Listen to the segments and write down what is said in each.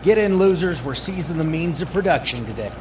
Get in, losers. We're seizing the means of production today.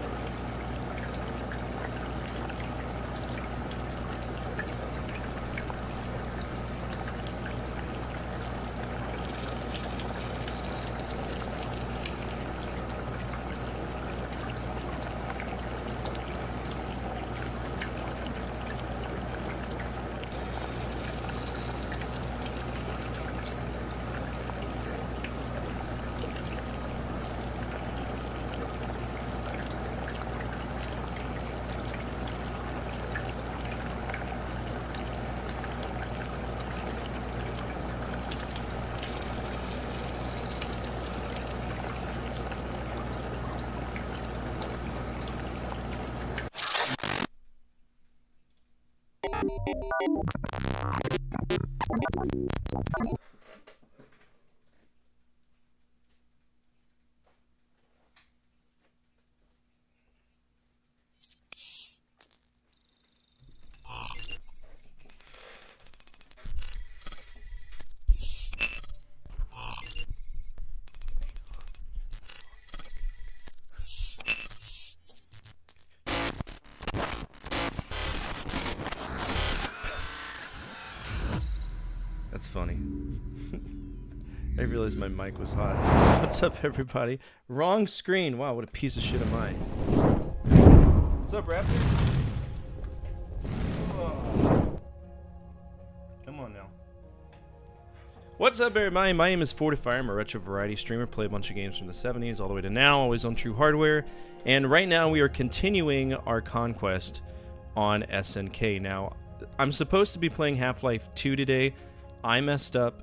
That's funny. I realized my mic was hot. What's up, everybody? Wrong screen. Wow, what a piece of shit am I. What's up, Raptor? Oh. Come on now. What's up, everybody? My name is Fortifier. I'm a retro variety streamer. Play a bunch of games from the 70s all the way to now, always on True Hardware. And right now we are continuing our conquest on SNK. Now, I'm supposed to be playing Half-Life 2 today. I messed up.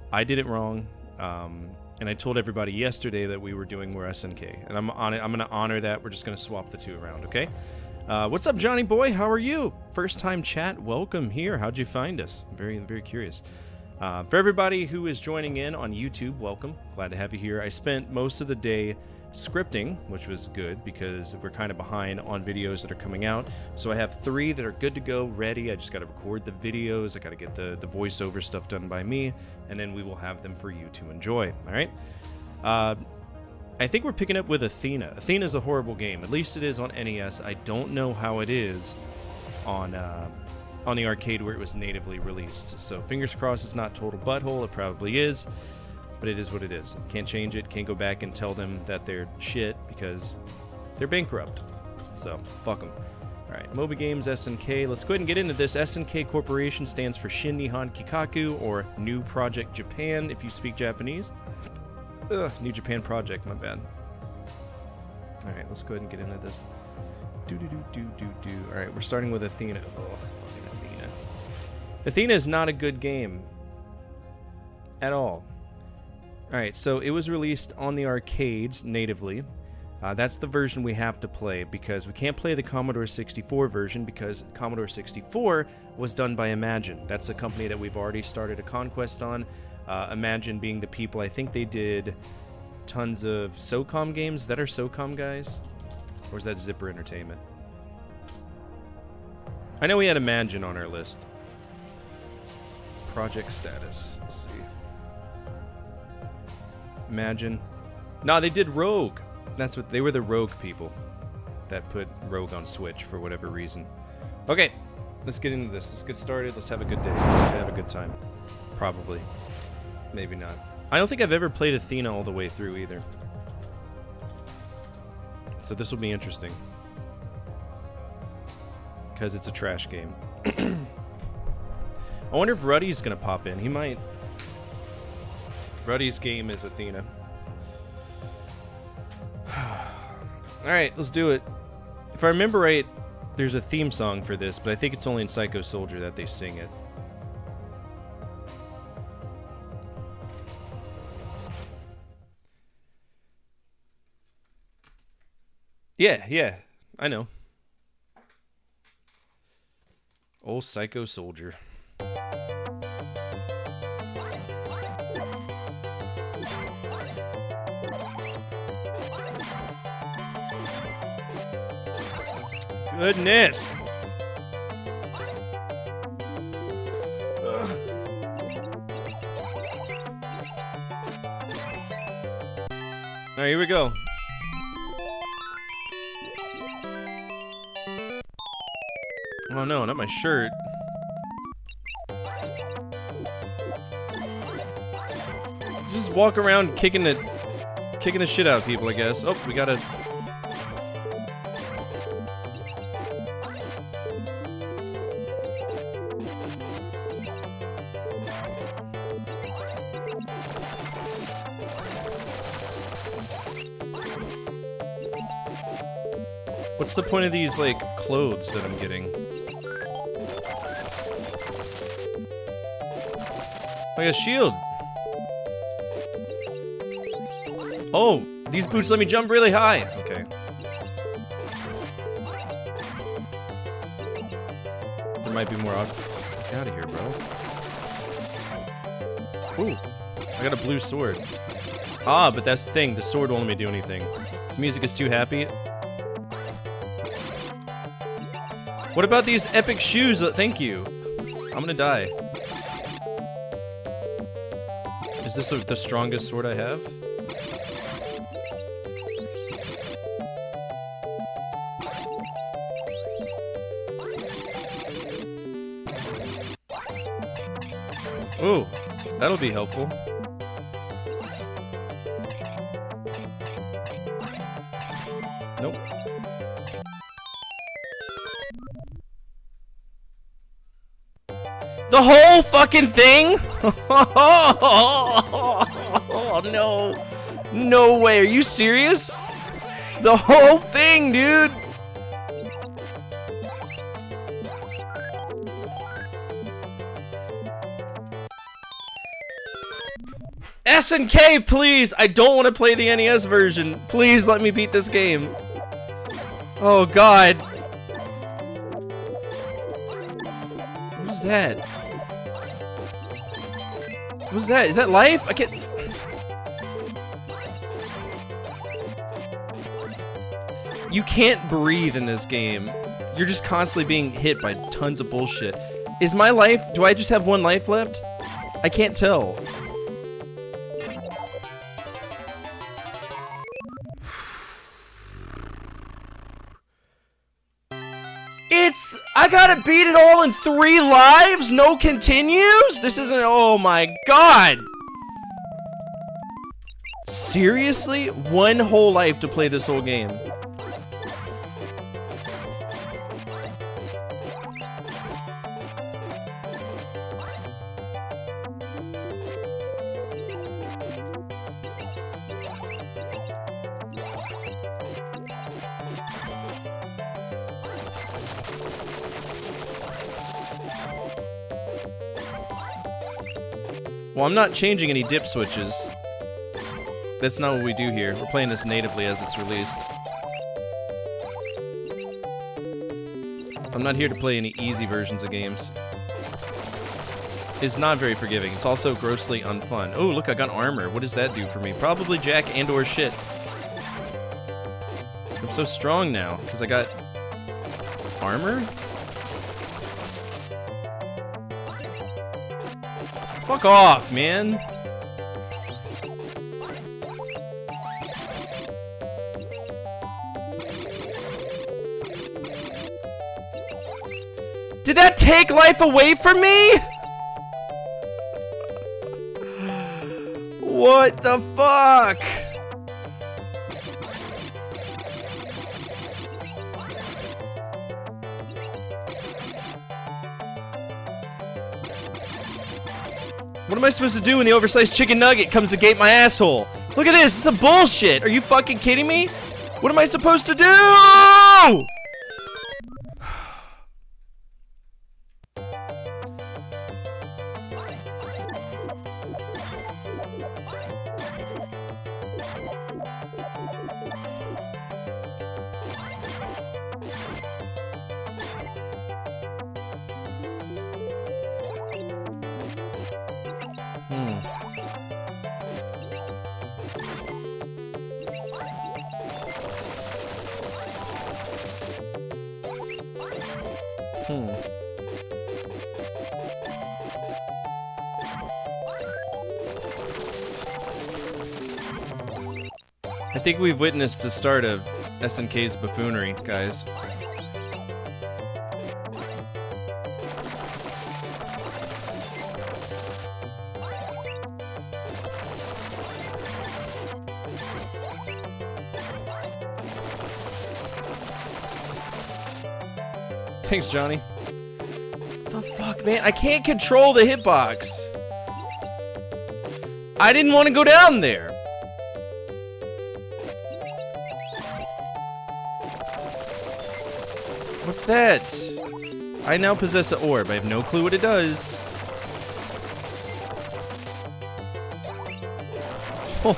I did it wrong. And I told everybody yesterday that we were doing more SNK. And I'm going to honor that. We're just going to swap the two around, okay? What's up, Johnny boy? How are you? First time chat. Welcome here. How'd you find us? Very, very curious. For everybody who is joining in on YouTube, welcome. Glad to have you here. I spent most of the day scripting, which was good because we're kind of behind on videos that are coming out. So I have 3 that are good to go, ready. I just got to record the videos. I got to get the voiceover stuff done by me, and then we will have them for you to enjoy. All right. I think we're picking up with Athena. Athena is a horrible game. At least it is on NES. I don't know how it is on the arcade where it was natively released. So fingers crossed it's not total butthole. It probably is. But it is what it is. Can't change it. Can't go back and tell them that they're shit because they're bankrupt. So, fuck them. Alright, Moby Games, SNK. Let's go ahead and get into this. SNK Corporation stands for Shin Nihon Kikaku, or New Project Japan, if you speak Japanese. New Japan Project, my bad. Alright, let's go ahead and get into this. Alright, we're starting with Athena. Oh, fucking Athena. Athena is not a good game. At all. Alright, so it was released on the arcades natively. That's the version we have to play because we can't play the Commodore 64 version because Commodore 64 was done by Imagine. That's a company that we've already started a conquest on. Imagine being the people, I think they did tons of SOCOM games. That are SOCOM guys? Or is that Zipper Entertainment? I know we had Imagine on our list. Project status. Let's see. Imagine. No, they did Rogue. That's what they were, the Rogue people that put Rogue on Switch for whatever reason. Okay, let's get into this. Let's get started. Let's have a good day. Have a good time. Probably. Maybe not. I don't think I've ever played Athena all the way through either. So this will be interesting. Because it's a trash game. I wonder if Ruddy's going to pop in. He might. Ruddy's game is Athena. Alright, let's do it. If I remember right, there's a theme song for this, but I think it's only in Psycho Soldier that they sing it. Yeah, I know. Old Psycho Soldier. Goodness. Alright, here we go. Oh no, not my shirt. Just walk around kicking the shit out of people, I guess. Oh, we gotta... What's the point of these, like, clothes that I'm getting? I got a shield. Oh, these boots let me jump really high. Okay. There might be more out. Get out of here, bro. Ooh, I got a blue sword. Ah, but that's the thing. The sword won't let me do anything. This music is too happy. What about these epic shoes? Thank you. I'm gonna die. Is this the strongest sword I have? Ooh, that'll be helpful. Nope. The whole fucking thing? Oh no. No way, are you serious? The whole thing, dude! SNK, please! I don't want to play the NES version. Please let me beat this game. Oh god. What is that? What's that? Is that life? I can't... You can't breathe in this game. You're just constantly being hit by tons of bullshit. Is my life... Do I just have one life left? I can't tell. I gotta beat it all in 3 lives? No continues? This isn't... Oh my god! Seriously? 1 whole life to play this whole game. Well, I'm not changing any dip switches. That's not what we do here. We're playing this natively as it's released. I'm not here to play any easy versions of games. It's not very forgiving. It's also grossly unfun. Oh, look, I got armor. What does that do for me? Probably jack and or shit. I'm so strong now, because I got armor? Fuck off, man. Did that take life away from me? What the fuck? What am I supposed to do when the oversized chicken nugget comes to gate my asshole? Look at this, this is some bullshit. Are you fucking kidding me? What am I supposed to do? I think we've witnessed the start of SNK's buffoonery, guys. Thanks, Johnny. What the fuck, man? I can't control the hitbox. I didn't want to go down there. What's that? I now possess an orb. I have no clue what it does. Oh.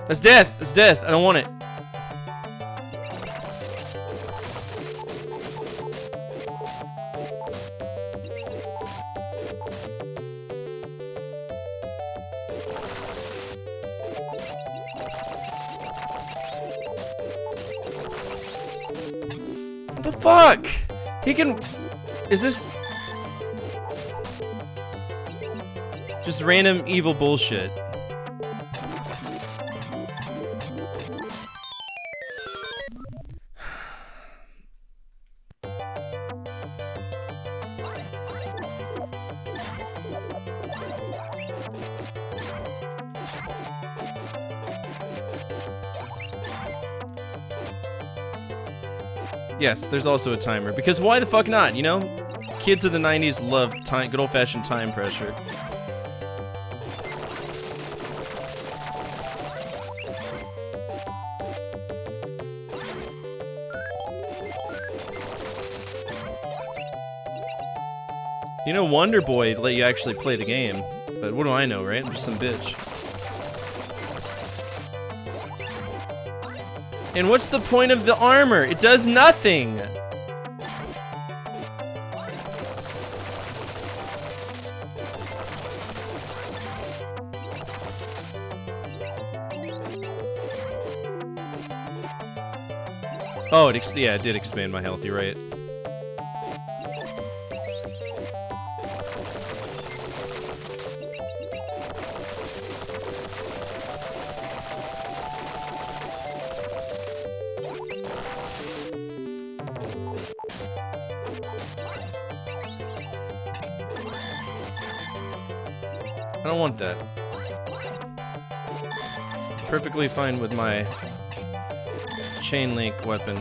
That's death. That's death. I don't want it. What the fuck? He can... Is this... Just random evil bullshit. Yes, there's also a timer, because why the fuck not, you know? Kids of the 90s love time, good old-fashioned time pressure. You know, Wonder Boy let you actually play the game, but what do I know, right? I'm just some bitch. And what's the point of the armor? It does nothing! Oh, yeah, it did expand my health, you're right. I don't want that. Perfectly fine with my chain link weapon.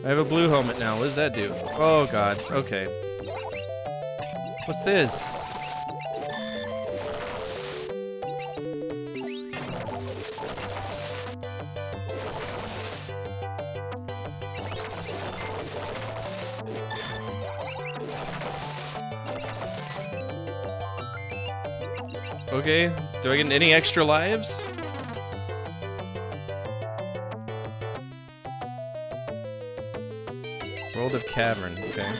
I have a blue helmet now. What does that do? Oh god. Okay. What's this? Okay, do I get any extra lives? World of Cavern, okay.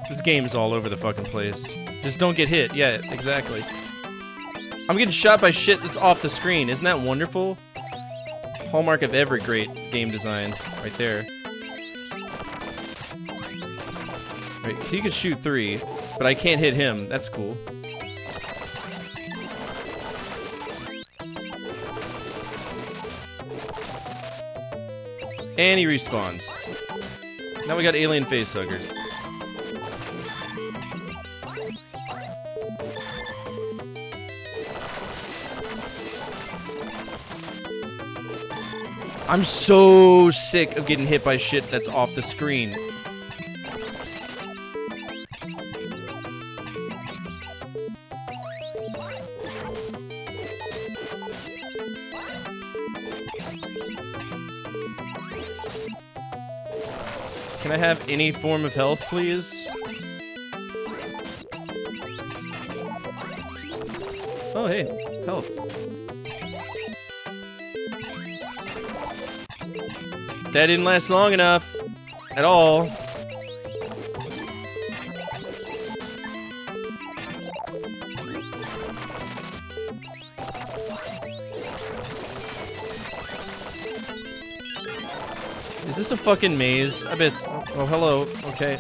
This game is all over the fucking place. Just don't get hit. Yeah, exactly. I'm getting shot by shit that's off the screen. Isn't that wonderful? Hallmark of every great game design. Right there. Right, he could shoot 3, but I can't hit him. That's cool. And he respawns. Now we got alien facehuggers. I'm so sick of getting hit by shit that's off the screen. Can I have any form of health, please? Oh, hey, health. That didn't last long enough. At all. Is this a fucking maze? I bet it's... Oh, hello. Okay.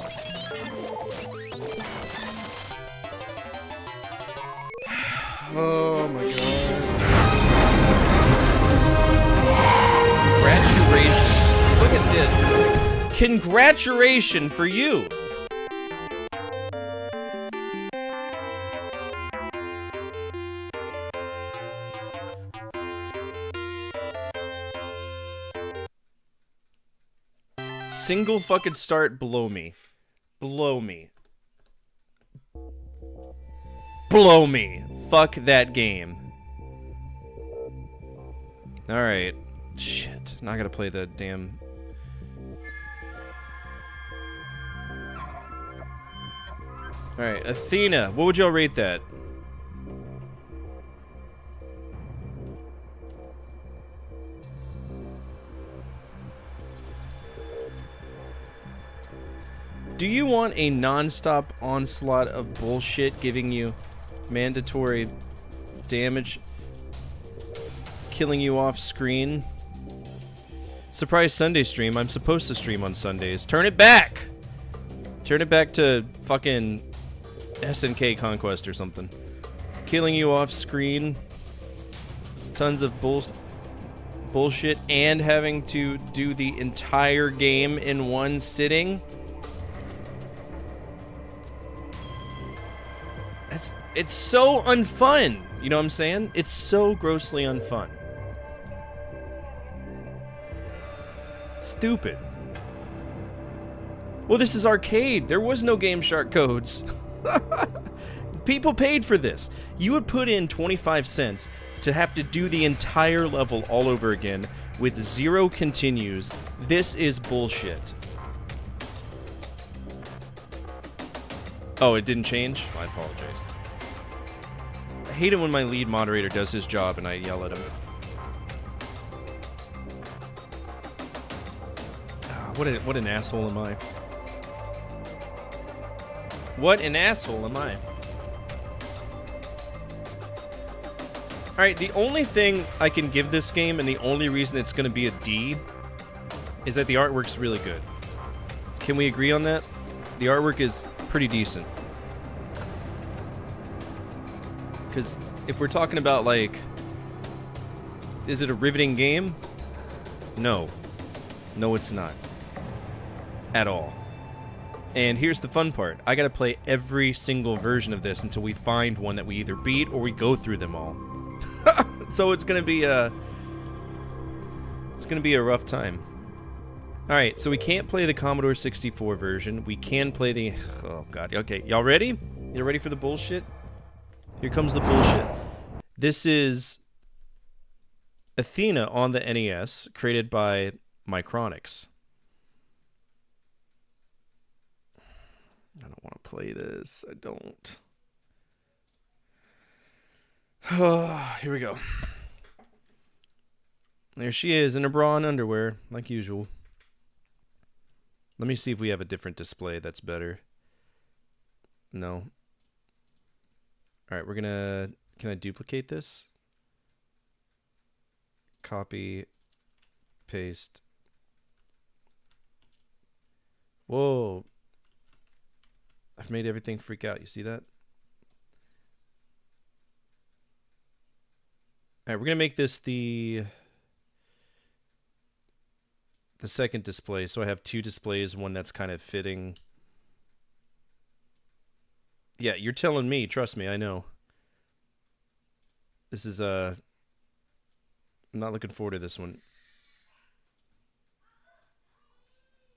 Oh my god. Congratulations. Look at this. Congratulations for you. Single fucking start, blow me. Blow me. Blow me. Fuck that game. Alright. Shit. Now I gotta play the damn... Alright, Athena. What would y'all rate that? Do you want a non-stop onslaught of bullshit giving you mandatory damage, killing you off screen? Surprise Sunday stream. I'm supposed to stream on Sundays. Turn it back! Turn it back to fucking SNK Conquest or something. Killing you off screen. Tons of bullshit and having to do the entire game in one sitting. It's so unfun. You know what I'm saying? It's so grossly unfun. Stupid. Well, this is arcade. There was no Game Shark codes. People paid for this. You would put in 25 cents to have to do the entire level all over again with 0 continues. This is bullshit. Oh, it didn't change? I apologize. I hate it when my lead moderator does his job and I yell at him. What an asshole am I? What an asshole am I? Alright, the only thing I can give this game, and the only reason it's going to be a D, is that the artwork's really good. Can we agree on that? The artwork is pretty decent. Because if we're talking about, like, is it a riveting game? No. No, it's not. At all. And here's the fun part. I gotta play every single version of this until we find one that we either beat or we go through them all. So it's gonna be a rough time. Alright, so we can't play the Commodore 64 version. We can play the... Oh, God. Okay, y'all ready? You ready for the bullshit? Here comes the bullshit. This is Athena on the NES, created by Micronics. I don't want to play this. I don't. Here we go. There she is in her bra and underwear, like usual. Let me see if we have a different display that's better. No. Alright, we're gonna... Can I duplicate this? Copy. Paste. Whoa. I've made everything freak out. You see that? Alright, we're gonna make this the second display, so I have 2 displays, one that's kind of fitting. Yeah, you're telling me. Trust me, I know. This is, I'm not looking forward to this one.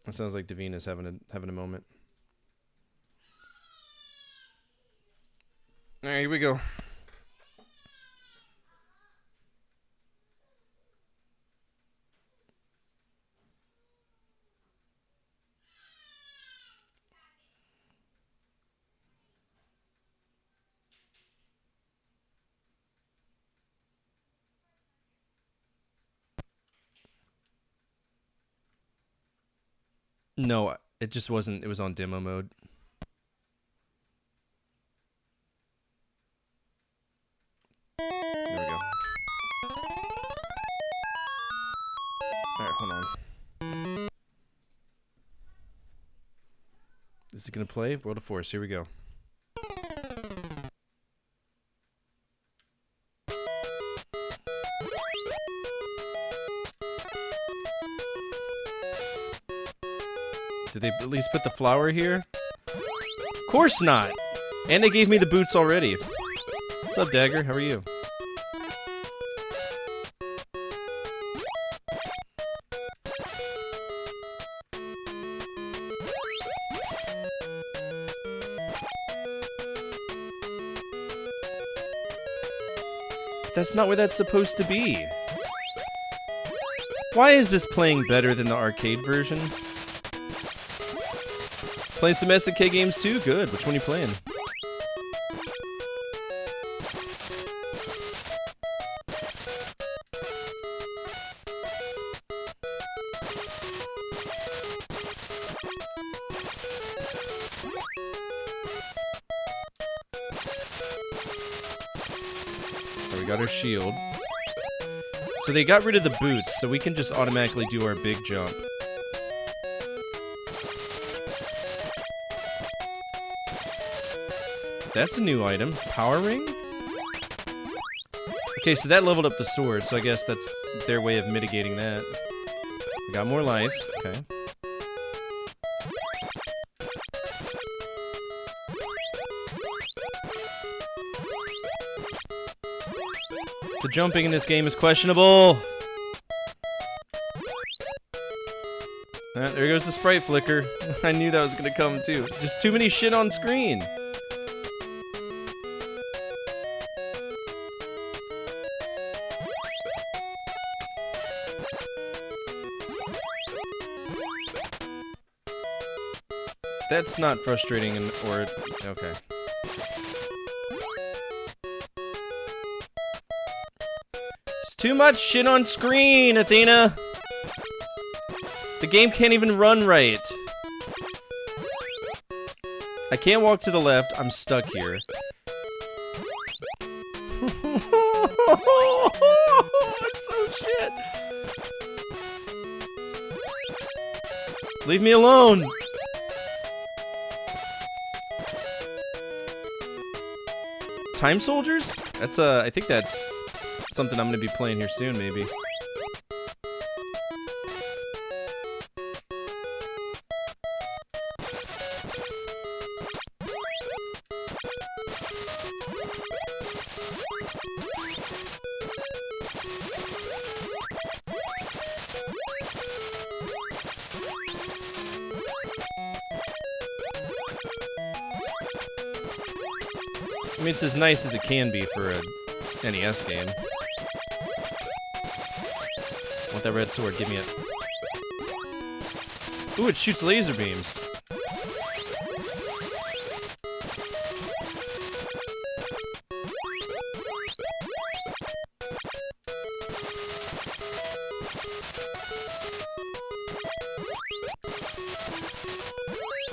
It sounds like Davina's having a moment. Alright, here we go. No, it just wasn't. It was on demo mode. There we go. Alright, hold on. Is it gonna play? World of Force, here we go. Did they at least put the flower here? Of course not! And they gave me the boots already. What's up, Dagger? How are you? That's not where that's supposed to be. Why is this playing better than the arcade version? Playing some SNK games too? Good. Which one are you playing? So we got our shield. So they got rid of the boots, so we can just automatically do our big jump. That's a new item. Power ring? Okay, so that leveled up the sword, so I guess that's their way of mitigating that. We got more life. Okay. The jumping in this game is questionable. There goes the sprite flicker. I knew that was gonna come too. Just too many shit on screen. That's not frustrating, or okay. It's too much shit on screen, Athena. The game can't even run right. I can't walk to the left. I'm stuck here. That's so shit. Leave me alone. Time Soldiers? That's I think that's something I'm gonna be playing here soon, maybe. I mean, it's as nice as it can be for a NES game. Want that red sword? Give me it. Ooh, it shoots laser beams.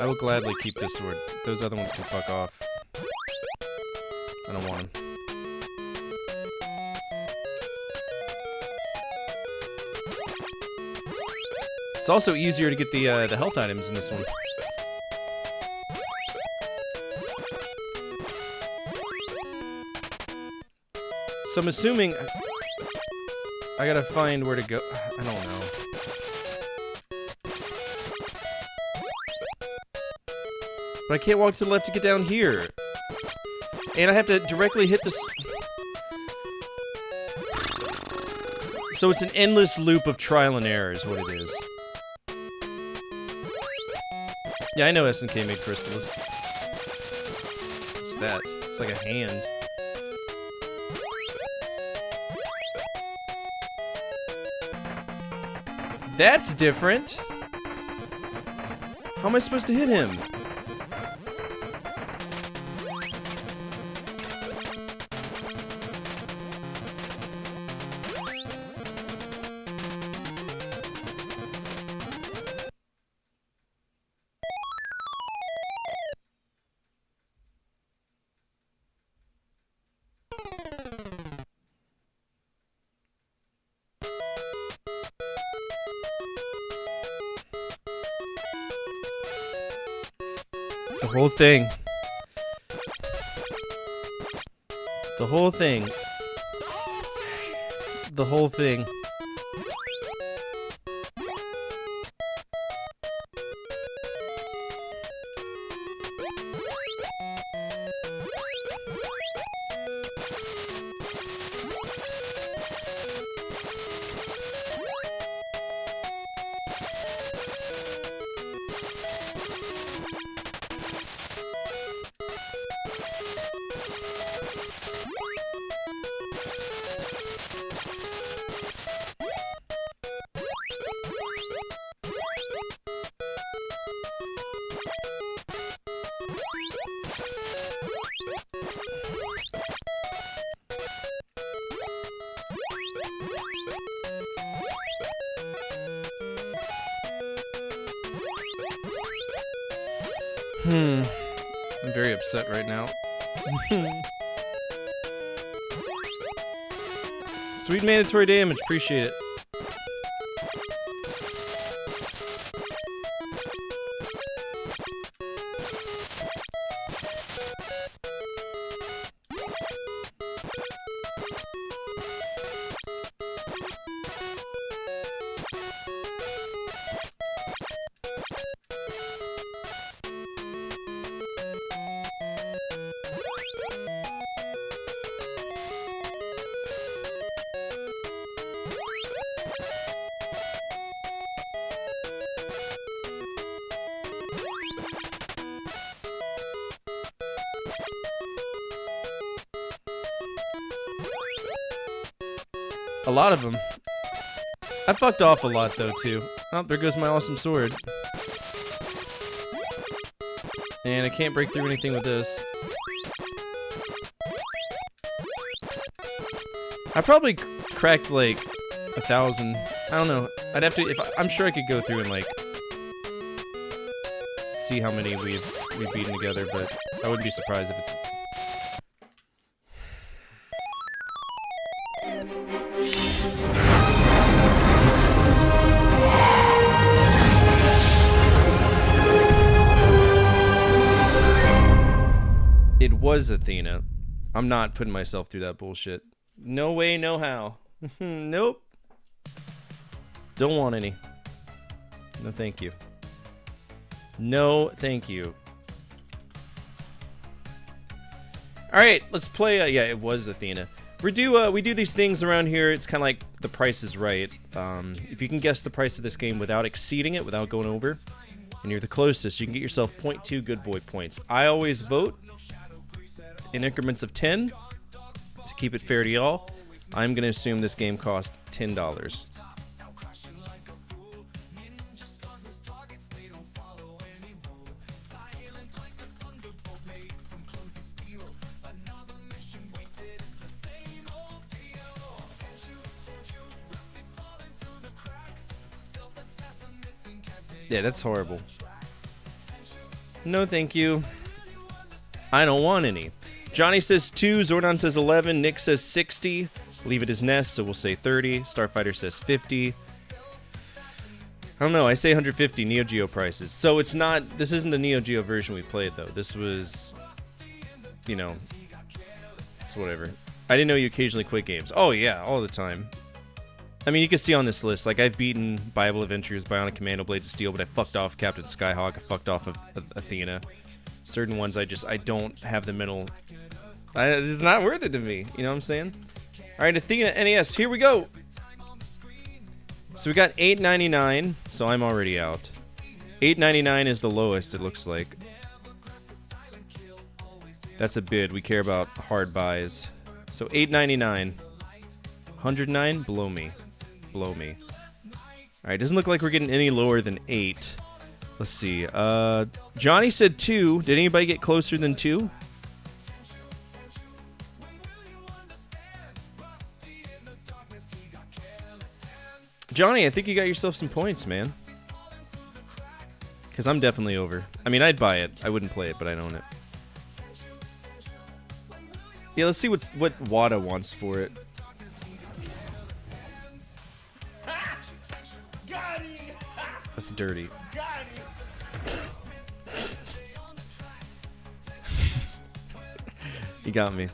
I will gladly keep this sword. Those other ones can fuck off. I don't want them. It's also easier to get the health items in this one. So I'm assuming I gotta find where to go. I don't know. But I can't walk to the left to get down here. And I have to directly hit this. So it's an endless loop of trial and error is what it is. Yeah, I know SNK made Crystallis. What's that? It's like a hand. That's different. How am I supposed to hit him? The whole thing. The whole thing. The whole thing. I'm very upset right now. Sweet mandatory damage, appreciate it. A lot of them. I fucked off a lot though too. Oh, there goes my awesome sword. And I can't break through anything with this. I probably cracked like 1,000. I don't know. I'd have to. I'm sure I could go through and like see how many we've beaten together, but I wouldn't be surprised if it's. It was Athena. I'm not putting myself through that bullshit. No way, no how. Nope. Don't want any. No thank you. No thank you. Alright, let's play. Yeah, it was Athena. We do these things around here. It's kind of like The Price is Right. If you can guess the price of this game without exceeding it, without going over, and you're the closest, you can get yourself 0.2 good boy points. I always vote in increments of 10 to keep it fair to y'all. I'm going to assume this game cost $10. Yeah, that's horrible. No, thank you. I don't want any. Johnny says 2, Zordon says 11, Nick says 60. Leave it as Nest, so we'll say 30. Starfighter says 50. I don't know, I say 150 Neo Geo prices. So it's not, this isn't the Neo Geo version we played though. This was, you know, it's whatever. I didn't know you occasionally quit games. Oh yeah, all the time. I mean, you can see on this list, like I've beaten Bible Adventures, Bionic Commando, Blades of Steel, but I fucked off Captain Skyhawk, I fucked off of Athena. Certain ones I don't have the mental. It's not worth it to me. You know what I'm saying? All right, Athena NES. Here we go. So we got $8.99. So I'm already out. $8.99 is the lowest. It looks like. That's a bid. We care about hard buys. So $8.99. $109. Blow me. Blow me. All right. Doesn't look like we're getting any lower than 8. Let's see. Johnny said 2. Did anybody get closer than 2? Johnny, I think you got yourself some points, man. Because I'm definitely over. I mean, I'd buy it. I wouldn't play it, but I'd own it. Yeah, let's see what Wada wants for it. That's dirty. You got me.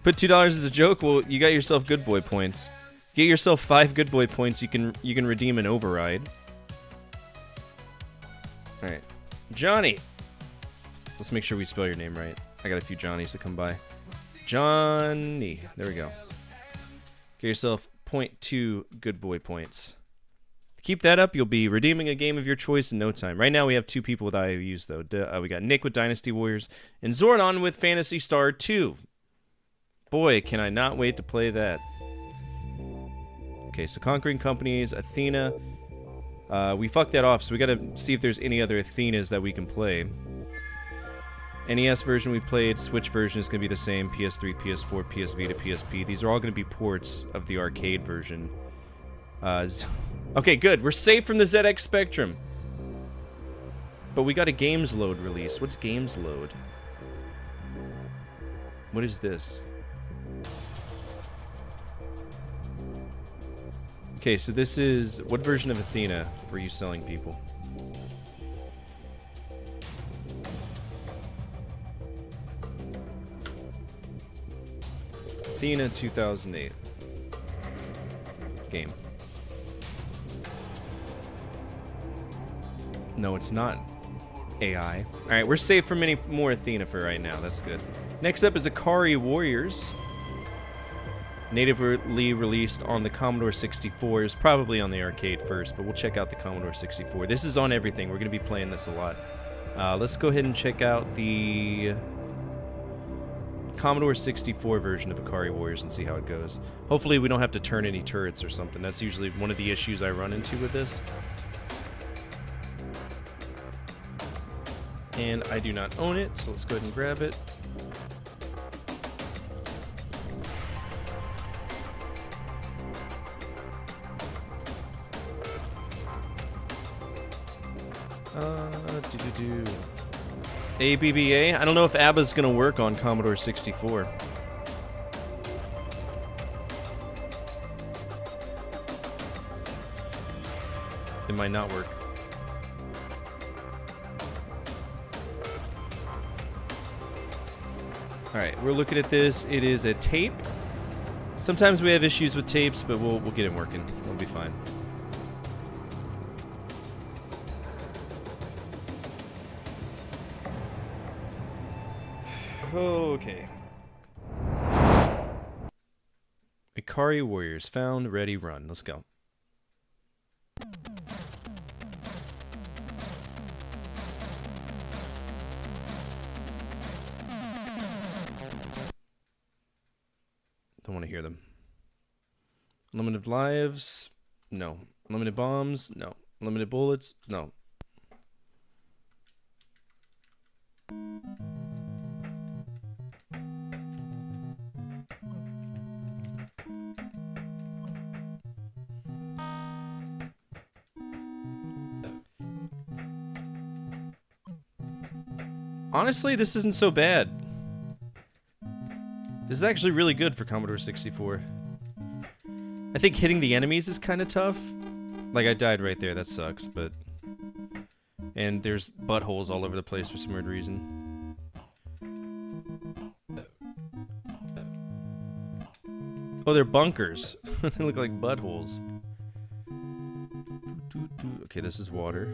Put $2 as a joke. Well, you got yourself good boy points. Get yourself 5 good boy points. You can redeem an override. All right, Johnny. Let's make sure we spell your name right. I got a few Johnnies to come by. Johnny. There we go. Get yourself 0.2 good boy points. Keep that up. You'll be redeeming a game of your choice in no time. Right now, we have 2 people with IOUs, though. We got Nick with Dynasty Warriors and Zordon with Phantasy Star 2. Boy, can I not wait to play that. Okay, so Conquering Companies, Athena. We fucked that off, so we gotta see if there's any other Athenas that we can play. NES version we played, Switch version is gonna be the same, PS3, PS4, PS Vita, PSP. These are all gonna be ports of the arcade version. Okay, good. We're safe from the ZX Spectrum. But we got a Games Load release. What's Games Load? What is this? Okay, so this is... What version of Athena were you selling people? Athena 2008. Game. No, it's not AI. Alright, we're safe from any more Athena for right now. That's good. Next up is Akari Warriors. Natively released on the Commodore 64. Is probably on the arcade first, but we'll check out the Commodore 64. This is on everything. We're going to be playing this a lot. Let's go ahead and check out the Commodore 64 version of Akari Warriors and see how it goes. Hopefully we don't have to turn any turrets or something. That's usually one of the issues I run into with this. And I do not own it, so let's go ahead and grab it. ABBA? I don't know if ABBA's gonna work on Commodore 64. It might not work. Alright, we're looking at this. It is a tape. Sometimes we have issues with tapes, but we'll get it working. It'll be fine. Okay. Akari Warriors found, ready, run. Let's go. Don't want to hear them. Limited lives? No. Limited bombs? No. Limited bullets? No. Honestly, this isn't so bad. This is actually really good for Commodore 64. I think hitting the enemies is kind of tough. Like, I died right there, that sucks, but... And there's buttholes all over the place for some weird reason. Oh, they're bunkers. They look like buttholes. Okay, this is water.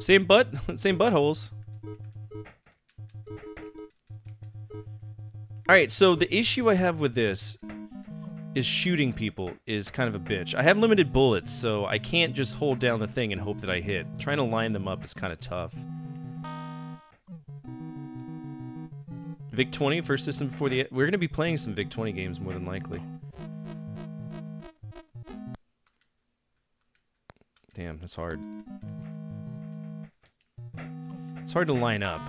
Same buttholes. Alright, so the issue I have with this is shooting people is kind of a bitch. I have limited bullets, so I can't just hold down the thing and hope that I hit. Trying to line them up is kind of tough. VIC-20, first system before the... We're going to be playing some VIC-20 games more than likely. Damn, that's hard. It's hard to line up.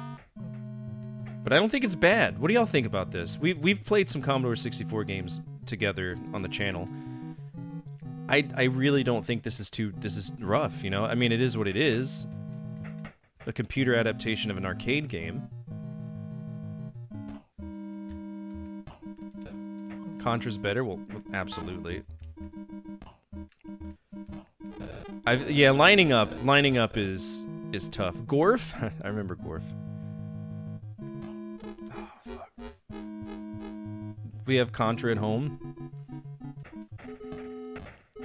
But I don't think it's bad. What do y'all think about this? We've played some Commodore 64 games together on the channel. I really don't think this is rough, you know? I mean, it is what it is. A computer adaptation of an arcade game. Contra's better? Well, absolutely. Yeah, lining up is tough. Gorf? I remember Gorf. Oh, fuck. We have Contra at home.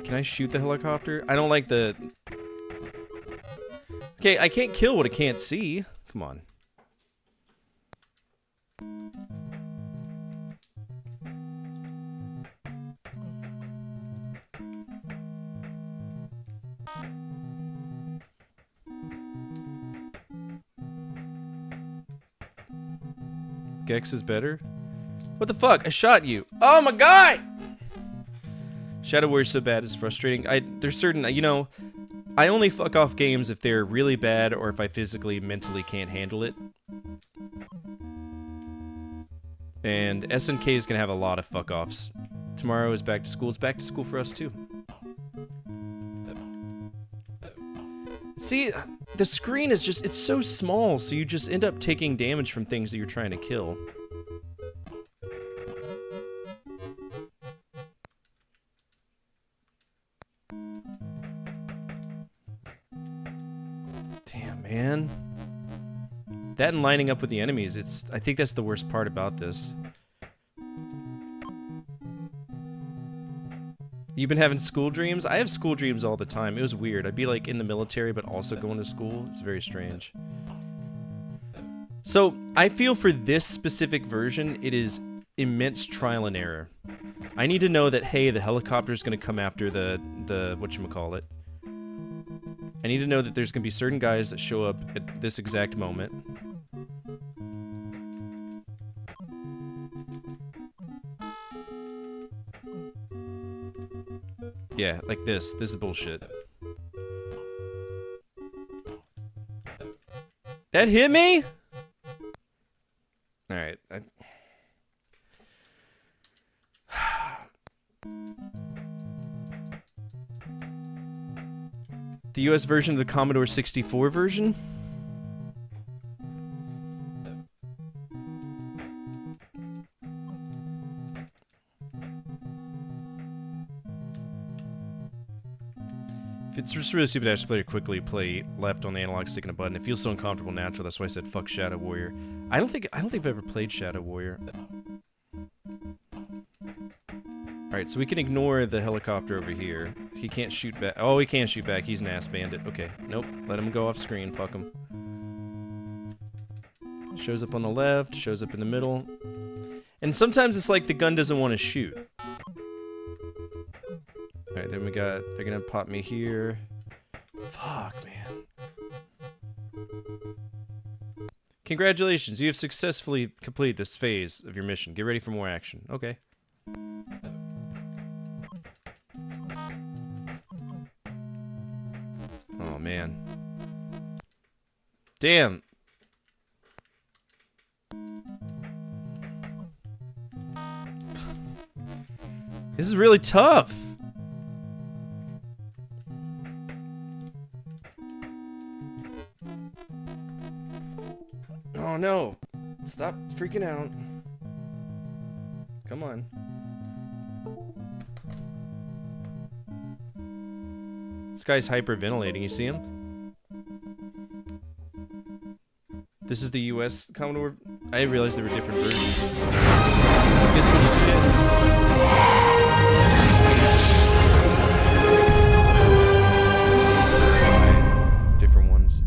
Can I shoot the helicopter? I don't like the... Okay, I can't kill what I can't see. Come on. Gex is better? What the fuck? I shot you. Oh my god! Shadow Warrior's so bad, it's frustrating. There's certain, you know, I only fuck off games if they're really bad or if I physically, mentally can't handle it. And SNK is gonna have a lot of fuck offs. Tomorrow is back to school. It's back to school for us too. See, the screen is just, it's so small, so you just end up taking damage from things that you're trying to kill. Damn, man. That and lining up with the enemies, I think that's the worst part about this. You've been having school dreams? I have school dreams all the time. It was weird. I'd be like in the military, but also going to school. It's very strange. So, I feel for this specific version, it is immense trial and error. I need to know that, hey, the helicopter's gonna come after the whatchamacallit. I need to know that there's gonna be certain guys that show up at this exact moment. Yeah, like this. This is bullshit. That hit me? Alright. The US version of the Commodore 64 version? If it's just really stupid, I just play it quickly, play left on the analog stick and a button. It feels so uncomfortable natural, that's why I said fuck Shadow Warrior. I don't think I've ever played Shadow Warrior. Alright, so we can ignore the helicopter over here. He can't shoot back. Oh, he can't shoot back. He's an ass bandit. Okay, nope. Let him go off screen. Fuck him. Shows up on the left, shows up in the middle. And sometimes it's like the gun doesn't want to shoot. Alright, then we got... They're gonna pop me here. Fuck, man. Congratulations, you have successfully completed this phase of your mission. Get ready for more action. Okay. Oh, man. Damn. This is really tough. Oh no. Stop freaking out. Come on. This guy's hyperventilating. You see him? This is the US Commodore. I didn't realize there were different versions. This switch to it. Different ones.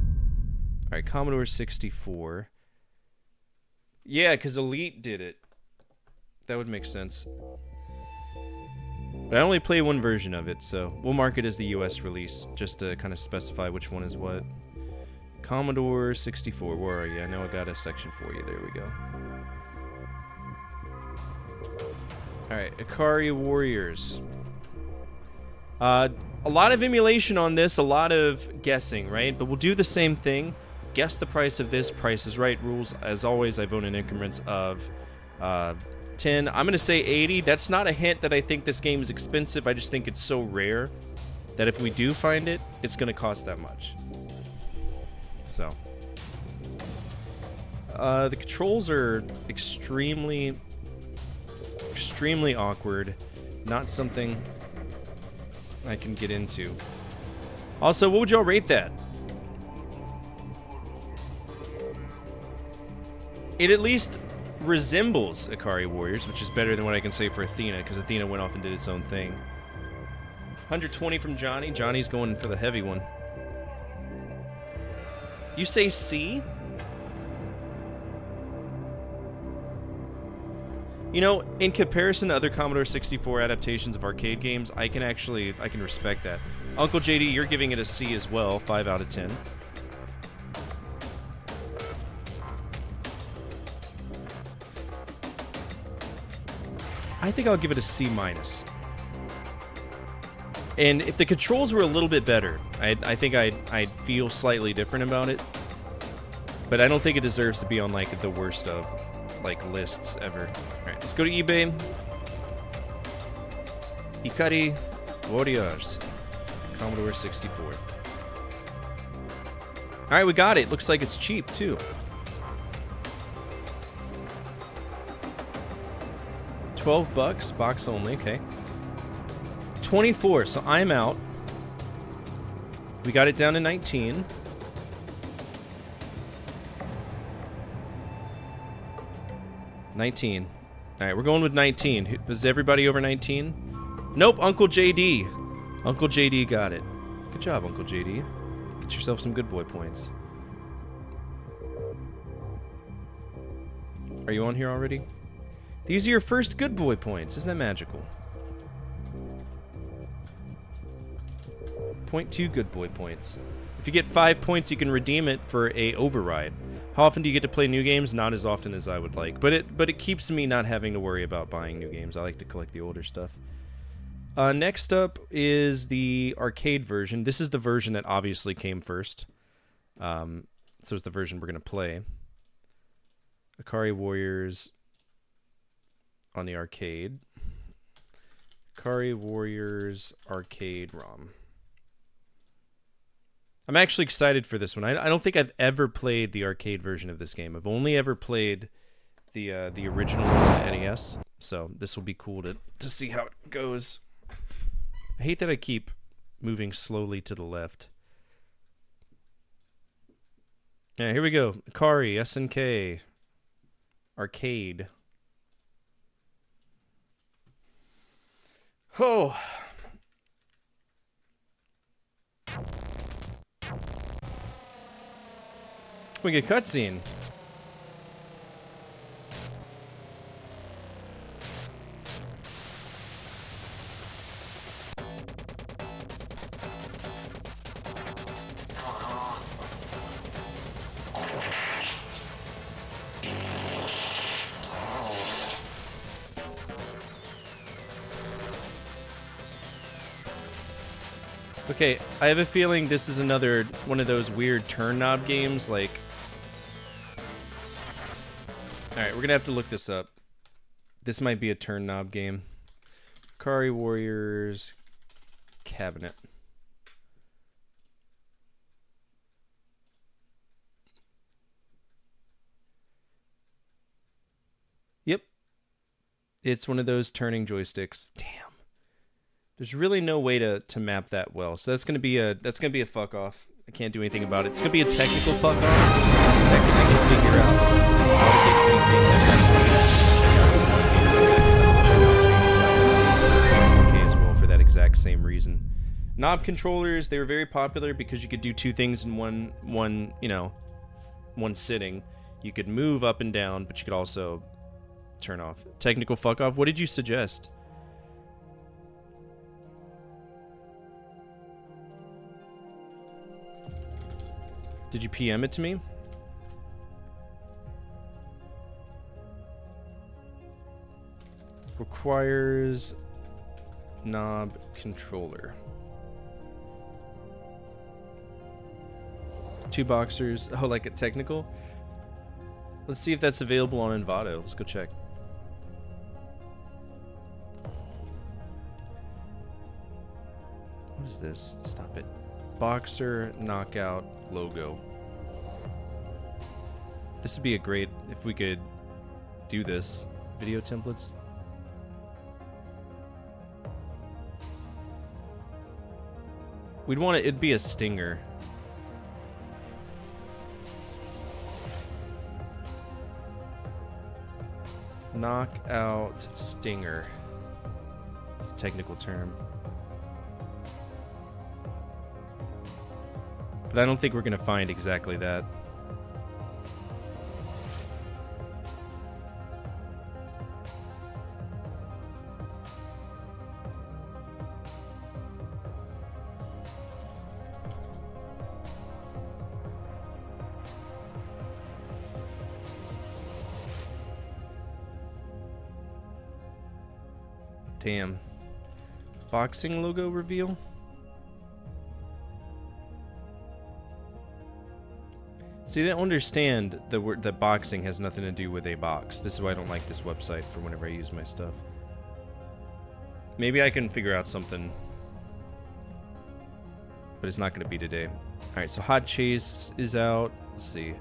Alright, Commodore 64. Yeah, because Elite did it. That would make sense. But I only play one version of it, so we'll mark it as the US release, just to kind of specify which one is what. Commodore 64, where are you? I know I got a section for you. There we go. Alright, Ikari Warriors. A lot of emulation on this, a lot of guessing, right? But we'll do the same thing. Guess the price of this. Price is Right rules. As always, I vote in increments of 10. I'm going to say 80. That's not a hint that I think this game is expensive. I just think it's so rare that if we do find it, it's going to cost that much. So. The controls are extremely awkward. Not something I can get into. Also, what would y'all rate that? It at least resembles Ikari Warriors, which is better than what I can say for Athena, because Athena went off and did its own thing. 120 from Johnny. Johnny's going for the heavy one. You say C? You know, in comparison to other Commodore 64 adaptations of arcade games, I can respect that. Uncle JD, you're giving it a C as well, 5 out of 10. I think I'll give it a C minus. And if the controls were a little bit better, I think I'd feel slightly different about it. But I don't think it deserves to be on like the worst of like lists ever. All right, let's go to eBay. Ikari Warriors, Commodore 64. All right, we got it. Looks like it's cheap too. $12, box only. Okay. 24. So I'm out. We got it down to 19. All right, we're going with 19. Was everybody over 19? Nope, Uncle JD. Uncle JD got it. Good job, Uncle JD. Get yourself some good boy points. Are you on here already? These are your first good boy points. Isn't that magical? 0.2 good boy points. If you get 5 points, you can redeem it for a override. How often do you get to play new games? Not as often as I would like, but it keeps me not having to worry about buying new games. I like to collect the older stuff. Next up is the arcade version. This is the version that obviously came first. So it's the version we're gonna play. Ikari Warriors on the arcade. Ikari Warriors arcade ROM. I'm actually excited for this one. I don't think I've ever played the arcade version of this game. I've only ever played the original NES. So this will be cool to see how it goes. I hate that I keep moving slowly to the left. Yeah, here we go. Ikari, SNK, arcade. Oh. We get cutscene. Okay, I have a feeling this is another one of those weird turn knob games, like... Alright, we're gonna have to look this up. This might be a turn knob game. Ikari Warriors cabinet. Yep. It's one of those turning joysticks. Damn. There's really no way to map that well. So that's gonna be a fuck off. I can't do anything about it. It's gonna be a technical fuck off. The second I can figure out how to get SNK as well for that exact same reason. Knob controllers, they were very popular because you could do two things in one sitting. You could move up and down, but you could also turn off. Technical fuck off. What did you suggest? Did you PM it to me? Requires knob controller. 2 boxers. Oh, like a technical? Let's see if that's available on Envato. Let's go check. What is this? Stop it. Boxer knockout logo. This would be a great if we could do this. Video templates. We'd want it'd be a stinger. Knockout stinger. It's a technical term. But I don't think we're gonna find exactly that. Damn. Boxing logo reveal? See, they don't understand the word that boxing has nothing to do with a box. This is why I don't like this website for whenever I use my stuff. Maybe I can figure out something. But it's not going to be today. Alright, so Hot Chase is out. Let's see.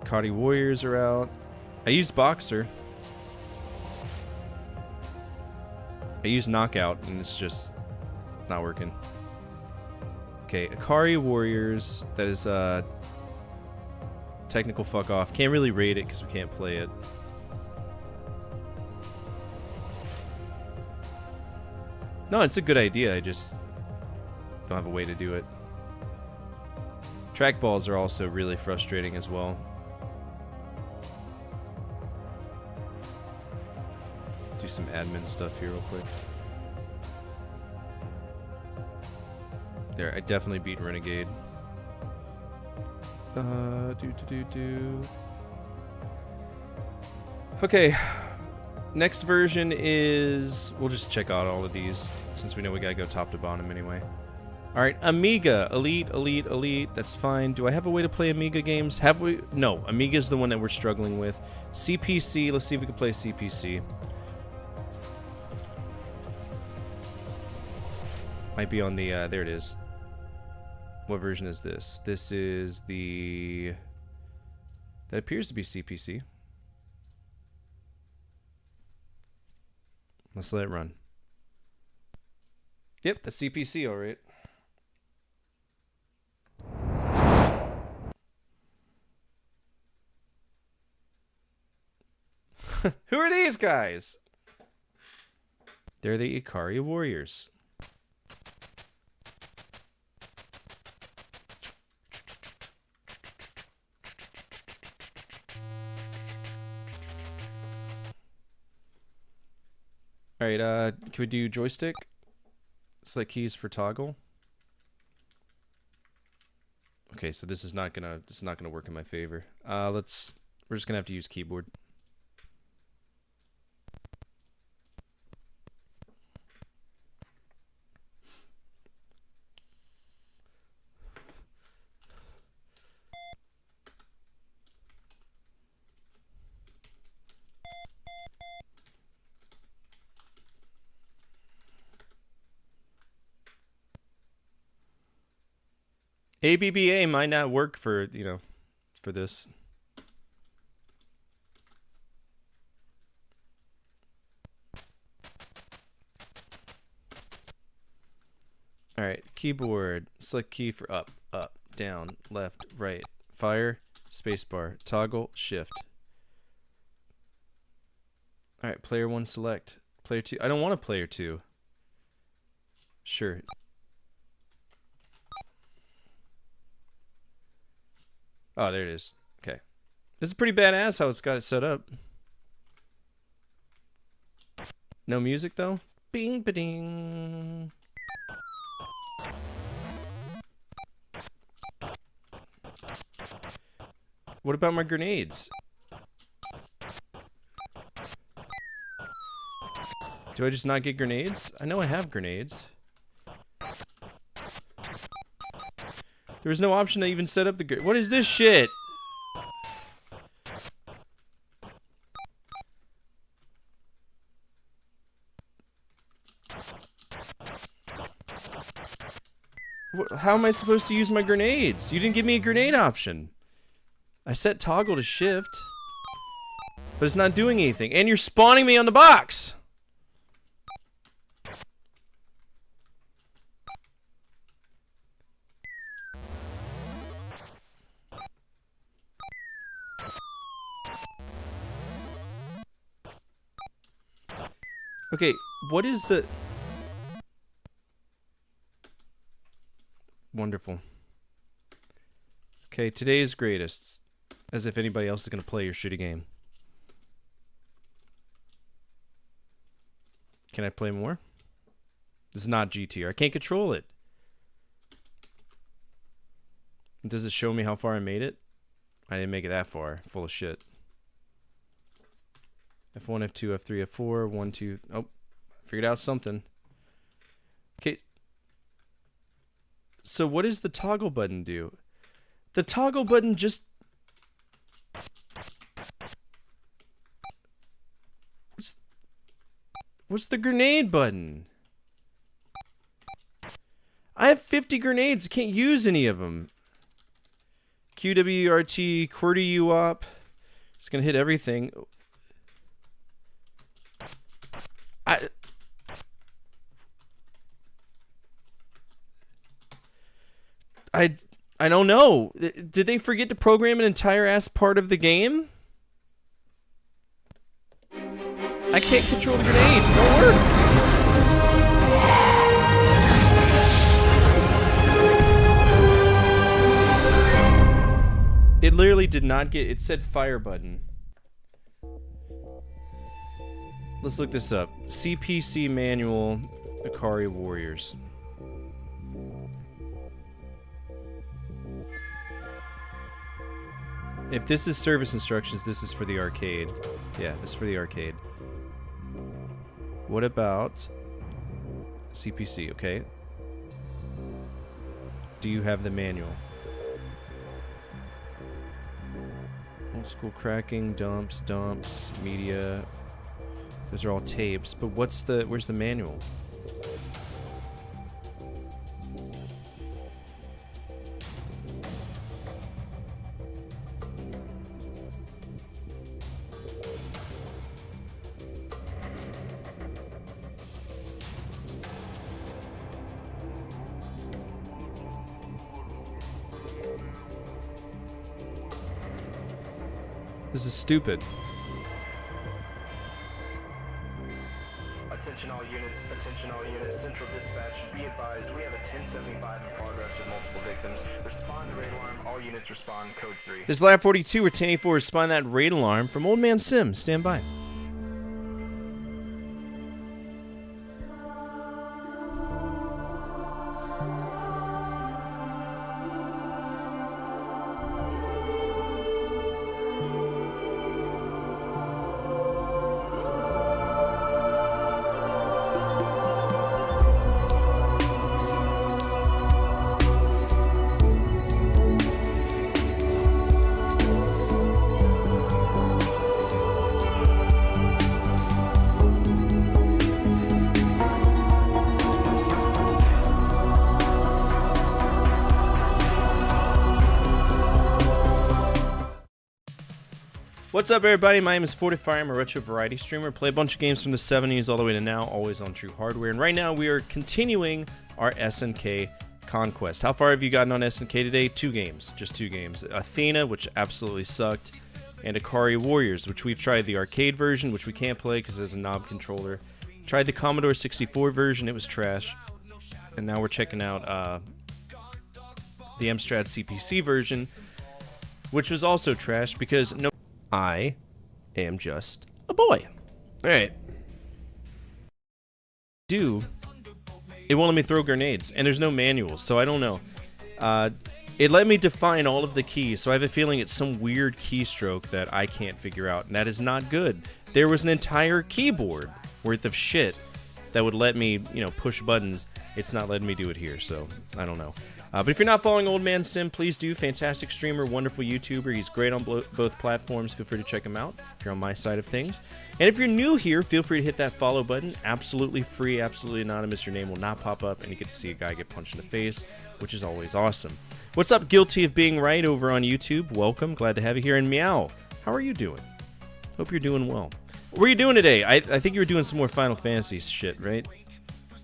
Cardi Warriors are out. I used Boxer. I used Knockout, and it's just not working. Okay, Akari Warriors. That is technical fuck off. Can't really rate it because we can't play it. No, it's a good idea. I just don't have a way to do it. Trackballs are also really frustrating as well. Do some admin stuff here real quick. There, I definitely beat Renegade. Okay, next version is... We'll just check out all of these, since we know we gotta go top to bottom anyway. Alright, Amiga. Elite, Elite, Elite. That's fine. Do I have a way to play Amiga games? Have we? No, Amiga's the one that we're struggling with. CPC, let's see if we can play CPC. Might be on the, there it is. What version is this? This is the... That appears to be CPC. Let's let it run. Yep, that's CPC, alright. Who are these guys? They're the Ikari Warriors. Alright, can we do joystick? Select keys for toggle. Okay, so this is not gonna work in my favor. We're just gonna have to use keyboard. ABBA might not work for, you know, for this. All right, keyboard, select key for up, up, down, left, right, fire, spacebar, toggle, shift. All right, player 1 select, player 2. I don't want a player 2. Sure. Oh, there it is. Okay. This is pretty badass how it's got it set up. No music, though? Bing, ba-ding. What about my grenades? Do I just not get grenades? I know I have grenades. There was no option to even set up the... What is this shit? How am I supposed to use my grenades? You didn't give me a grenade option. I set toggle to shift. But it's not doing anything. And you're spawning me on the box! Okay, what is the... Wonderful. Okay, today's greatest. As if anybody else is going to play your shitty game. Can I play more? This is not G tier. I can't control it. Does it show me how far I made it? I didn't make it that far. Full of shit. F1, F2, F3, F4, 1, 2. Oh, figured out something. Okay. So what does the toggle button do? The toggle button just... What's the grenade button? I have 50 grenades. I can't use any of them. QWRT, QWERTY UOP. Just gonna hit everything. I don't know. Did they forget to program an entire ass part of the game? I can't control the grenades. It don't work. It literally did not get... It said fire button. Let's look this up. CPC manual, Ikari Warriors. If this is service instructions, this is for the arcade. Yeah, this is for the arcade. What about CPC? Okay. Do you have the manual? Old school cracking, dumps, media. Those are all tapes, but where's the manual? This is stupid. Attention all units, Central Dispatch, be advised, we have a 1075 in progress with multiple victims. Respond to raid alarm, all units respond, code 3. This is Lab 42 or 1084, respond that raid alarm from Old Man Sim. Stand by. What's up, everybody? My name is Fortify. I'm a retro variety streamer. Play a bunch of games from the 70s all the way to now, always on True Hardware. And right now, we are continuing our SNK conquest. How far have you gotten on SNK today? 2 games. Just 2 games. Athena, which absolutely sucked, and Ikari Warriors, which we've tried the arcade version, which we can't play because it has a knob controller. Tried the Commodore 64 version. It was trash. And now we're checking out the Amstrad CPC version, which was also trash because no... I am just a boy. Alright. It won't let me throw grenades, and there's no manual, so I don't know. It let me define all of the keys, so I have a feeling it's some weird keystroke that I can't figure out, and that is not good. There was an entire keyboard worth of shit that would let me, push buttons. It's not letting me do it here, so I don't know. But if you're not following Old Man Sim, please do. Fantastic streamer, wonderful YouTuber. He's great on both platforms. Feel free to check him out if you're on my side of things. And if you're new here, feel free to hit that follow button. Absolutely free, absolutely anonymous. Your name will not pop up, and you get to see a guy get punched in the face, which is always awesome. What's up, Guilty of Being Right over on YouTube? Welcome. Glad to have you here. And Meow, how are you doing? Hope you're doing well. What were you doing today? I think you were doing some more Final Fantasy shit, right?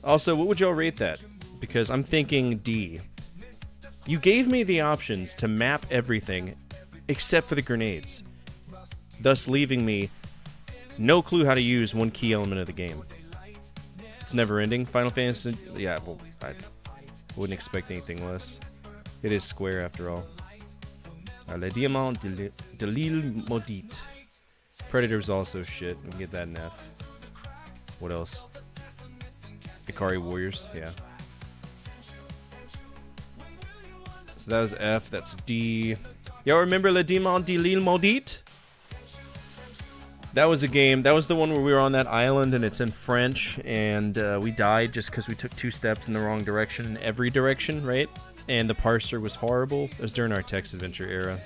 Also, what would y'all rate that? Because I'm thinking D. You gave me the options to map everything except for the grenades, thus leaving me no clue how to use one key element of the game. It's never ending. Final Fantasy, yeah, well, I wouldn't expect anything less. It is Square after all. Le Diamant de l'Île Maudite. Predator's also shit. We can get that in F. What else? Ikari Warriors, yeah. So that was F, that's D. Y'all remember Le Diamant de l'Île Maudite? That was a game, that was the one where we were on that island and it's in French, and we died just because we took 2 steps in the wrong direction in every direction, right? And the parser was horrible. It was during our text adventure era.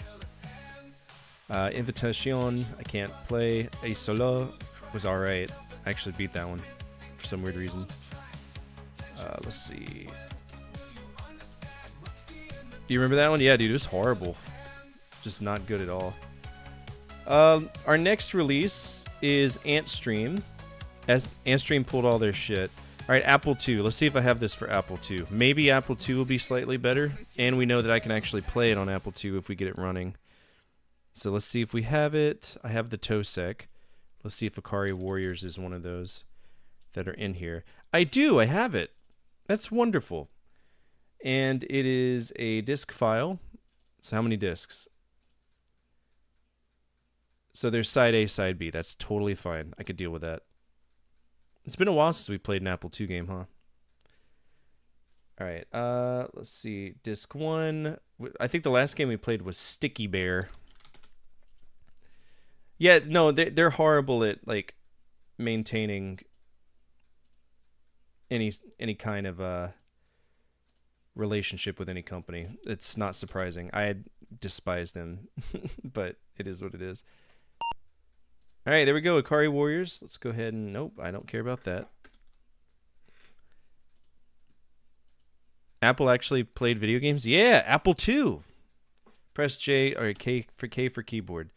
Invitation, I can't play. Isola was alright. I actually beat that one for some weird reason. Let's see. Do you remember that one? Yeah, dude, it was horrible. Just not good at all. Our next release is Antstream. As Antstream pulled all their shit. Alright, Apple II. Let's see if I have this for Apple II. Maybe Apple II will be slightly better. And we know that I can actually play it on Apple II if we get it running. So let's see if we have it. I have the Tosec. Let's see if Ikari Warriors is one of those that are in here. I do. I have it. That's wonderful. And it is a disk file. So how many disks? So there's side A, side B. That's totally fine. I could deal with that. It's been a while since we played an Apple II game, huh? All right. Let's see. Disc 1. I think the last game we played was Sticky Bear. Yeah, no, they're horrible at like maintaining any kind of relationship with any company. It's not surprising. I despise them, but it is what it is. All right, there we go. Ikari Warriors. Let's go ahead and nope, I don't care about that. Apple actually played video games? Yeah, Apple II. Press J or K for keyboard.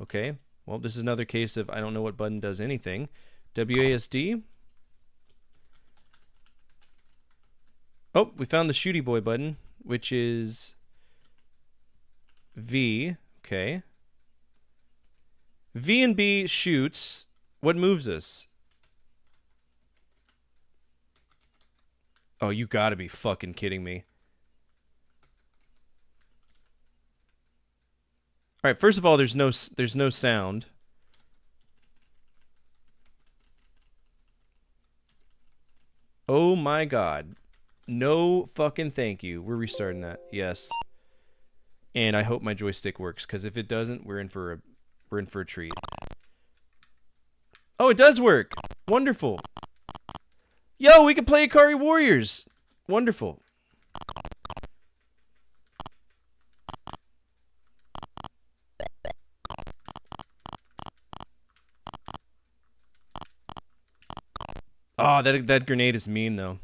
Okay. Well, this is another case of I don't know what button does anything. WASD. Oh, we found the Shooty Boy button, which is V. Okay. V and B shoots. What moves us? Oh, you gotta be fucking kidding me. All right, first of all, there's no sound. Oh my god. No fucking thank you. We're restarting that. Yes. And I hope my joystick works, because if it doesn't, we're in for a treat. Oh, it does work. Wonderful. Yo, we can play Ikari Warriors. Wonderful. Oh, that grenade is mean, though.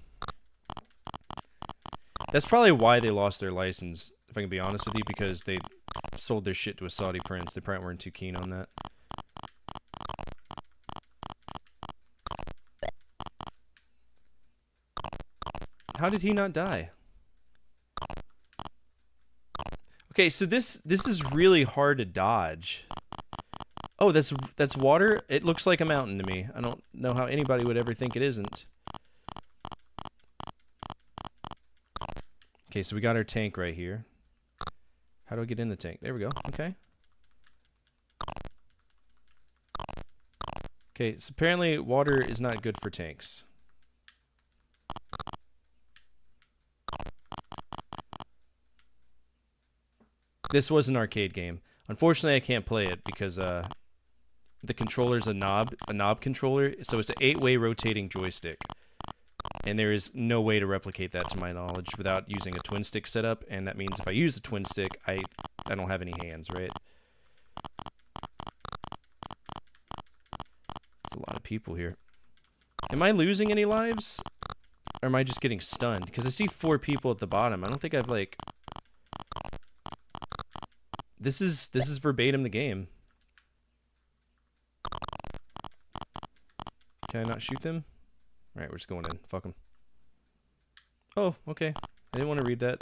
That's probably why they lost their license, if I can be honest with you, because they sold their shit to a Saudi prince. They probably weren't too keen on that. How did he not die? Okay, so this is really hard to dodge. Oh, that's water? It looks like a mountain to me. I don't know how anybody would ever think it isn't. Okay, so we got our tank right here. How do I get in the tank? There we go. Okay. Okay, so apparently water is not good for tanks. This was an arcade game. Unfortunately, I can't play it because the controller's a knob controller, so it's an 8-way rotating joystick. And there is no way to replicate that, to my knowledge, without using a twin stick setup, and that means if I use the twin stick, I don't have any hands, right? There's a lot of people here. Am I losing any lives? Or am I just getting stunned? Because I see 4 people at the bottom. I don't think I've, like... This is verbatim the game. Can I not shoot them? Alright, we're just going in. Fuck them. Oh, okay. I didn't want to read that.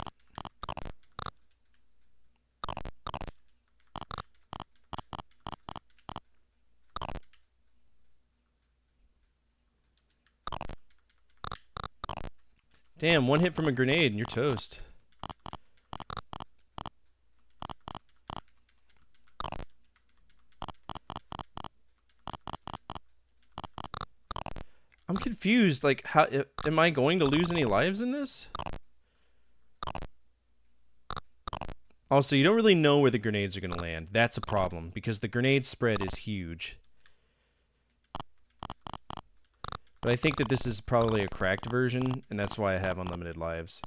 Damn, one hit from a grenade and you're toast. I'm confused. Like, how am I going to lose any lives in this? Also, you don't really know where the grenades are going to land. That's a problem, because the grenade spread is huge. But I think that this is probably a cracked version, and that's why I have unlimited lives.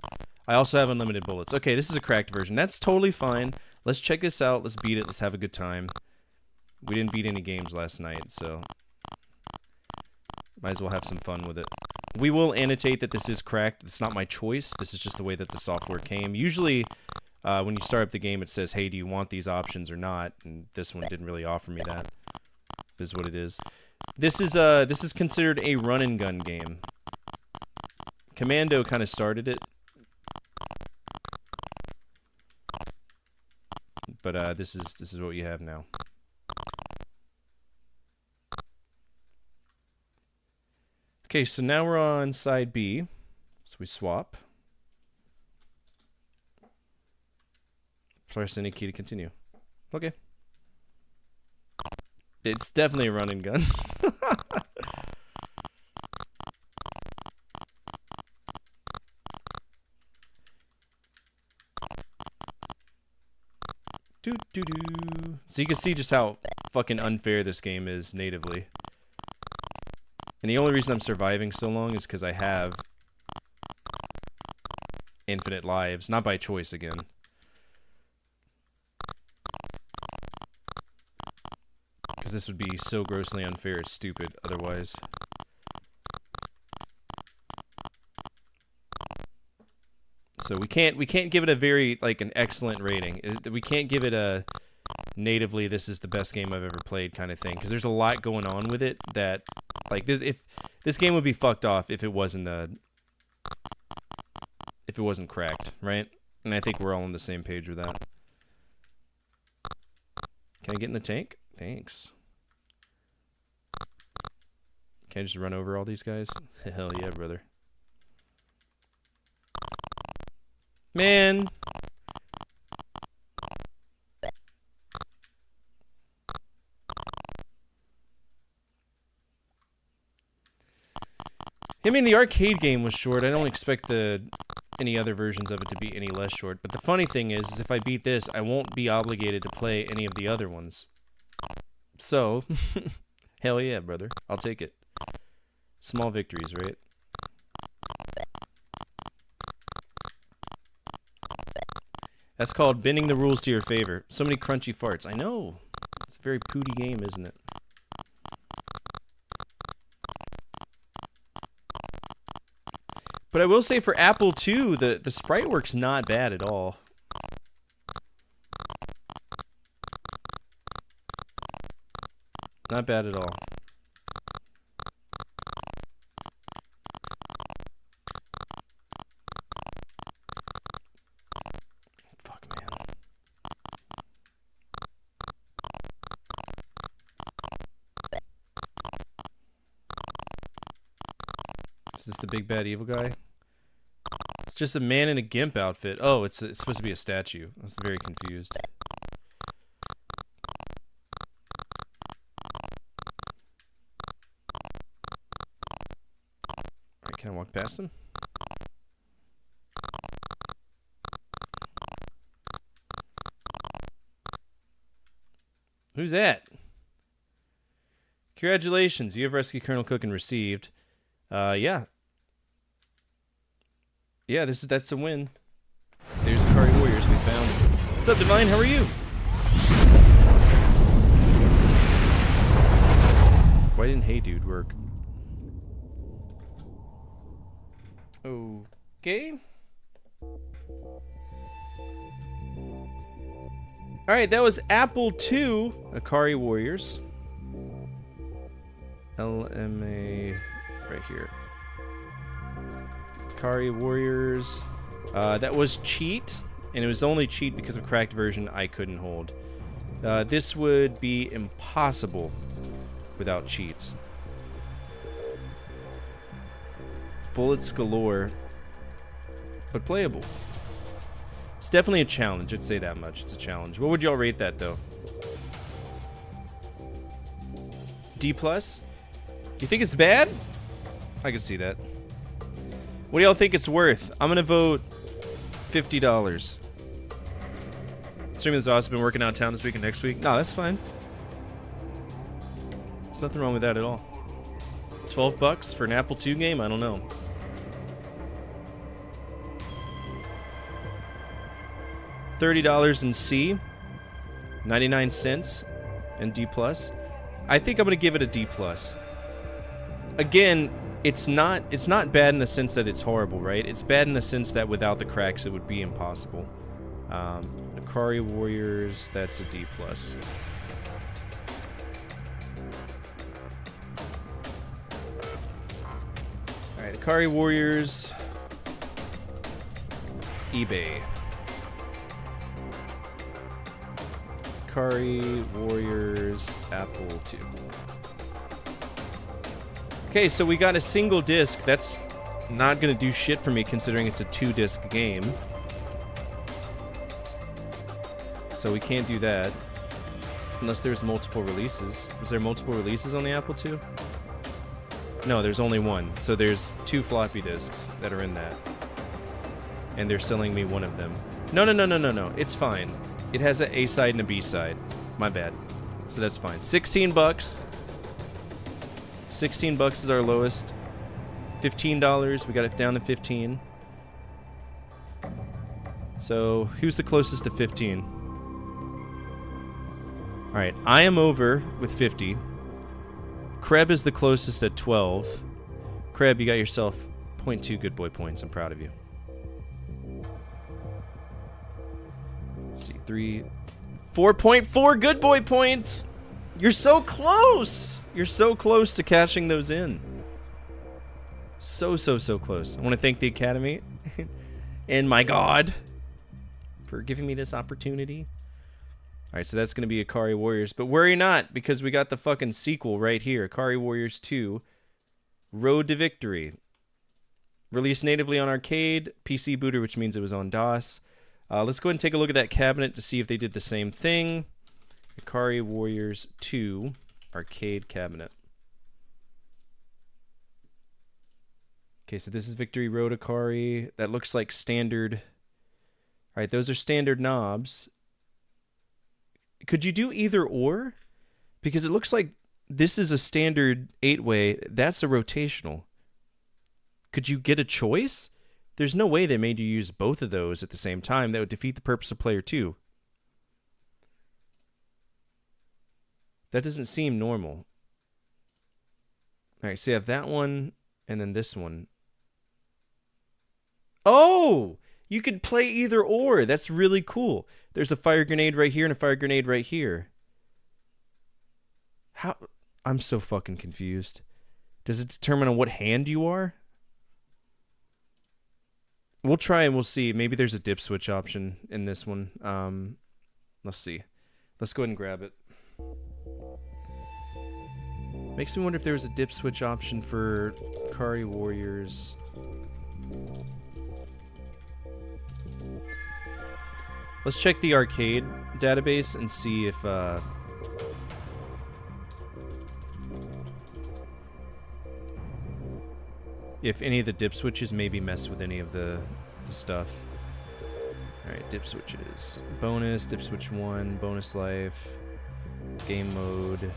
I also have unlimited bullets. Okay, this is a cracked version. That's totally fine. Let's check this out. Let's beat it. Let's have a good time. We didn't beat any games last night, so might as well have some fun with it. We will annotate that this is cracked. It's not my choice. This is just the way that the software came. Usually, when you start up the game, it says, hey, do you want these options or not? And this one didn't really offer me that. This is what it is. This is considered a run-and-gun game. Commando kind of started it. But this is what you have now. Okay, so now we're on side B. So we swap. Press any key to continue. Okay. It's definitely a run and gun. So you can see just how fucking unfair this game is natively. And the only reason I'm surviving so long is because I have infinite lives. Not by choice again. Because this would be so grossly unfair, it's stupid otherwise. So we can't give it a very, like, an excellent rating. We can't give it a natively this is the best game I've ever played kind of thing, because there's a lot going on with it that, like, if this game would be fucked off if it wasn't cracked, right? And I think we're all on the same page with that. Can I get in the tank? Thanks. Can I just run over all these guys? Hell yeah, brother. Man. I mean, the arcade game was short. I don't expect any other versions of it to be any less short. But the funny thing is if I beat this, I won't be obligated to play any of the other ones. So, hell yeah, brother. I'll take it. Small victories, right? That's called bending the rules to your favor. So many crunchy farts. I know. It's a very pooty game, isn't it? But I will say for Apple II, the sprite work's not bad at all. Not bad at all. Fuck, man. Is this the big bad evil guy? It's just a man in a GIMP outfit. Oh, it's supposed to be a statue. I was very confused. Alright, can I walk past him? Who's that? Congratulations, you have rescued Colonel Cook and received. Yeah. Yeah, that's a win. There's the Akari Warriors we found. What's up, Divine? How are you? Why didn't Hey Dude work? Okay. Alright, that was Apple II Akari Warriors. LMA right here. Akari Warriors. That was cheat, and it was only cheat because of cracked version I couldn't hold. This would be impossible without cheats. Bullets galore. but playable. It's definitely a challenge. I'd say that much. It's a challenge. What would y'all rate that though? D+? You think it's bad? I can see that. What do y'all think it's worth? I'm gonna vote $50. Streaming is awesome. Been working out of town this week and next week. No, that's fine. There's nothing wrong with that at all. $12 for an Apple II game? I don't know. $30 in C, 99 cents in D+. I think I'm gonna give it a D+. Again, it's not bad in the sense that it's horrible, right? It's bad in the sense that without the cracks, it would be impossible. Akari Warriors, that's a D+. All right, Akari Warriors, eBay. Akari Warriors, Apple II. Okay, so we got a single disc. That's not gonna do shit for me considering it's a 2-disc game. So we can't do that. Unless there's multiple releases. Was there multiple releases on the Apple II? No, there's only one. So there's 2 floppy disks that are in that. And they're selling me one of them. No. It's fine. It has an A side and a B side. My bad. So that's fine. $16. $16 is our lowest. $15. We got it down to 15. So who's the closest to 15? All right, I am over with 50. Kreb is the closest at 12. Kreb, you got yourself 0.2 good boy points. I'm proud of you. Let's see, 4.4 good boy points. You're so close. You're so close to cashing those in. So close. I want to thank the Academy and my God for giving me this opportunity. All right, so that's going to be Akari Warriors. But worry not, because we got the fucking sequel right here. Akari Warriors 2, Road to Victory. Released natively on arcade, PC booter, which means it was on DOS. Let's go ahead and take a look at that cabinet to see if they did the same thing. Akari Warriors 2, arcade cabinet. Okay, so this is Victory Road Akari. That looks like standard. All right, those are standard knobs. Could you do either or? Because it looks like this is a standard 8-way. That's a rotational. Could you get a choice? There's no way they made you use both of those at the same time. That would defeat the purpose of player 2. That doesn't seem normal. All right, so you have that one and then this one. Oh! You could play either or. That's really cool. There's a fire grenade right here and a fire grenade right here. How? I'm so fucking confused. Does it determine on what hand you are? We'll try and we'll see. Maybe there's a dip switch option in this one. Let's see. Let's go ahead and grab it. Makes me wonder if there was a dip switch option for Akari Warriors. Let's check the arcade database and see if any of the dip switches maybe mess with any of the stuff. Alright, dip switches. Bonus, dip switch 1, bonus life, game mode,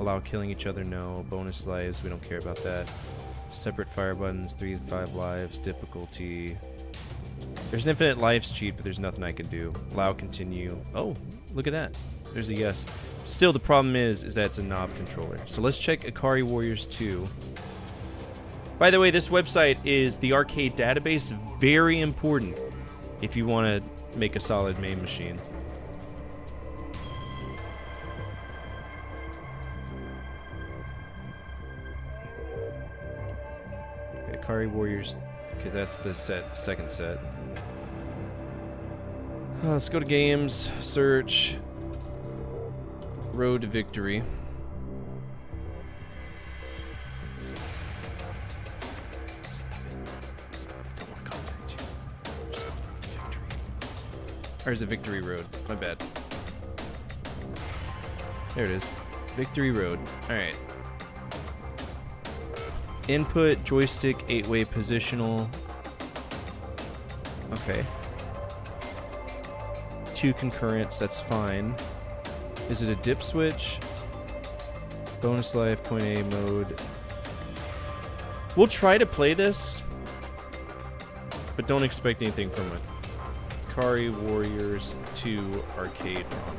allow killing each other, no, bonus lives, we don't care about that. Separate fire buttons, 3 to 5 lives, difficulty. There's an infinite lives cheat, but there's nothing I can do. Allow continue. Oh, look at that. There's a yes. Still, the problem is that it's a knob controller. So let's check Akari Warriors 2. By the way, this website is the arcade database. Very important if you want to make a solid main machine. Okay, Akari Warriors. Okay, that's the second set. Let's go to games, search, Road to Victory. Stop it. Don't want to Or is it Victory Road? My bad. There it is. Victory Road. Alright. Input, joystick, 8-way positional. Okay. 2 concurrents, that's fine. Is it a dip switch? Bonus life, point A mode. We'll try to play this, but don't expect anything from it. Kari Warriors 2 arcade ROM.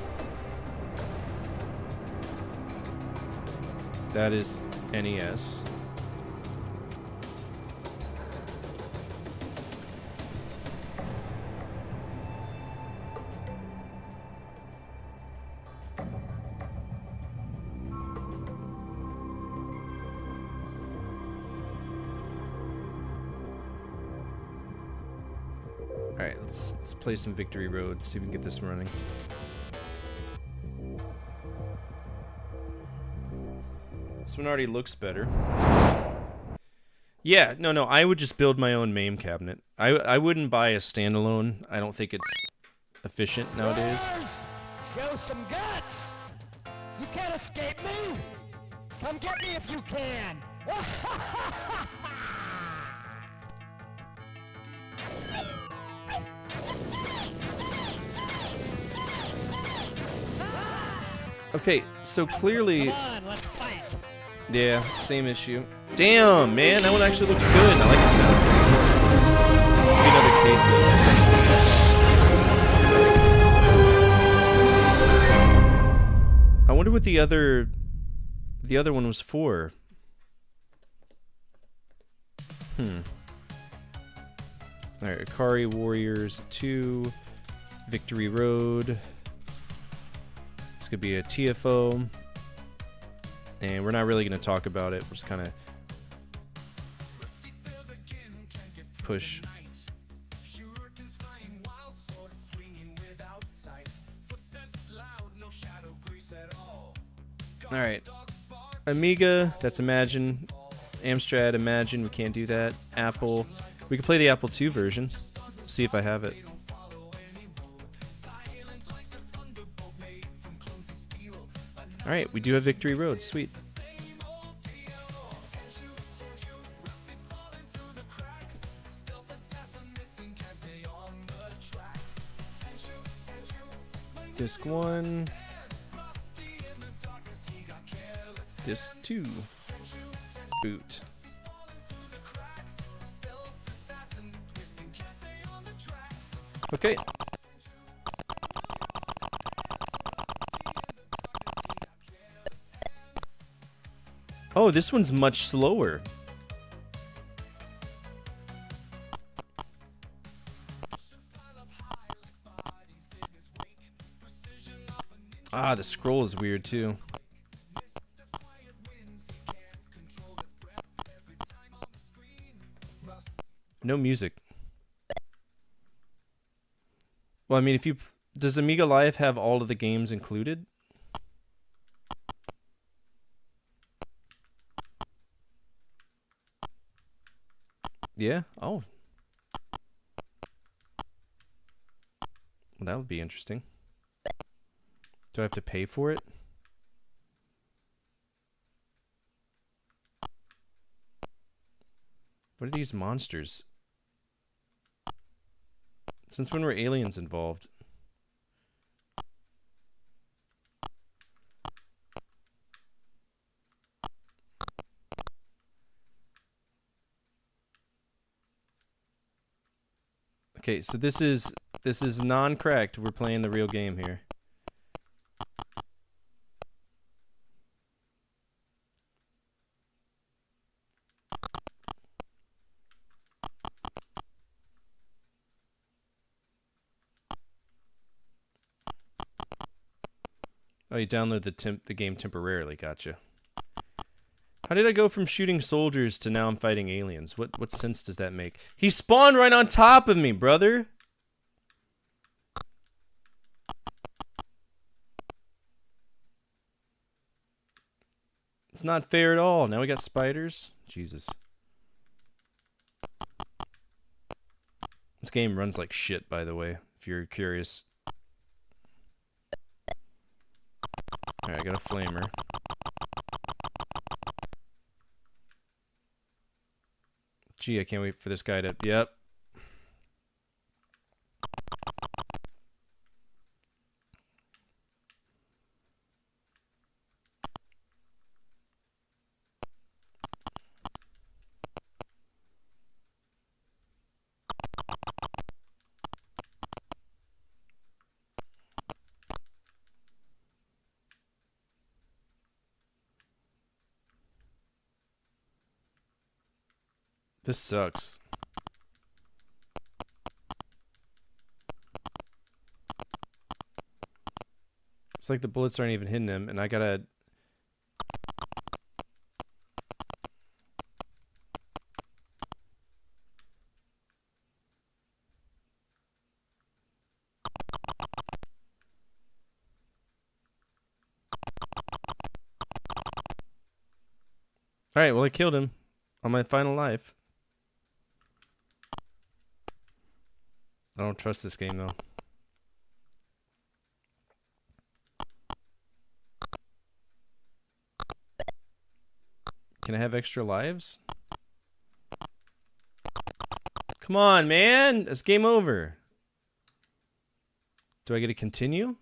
That is NES. Alright, let's play some Victory Road, see if we can get this running. This one already looks better. Yeah, no, I would just build my own MAME cabinet. I wouldn't buy a standalone. I don't think it's efficient nowadays. Show some guts! You can't escape me! Come get me if you can! Okay, so clearly... Come on, let's fight! Yeah, same issue. Damn, man, that one actually looks good. I like the sound. Let's give me another case of... I wonder what the other one was for. Alright, Akari Warriors 2, Victory Road. This could be a TFO. And we're not really going to talk about it. We're just kind of push. Alright. Amiga, that's Imagine. Amstrad, Imagine, we can't do that. Apple. We can play the Apple II version. See if I have it. Alright, we do have Victory Road. Sweet. Disc 1. Disc 2. Boot. Okay. Oh, this one's much slower. Ah, the scroll is weird too. No music. Well, I mean, if you... Does Amiga Live have all of the games included? Yeah? Oh. Well, that would be interesting. Do I have to pay for it? What are these monsters? Since when were aliens involved? Okay, so this is non-cracked. We're playing the real game here. Oh, you download the game temporarily. Gotcha. How did I go from shooting soldiers to now I'm fighting aliens? What sense does that make? He spawned right on top of me, brother. It's not fair at all. Now we got spiders. Jesus. This game runs like shit, by the way, if you're curious. Alright, I got a flamer. Gee, I can't wait for this guy to... Yep. This sucks. It's like the bullets aren't even hitting him, and I gotta... Alright, well I killed him on my final life. I don't trust this game though. Can I have extra lives? Come on, man! It's game over. Do I get to continue?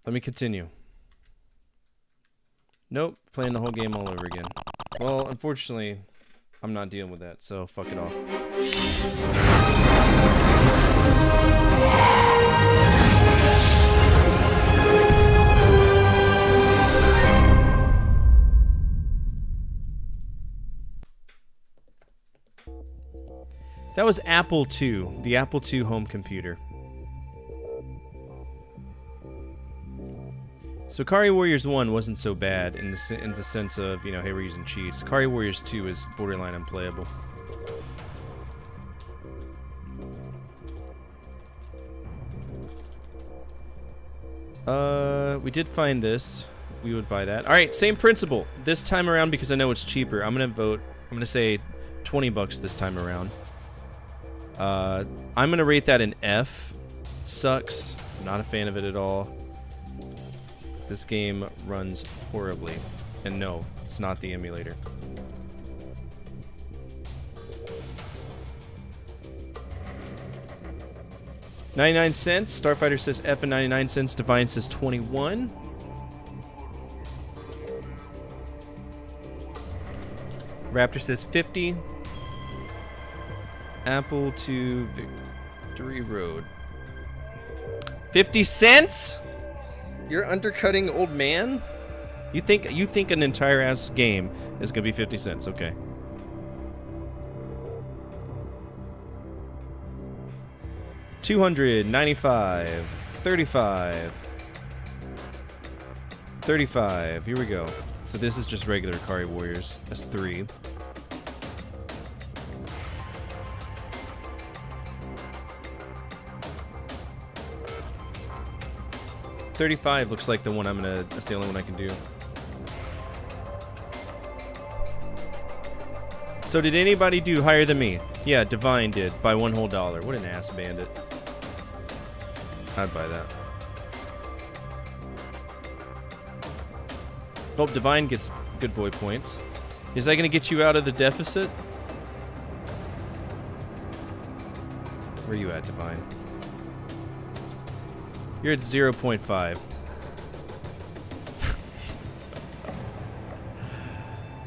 Let me continue. Nope, playing the whole game all over again. Well, unfortunately, I'm not dealing with that, so fuck it off. That was Apple II, the Apple II home computer. So Kari Warriors 1 wasn't so bad in the sense of, you know, hey, we're using cheats. Kari Warriors 2 is borderline unplayable. We did find this. We would buy that. Alright, same principle. This time around, because I know it's cheaper, I'm gonna say 20 bucks this time around. I'm gonna rate that an F. Sucks. I'm not a fan of it at all. This game runs horribly. And no, it's not the emulator. $0.99. Starfighter says F and 99 cents. Divine says 21. Raptor says 50. Apple to Victory Road. 50 cents? You're undercutting old man? You think an entire ass game is gonna be 50 cents, okay. $295, 35, 35. Here we go. So this is just regular Kari Warriors. That's 3. $35 looks like the one that's the only one I can do. So did anybody do higher than me? Yeah, Divine did by $1 whole. What an ass bandit. I'd buy that. Hope Divine gets good boy points. Is that gonna get you out of the deficit? Where are you at, Divine? You're at 0.5.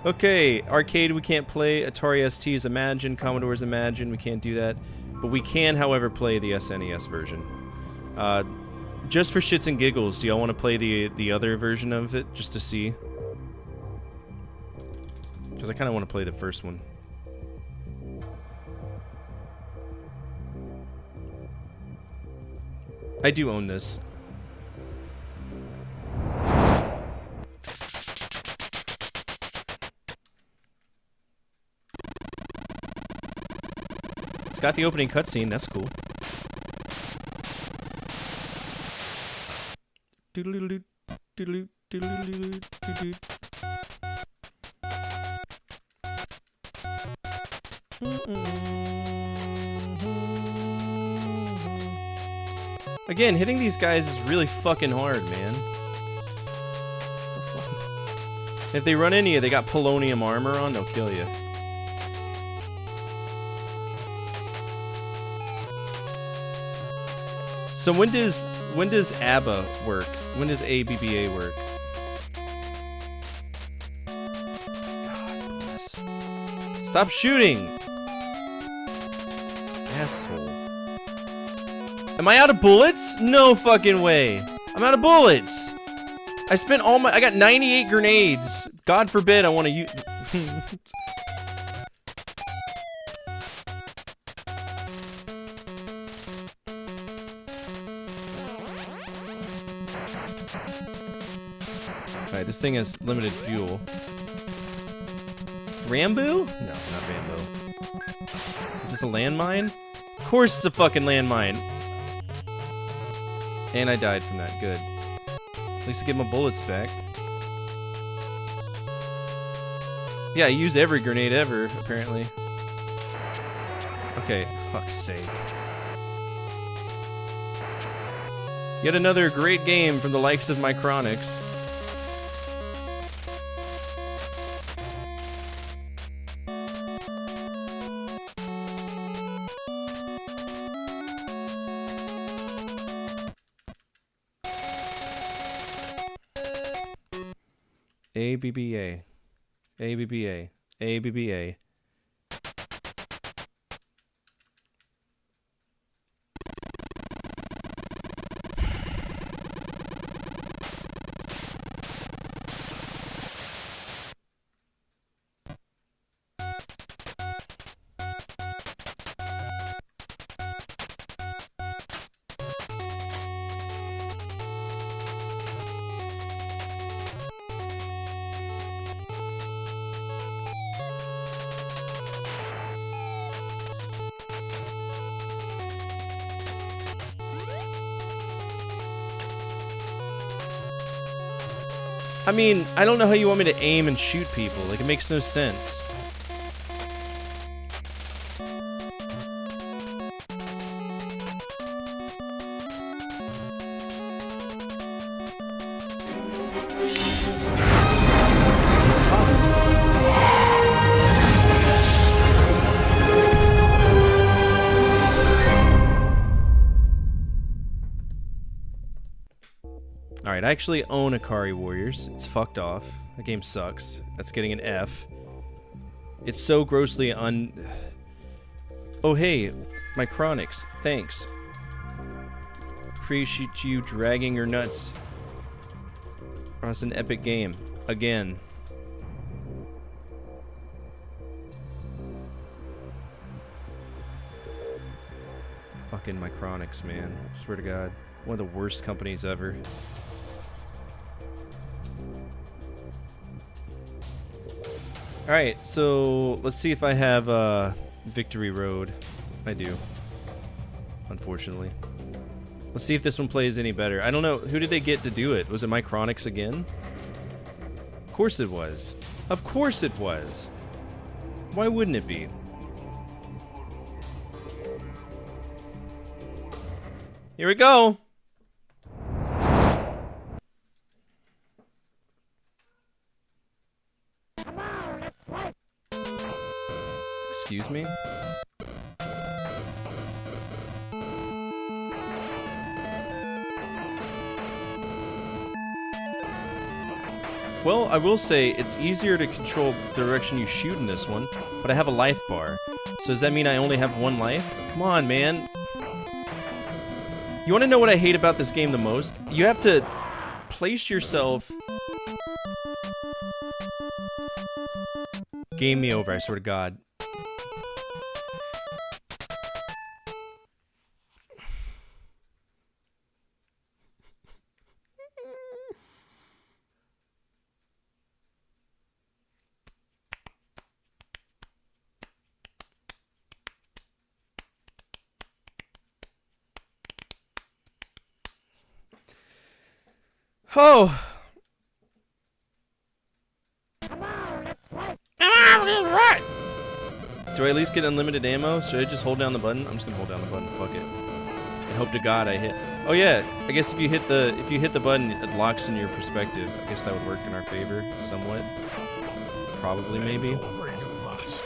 Okay, arcade we can't play. Atari ST's Imagine, Commodore's Imagine, we can't do that. But we can, however, play the SNES version. Just for shits and giggles, do y'all want to play the other version of it, just to see? Because I kind of want to play the first one. I do own this. It's got the opening cutscene, that's cool. Again, hitting these guys is really fucking hard, man. If they run into you, they got polonium armor on, they'll kill you. So when does ABBA work? When does ABBA work? God bless. Stop shooting! Asshole. Am I out of bullets? No fucking way. I'm out of bullets. I spent all I got 98 grenades. God forbid I want to use. Alright, this thing has limited fuel. Rambo? No, not Rambo. Is this a landmine? Of course it's a fucking landmine. And I died from that. Good. At least I get my bullets back. Yeah, I use every grenade ever, apparently. Okay, fuck's sake. Yet another great game from the likes of Micronix. ABBA. ABBA. ABBA. I mean, I don't know how you want me to aim and shoot people. Like, it makes no sense. Alright, I actually own Akari Warriors. It's fucked off. The game sucks. That's getting an F. It's so grossly Oh hey, Micronix, thanks. Appreciate you dragging your nuts across an epic game. Again. Fucking Micronix, man. I swear to God. One of the worst companies ever. Alright, so let's see if I have Victory Road. I do. Unfortunately. Let's see if this one plays any better. I don't know. Who did they get to do it? Was it Micronix again? Of course it was. Of course it was. Why wouldn't it be? Here we go. Excuse me? Well, I will say it's easier to control the direction you shoot in this one, but I have a life bar. So does that mean I only have one life? Come on, man. You want to know what I hate about this game the most? You have to place yourself... Game me over, I swear to God. Oh. Do Do I at least get unlimited ammo? Should I just hold down the button? I'm just gonna hold down the button. Fuck it. And hope to God I hit. Oh yeah, I guess if you hit the button, it locks in your perspective. I guess that would work in our favor somewhat. Probably, maybe. Over you must.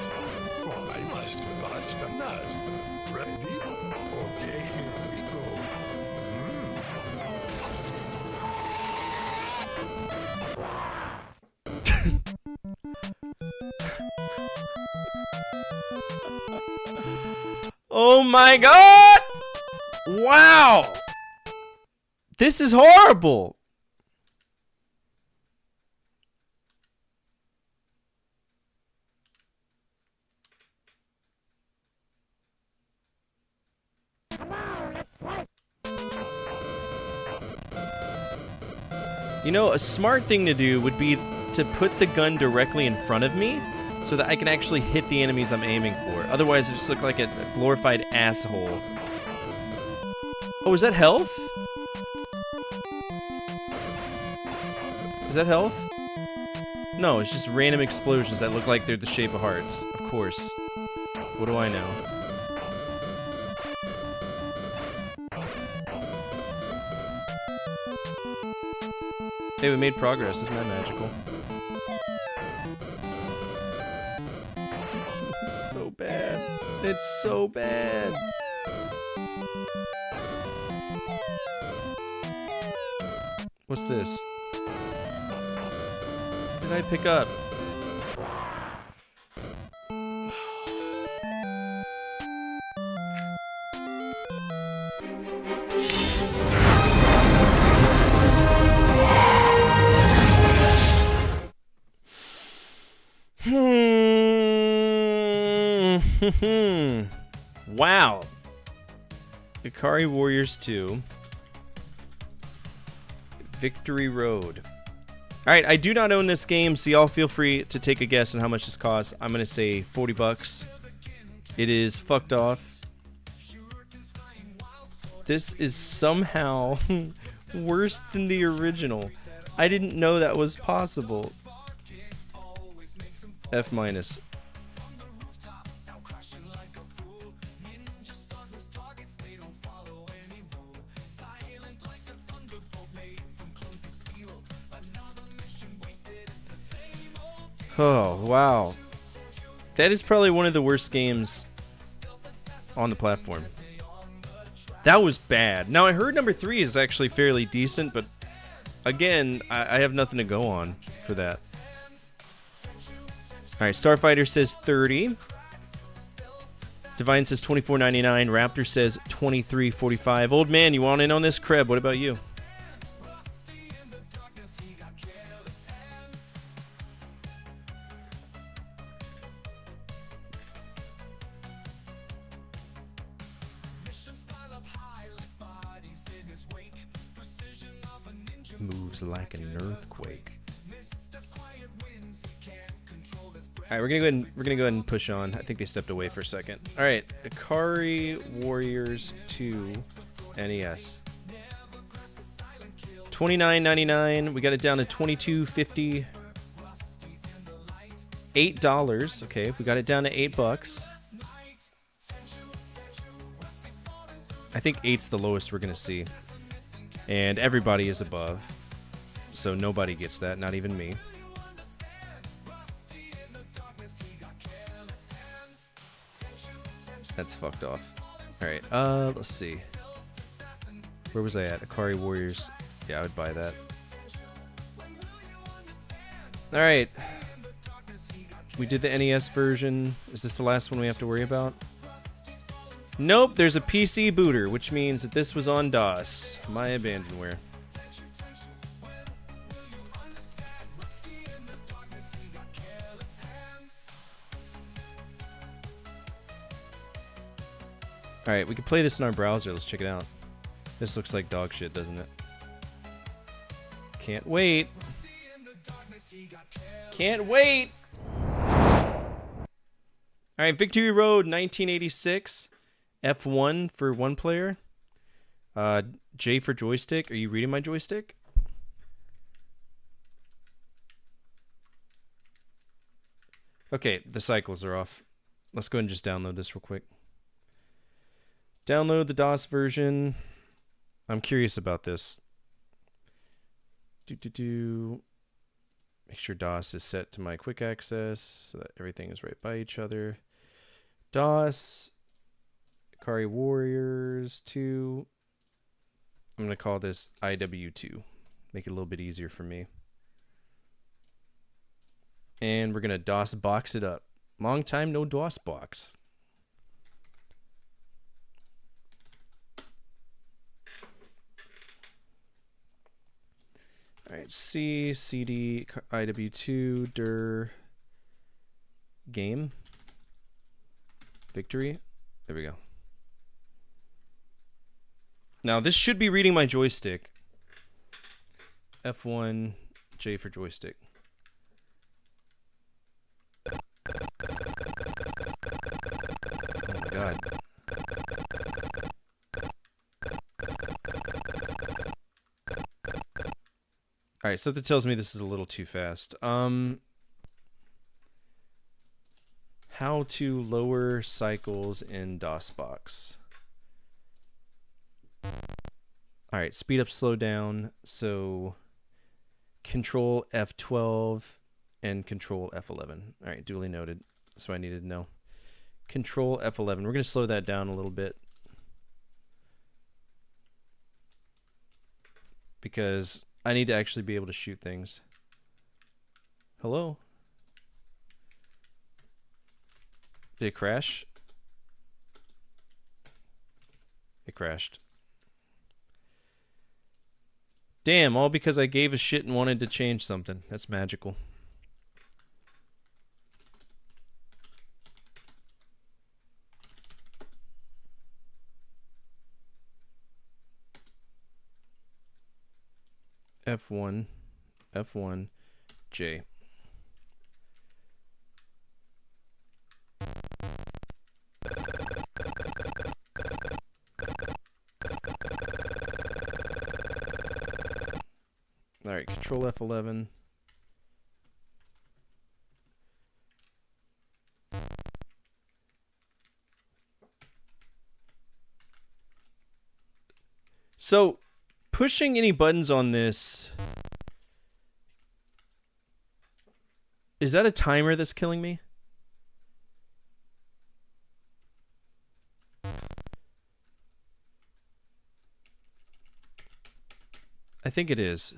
For I must bust a nut. Ready? Okay, here we go. Oh my God! Wow! This is horrible! You know, a smart thing to do would be to put the gun directly in front of me so that I can actually hit the enemies I'm aiming for. Otherwise, I just look like a glorified asshole. Oh, is that health? Is that health? No, it's just random explosions that look like they're the shape of hearts. Of course. What do I know? Hey, we made progress. Isn't that magical? It's so bad. It's so bad. What's this? What did I pick up? Wow. Ikari Warriors 2. Victory Road. Alright, I do not own this game, so y'all feel free to take a guess on how much this costs. I'm gonna say 40 bucks. It is fucked off. This is somehow worse than the original. I didn't know that was possible. F minus. Oh, wow. That is probably one of the worst games on the platform. That was bad. Now, I heard number 3 is actually fairly decent, but again, I have nothing to go on for that. Alright, Starfighter says 30. Divine says $24.99. Raptor says $23.45. Old man, you want in on this? Kreb, what about you? Moves like an earthquake. Alright, we're gonna go ahead and push on. I think they stepped away for a second. Alright, Ikari Warriors 2 NES. $29.99. We got it down to $22.50. $8. Okay, we got it down to $8. I think 8's the lowest we're gonna see. And everybody is above. So nobody gets that, not even me. That's fucked off. Alright, let's see. Where was I at? Ikari Warriors. Yeah, I would buy that. Alright. We did the NES version. Is this the last one we have to worry about? Nope, there's a PC booter, which means that this was on DOS. My abandonware. Alright, we can play this in our browser. Let's check it out. This looks like dog shit, doesn't it? Can't wait. Can't wait! Alright, Victory Road 1986. F1 for one player. J for joystick. Are you reading my joystick? Okay, the cycles are off. Let's go ahead and just download this real quick. Download the DOS version. I'm curious about this. Make sure DOS is set to my quick access so that everything is right by each other. DOS, Ikari Warriors 2. I'm going to call this IW2. Make it a little bit easier for me. And we're going to DOS box it up. Long time no DOS box. All right, C, CD, IW2, dir, game, victory. There we go. Now this should be reading my joystick. F1, J for joystick. Oh my god. Alright, so that tells me this is a little too fast. How to lower cycles in DOSBox. Alright, speed up, slow down. So Control F12 and Control F11. Alright, duly noted. That's what I needed to know. Control F11. We're going to slow that down a little bit. Because I need to actually be able to shoot things. Hello? Did it crash? It crashed. Damn, all because I gave a shit and wanted to change something. That's magical. F1, F1, J. All right, Control F11. So, pushing any buttons on this, is that a timer that's killing me? I think it is.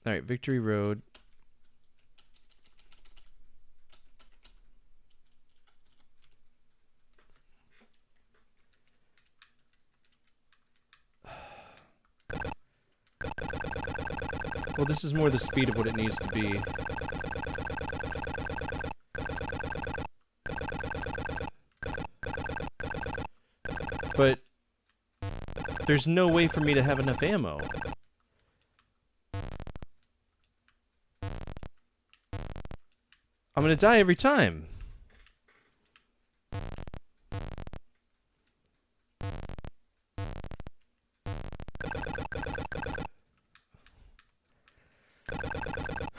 All right, Victory Road. Well, this is more the speed of what it needs to be. But there's no way for me to have enough ammo. I'm gonna die every time.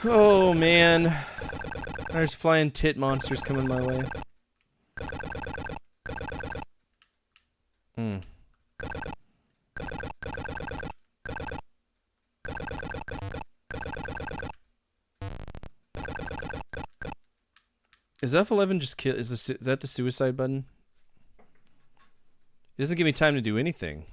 Oh man, there's flying tit monsters coming my way. Is F11 just kill? Is that the suicide button? It doesn't give me time to do anything.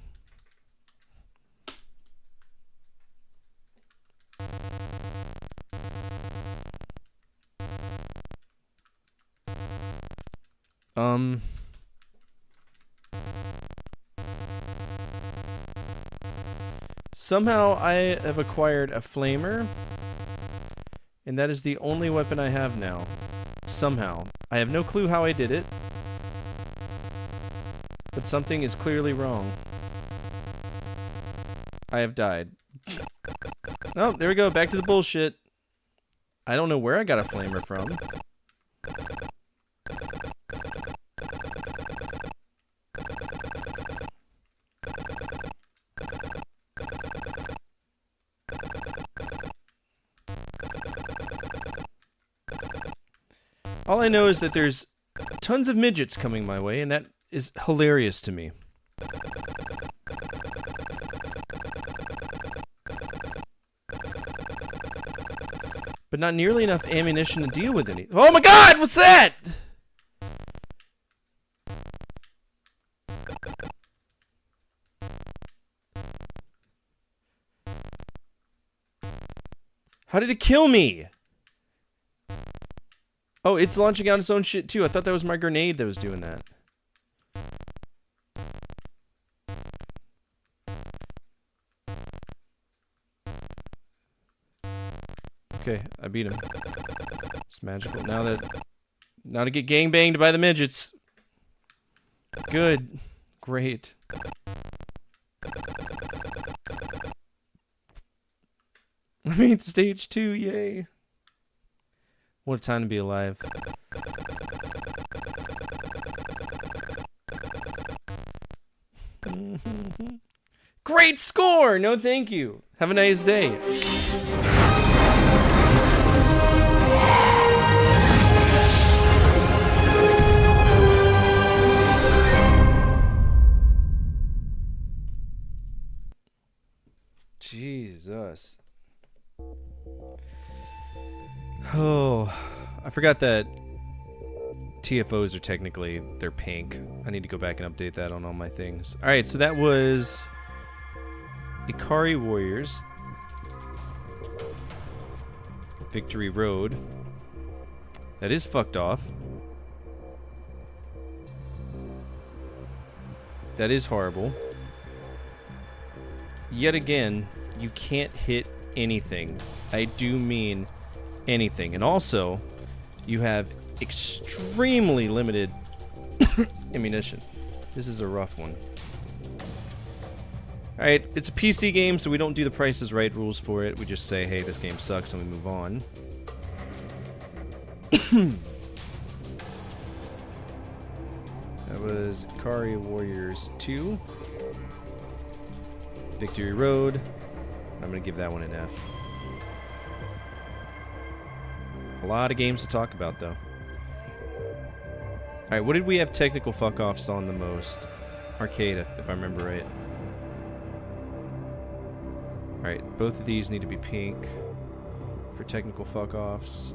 Somehow I have acquired a flamer, and that is the only weapon I have now. Somehow. I have no clue how I did it, but something is clearly wrong. I have died. Oh, there we go. Back to the bullshit. I don't know where I got a flamer from. All I know is that there's tons of midgets coming my way, and that is hilarious to me. But not nearly enough ammunition to deal with any. Oh my god, what's that? How did it kill me? Oh, it's launching out its own shit too. I thought that was my grenade that was doing that. Okay, I beat him. It's magical. Now to get gangbanged by the midgets. Good. Great. I mean, stage 2, yay. What a time to be alive. Great score! No thank you. Have a nice day. Jesus. Oh, I forgot that TFOs are technically, they're pink. I need to go back and update that on all my things. Alright, so that was Ikari Warriors. Victory Road. That is fucked off. That is horrible. Yet again, you can't hit anything. I do mean anything. And also, you have extremely limited ammunition. This is a rough one. Alright, it's a PC game, so we don't do the Price is Right rules for it. We just say, hey, this game sucks, and we move on. That was Ikari Warriors 2. Victory Road. I'm going to give that one an F. A lot of games to talk about, though. Alright, what did we have technical fuck-offs on the most? Arcade, if I remember right. Alright, both of these need to be pink for technical fuck-offs.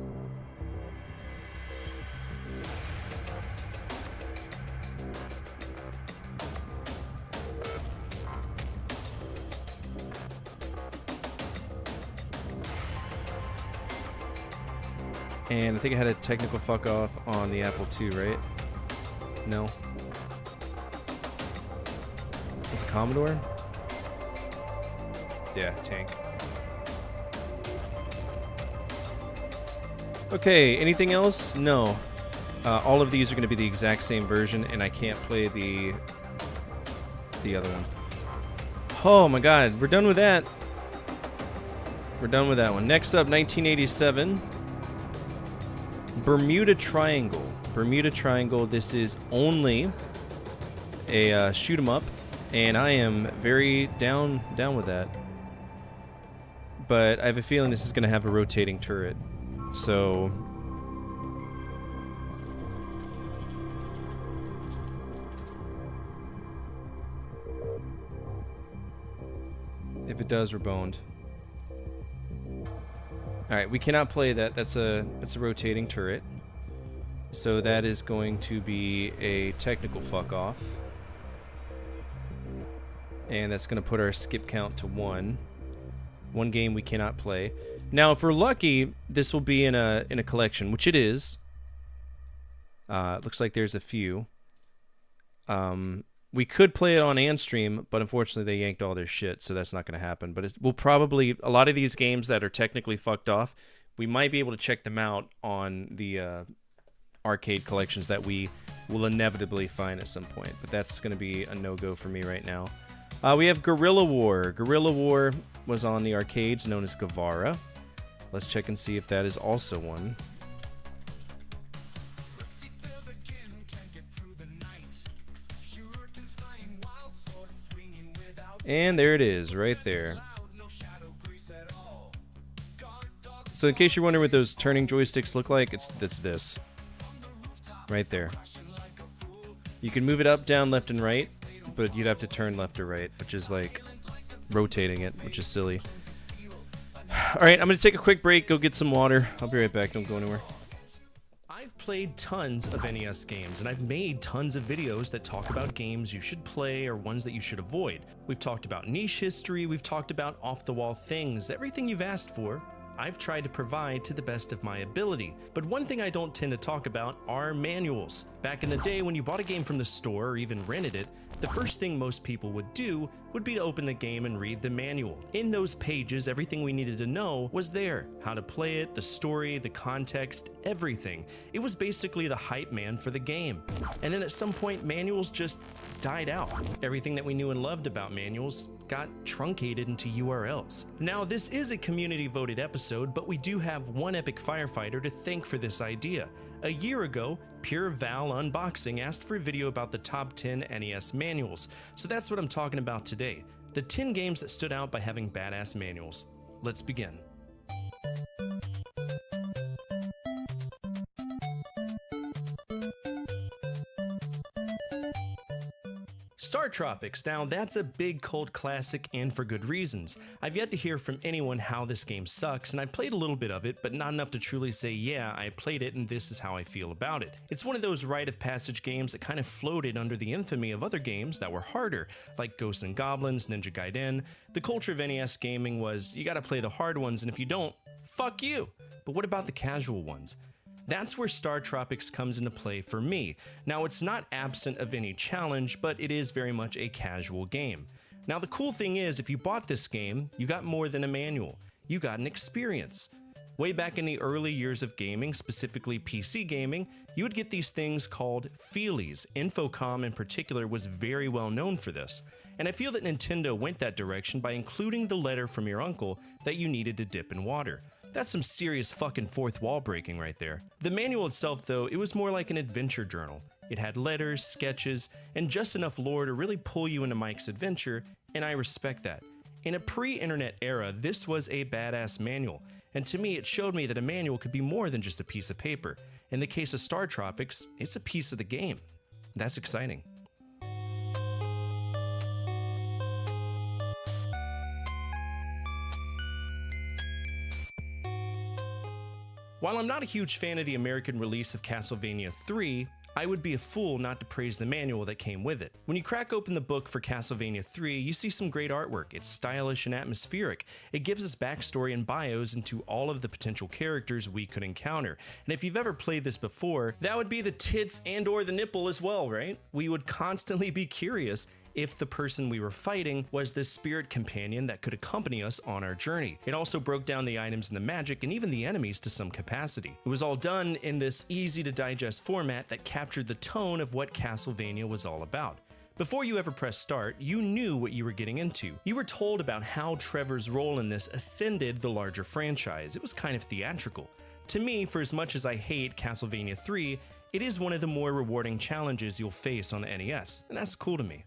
And I think I had a technical fuck-off on the Apple II, right? No. Was it Commodore? Yeah, tank. Okay, anything else? No. All of these are going to be the exact same version, and I can't play the other one. Oh my god, we're done with that. We're done with that one. Next up, 1987. Bermuda Triangle. Bermuda Triangle, this is only a shoot 'em up, and I am very down with that. But I have a feeling this is going to have a rotating turret. So if it does, we're boned. Alright, we cannot play that. That's a rotating turret. So that is going to be a technical fuck off. And that's going to put our skip count to 1. One game we cannot play. Now, if we're lucky, this will be in a collection, which it is. It looks like there's a few. We could play it on Andstream, but unfortunately they yanked all their shit, so that's not going to happen. But we'll probably, a lot of these games that are technically fucked off, we might be able to check them out on the arcade collections that we will inevitably find at some point. But that's going to be a no-go for me right now. We have Guerrilla War. Guerrilla War was on the arcades, known as Guevara. Let's check and see if that is also one. And there it is, right there. So in case you're wondering what those turning joysticks look like, it's this. right there. You can move it up, down, left, and right, but you'd have to turn left or right, which is like rotating it, which is silly. Alright, I'm going to take a quick break, go get some water. I'll be right back, don't go anywhere. I've played tons of NES games, and I've made tons of videos that talk about games you should play or ones that you should avoid. We've talked about niche history, we've talked about off-the-wall things, everything you've asked for. I've tried to provide to the best of my ability, but one thing I don't tend to talk about are manuals. Back in the day when you bought a game from the store or even rented it, the first thing most people would do would be to open the game and read the manual. In those pages, everything we needed to know was there. How to play it, the story, the context, everything. It was basically the hype man for the game. And then at some point, manuals just died out. Everything that we knew and loved about manuals got truncated into URLs. Now, this is a community voted episode, but we do have one epic firefighter to thank for this idea. A year ago, Pure Val Unboxing asked for a video about the top 10 NES manuals, so that's what I'm talking about today. The 10 games that stood out by having badass manuals. Let's begin. Star Tropics. Now that's a big cult classic and for good reasons. I've yet to hear from anyone how this game sucks, and I've played a little bit of it, but not enough to truly say, yeah, I played it and this is how I feel about it. It's one of those rite of passage games that kind of floated under the infamy of other games that were harder, like Ghosts and Goblins, Ninja Gaiden. The culture of NES gaming was, you gotta play the hard ones, and if you don't, fuck you. But what about the casual ones? That's where Star Tropics comes into play for me. Now, it's not absent of any challenge, but it is very much a casual game. Now, the cool thing is, if you bought this game, you got more than a manual. You got an experience. Way back in the early years of gaming, specifically PC gaming, you would get these things called feelies. Infocom in particular was very well known for this. And I feel that Nintendo went that direction by including the letter from your uncle that you needed to dip in water. That's some serious fucking fourth wall breaking right there. The manual itself, though, it was more like an adventure journal. It had letters, sketches, and just enough lore to really pull you into Mike's adventure, and I respect that. In a pre-internet era, this was a badass manual, and to me it showed me that a manual could be more than just a piece of paper. In the case of Star Tropics, it's a piece of the game. That's exciting. While I'm not a huge fan of the American release of Castlevania 3, I would be a fool not to praise the manual that came with it. When you crack open the book for Castlevania 3, you see some great artwork. It's stylish and atmospheric. It gives us backstory and bios into all of the potential characters we could encounter. And if you've ever played this before, that would be the tits and or the nipple as well, right? We would constantly be curious if the person we were fighting was this spirit companion that could accompany us on our journey. It also broke down the items and the magic and even the enemies to some capacity. It was all done in this easy to digest format that captured the tone of what Castlevania was all about. Before you ever pressed start, you knew what you were getting into. You were told about how Trevor's role in this ascended the larger franchise. It was kind of theatrical. To me, for as much as I hate Castlevania 3, it is one of the more rewarding challenges you'll face on the NES, and that's cool to me.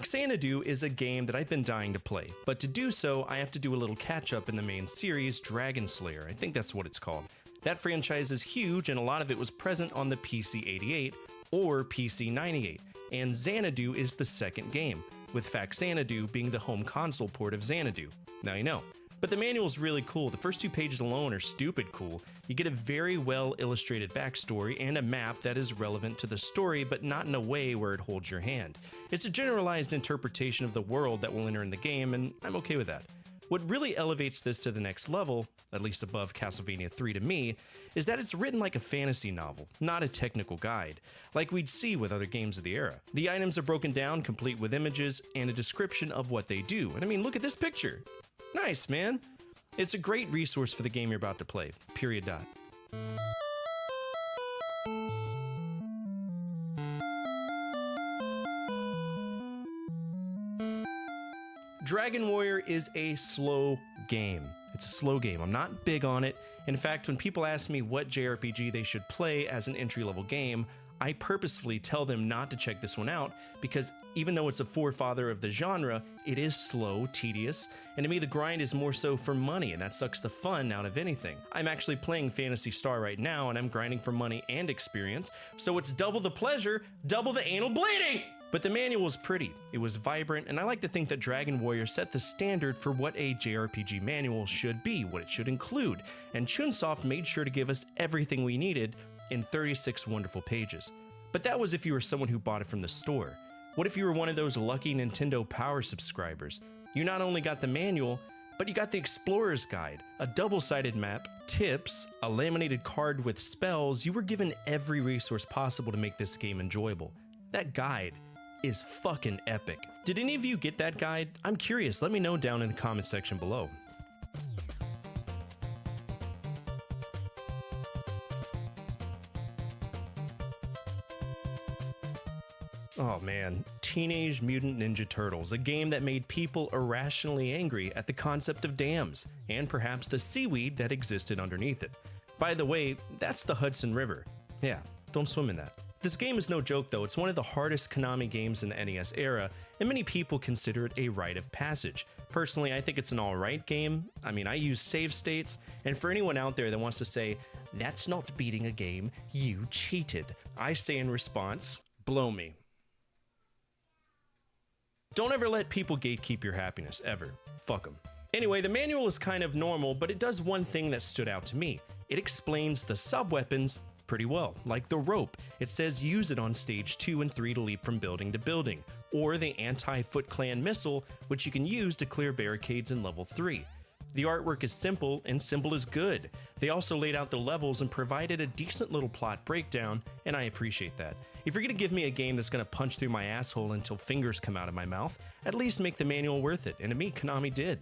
Xanadu is a game that I've been dying to play, but to do so, I have to do a little catch-up in the main series, Dragon Slayer. I think that's what it's called. That franchise is huge, and a lot of it was present on the PC-88 or PC-98, and Xanadu is the second game, with Xanadu being the home console port of Xanadu. Now you know. But the manual's really cool. The first 2 pages alone are stupid cool. You get a very well illustrated backstory and a map that is relevant to the story, but not in a way where it holds your hand. It's a generalized interpretation of the world that will enter in the game, and I'm okay with that. What really elevates this to the next level, at least above Castlevania 3 to me, is that it's written like a fantasy novel, not a technical guide, like we'd see with other games of the era. The items are broken down, complete with images and a description of what they do. And I mean, look at this picture. Nice, man. It's a great resource for the game you're about to play, period. Dragon Warrior is a slow game. It's a slow game. I'm not big on it. In fact, when people ask me what JRPG they should play as an entry-level game, I purposefully tell them not to check this one out because Even though it's a forefather of the genre, it is slow, tedious, and to me the grind is more so for money, and that sucks the fun out of anything. I'm actually playing Phantasy Star right now, and I'm grinding for money and experience, so it's double the pleasure, double the anal bleeding! But the manual was pretty, it was vibrant, and I like to think that Dragon Warrior set the standard for what a JRPG manual should be, what it should include, and Chunsoft made sure to give us everything we needed in 36 wonderful pages. But that was if you were someone who bought it from the store. What if you were one of those lucky Nintendo Power subscribers? You not only got the manual, but you got the Explorer's Guide, a double-sided map, tips, a laminated card with spells. You were given every resource possible to make this game enjoyable. That guide is fucking epic. Did any of you get that guide? I'm curious, let me know down in the comment section below. Oh man, Teenage Mutant Ninja Turtles, a game that made people irrationally angry at the concept of dams, and perhaps the seaweed that existed underneath it. By the way, that's the Hudson River. Yeah, don't swim in that. This game is no joke though, it's one of the hardest Konami games in the NES era, and many people consider it a rite of passage. Personally, I think it's an alright game. I mean, I use save states, and for anyone out there that wants to say, that's not beating a game, you cheated, I say in response, blow me. Don't ever let people gatekeep your happiness, ever. Fuck them. Anyway, the manual is kind of normal, but it does one thing that stood out to me. It explains the sub-weapons pretty well, like the rope. It says use it on stage 2 and 3 to leap from building to building, or the anti-Foot Clan missile, which you can use to clear barricades in level 3. The artwork is simple, and simple is good. They also laid out the levels and provided a decent little plot breakdown, and I appreciate that. If you're gonna give me a game that's gonna punch through my asshole until fingers come out of my mouth, at least make the manual worth it, and to me, Konami did.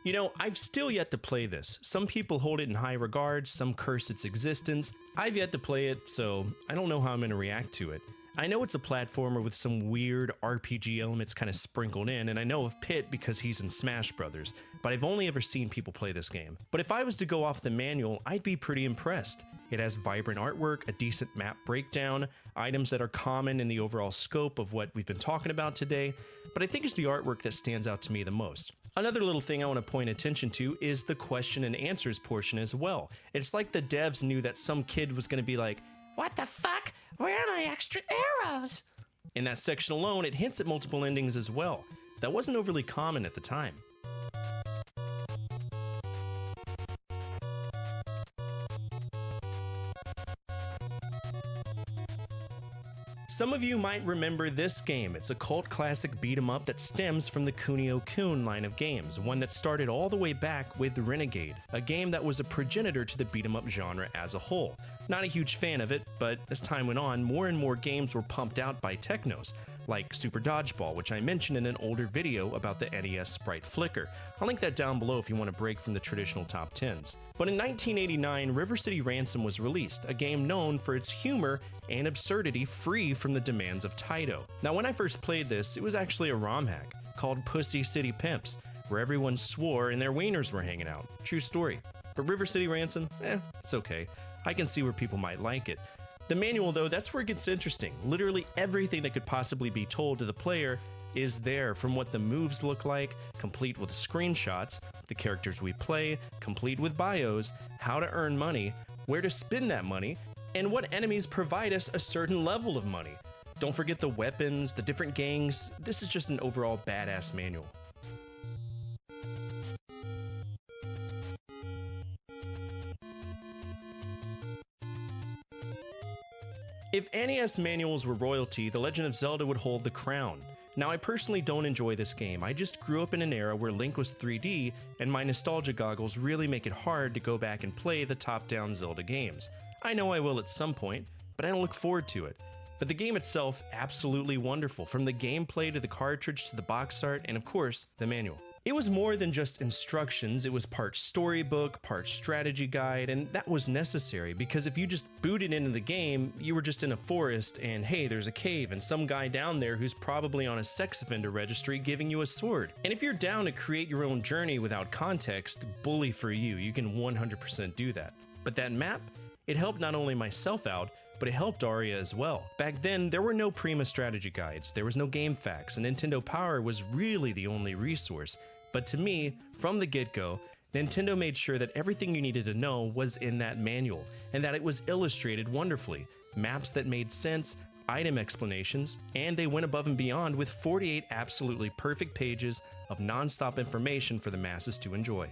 You know, I've still yet to play this. Some people hold it in high regard, some curse its existence. I've yet to play it, so I don't know how I'm gonna react to it. I know it's a platformer with some weird RPG elements kind of sprinkled in, and I know of Pit because he's in Smash Brothers, but I've only ever seen people play this game. But if I was to go off the manual, I'd be pretty impressed. It has vibrant artwork, a decent map breakdown, items that are common in the overall scope of what we've been talking about today, but I think it's the artwork that stands out to me the most. Another little thing I want to point attention to is the question and answers portion as well. It's like the devs knew that some kid was going to be like, "What the fuck? Where are my extra arrows?" In that section alone, it hints at multiple endings as well. That wasn't overly common at the time. Some of you might remember this game. It's a cult classic beat-em-up that stems from the Kunio-kun line of games, one that started all the way back with Renegade, a game that was a progenitor to the beat-em-up genre as a whole. Not a huge fan of it, but as time went on, more and more games were pumped out by technos, like Super Dodgeball, which I mentioned in an older video about the NES sprite flicker. I'll link that down below if you want to break from the traditional top 10s. But in 1989, River City Ransom was released, a game known for its humor and absurdity free from the demands of Taito. Now when I first played this, it was actually a ROM hack called Pussy City Pimps, where everyone swore and their wieners were hanging out. True story. But River City Ransom, it's okay. I can see where people might like it. The manual though, that's where it gets interesting. Literally everything that could possibly be told to the player is there, from what the moves look like, complete with screenshots, the characters we play, complete with bios, how to earn money, where to spend that money, and what enemies provide us a certain level of money. Don't forget the weapons, the different gangs. This is just an overall badass manual. If NES manuals were royalty, The Legend of Zelda would hold the crown. Now I personally don't enjoy this game, I just grew up in an era where Link was 3D, and my nostalgia goggles really make it hard to go back and play the top-down Zelda games. I know I will at some point, but I don't look forward to it. But the game itself, absolutely wonderful, from the gameplay to the cartridge to the box art, and of course, the manual. It was more than just instructions, it was part storybook, part strategy guide, and that was necessary because if you just booted into the game, you were just in a forest and hey, there's a cave and some guy down there who's probably on a sex offender registry giving you a sword. And if you're down to create your own journey without context, bully for you, you can 100% do that. But that map, it helped not only myself out, but it helped Aria as well. Back then, there were no Prima strategy guides, there was no game facts, and Nintendo Power was really the only resource. But to me, from the get-go, Nintendo made sure that everything you needed to know was in that manual, and that it was illustrated wonderfully. Maps that made sense, item explanations, and they went above and beyond with 48 absolutely perfect pages of non-stop information for the masses to enjoy.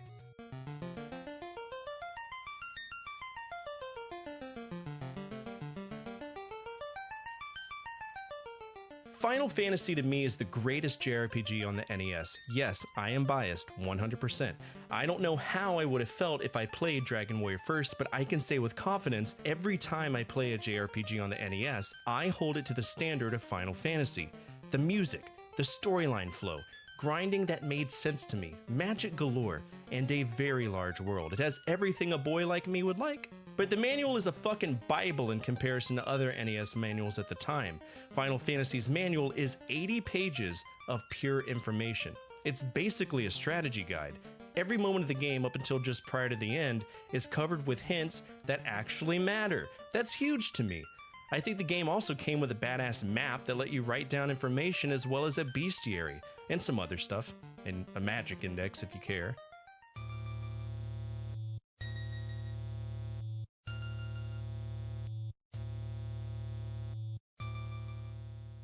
Final Fantasy to me is the greatest JRPG on the NES. Yes, I am biased, 100%. I don't know how I would have felt if I played Dragon Warrior first, but I can say with confidence, every time I play a JRPG on the NES, I hold it to the standard of Final Fantasy. The music, the storyline flow, grinding that made sense to me, magic galore, and a very large world. It has everything a boy like me would like. But the manual is a fucking Bible in comparison to other NES manuals at the time. Final Fantasy's manual is 80 pages of pure information. It's basically a strategy guide. Every moment of the game up until just prior to the end is covered with hints that actually matter. That's huge to me. I think the game also came with a badass map that let you write down information as well as a bestiary, and some other stuff, and a magic index if you care.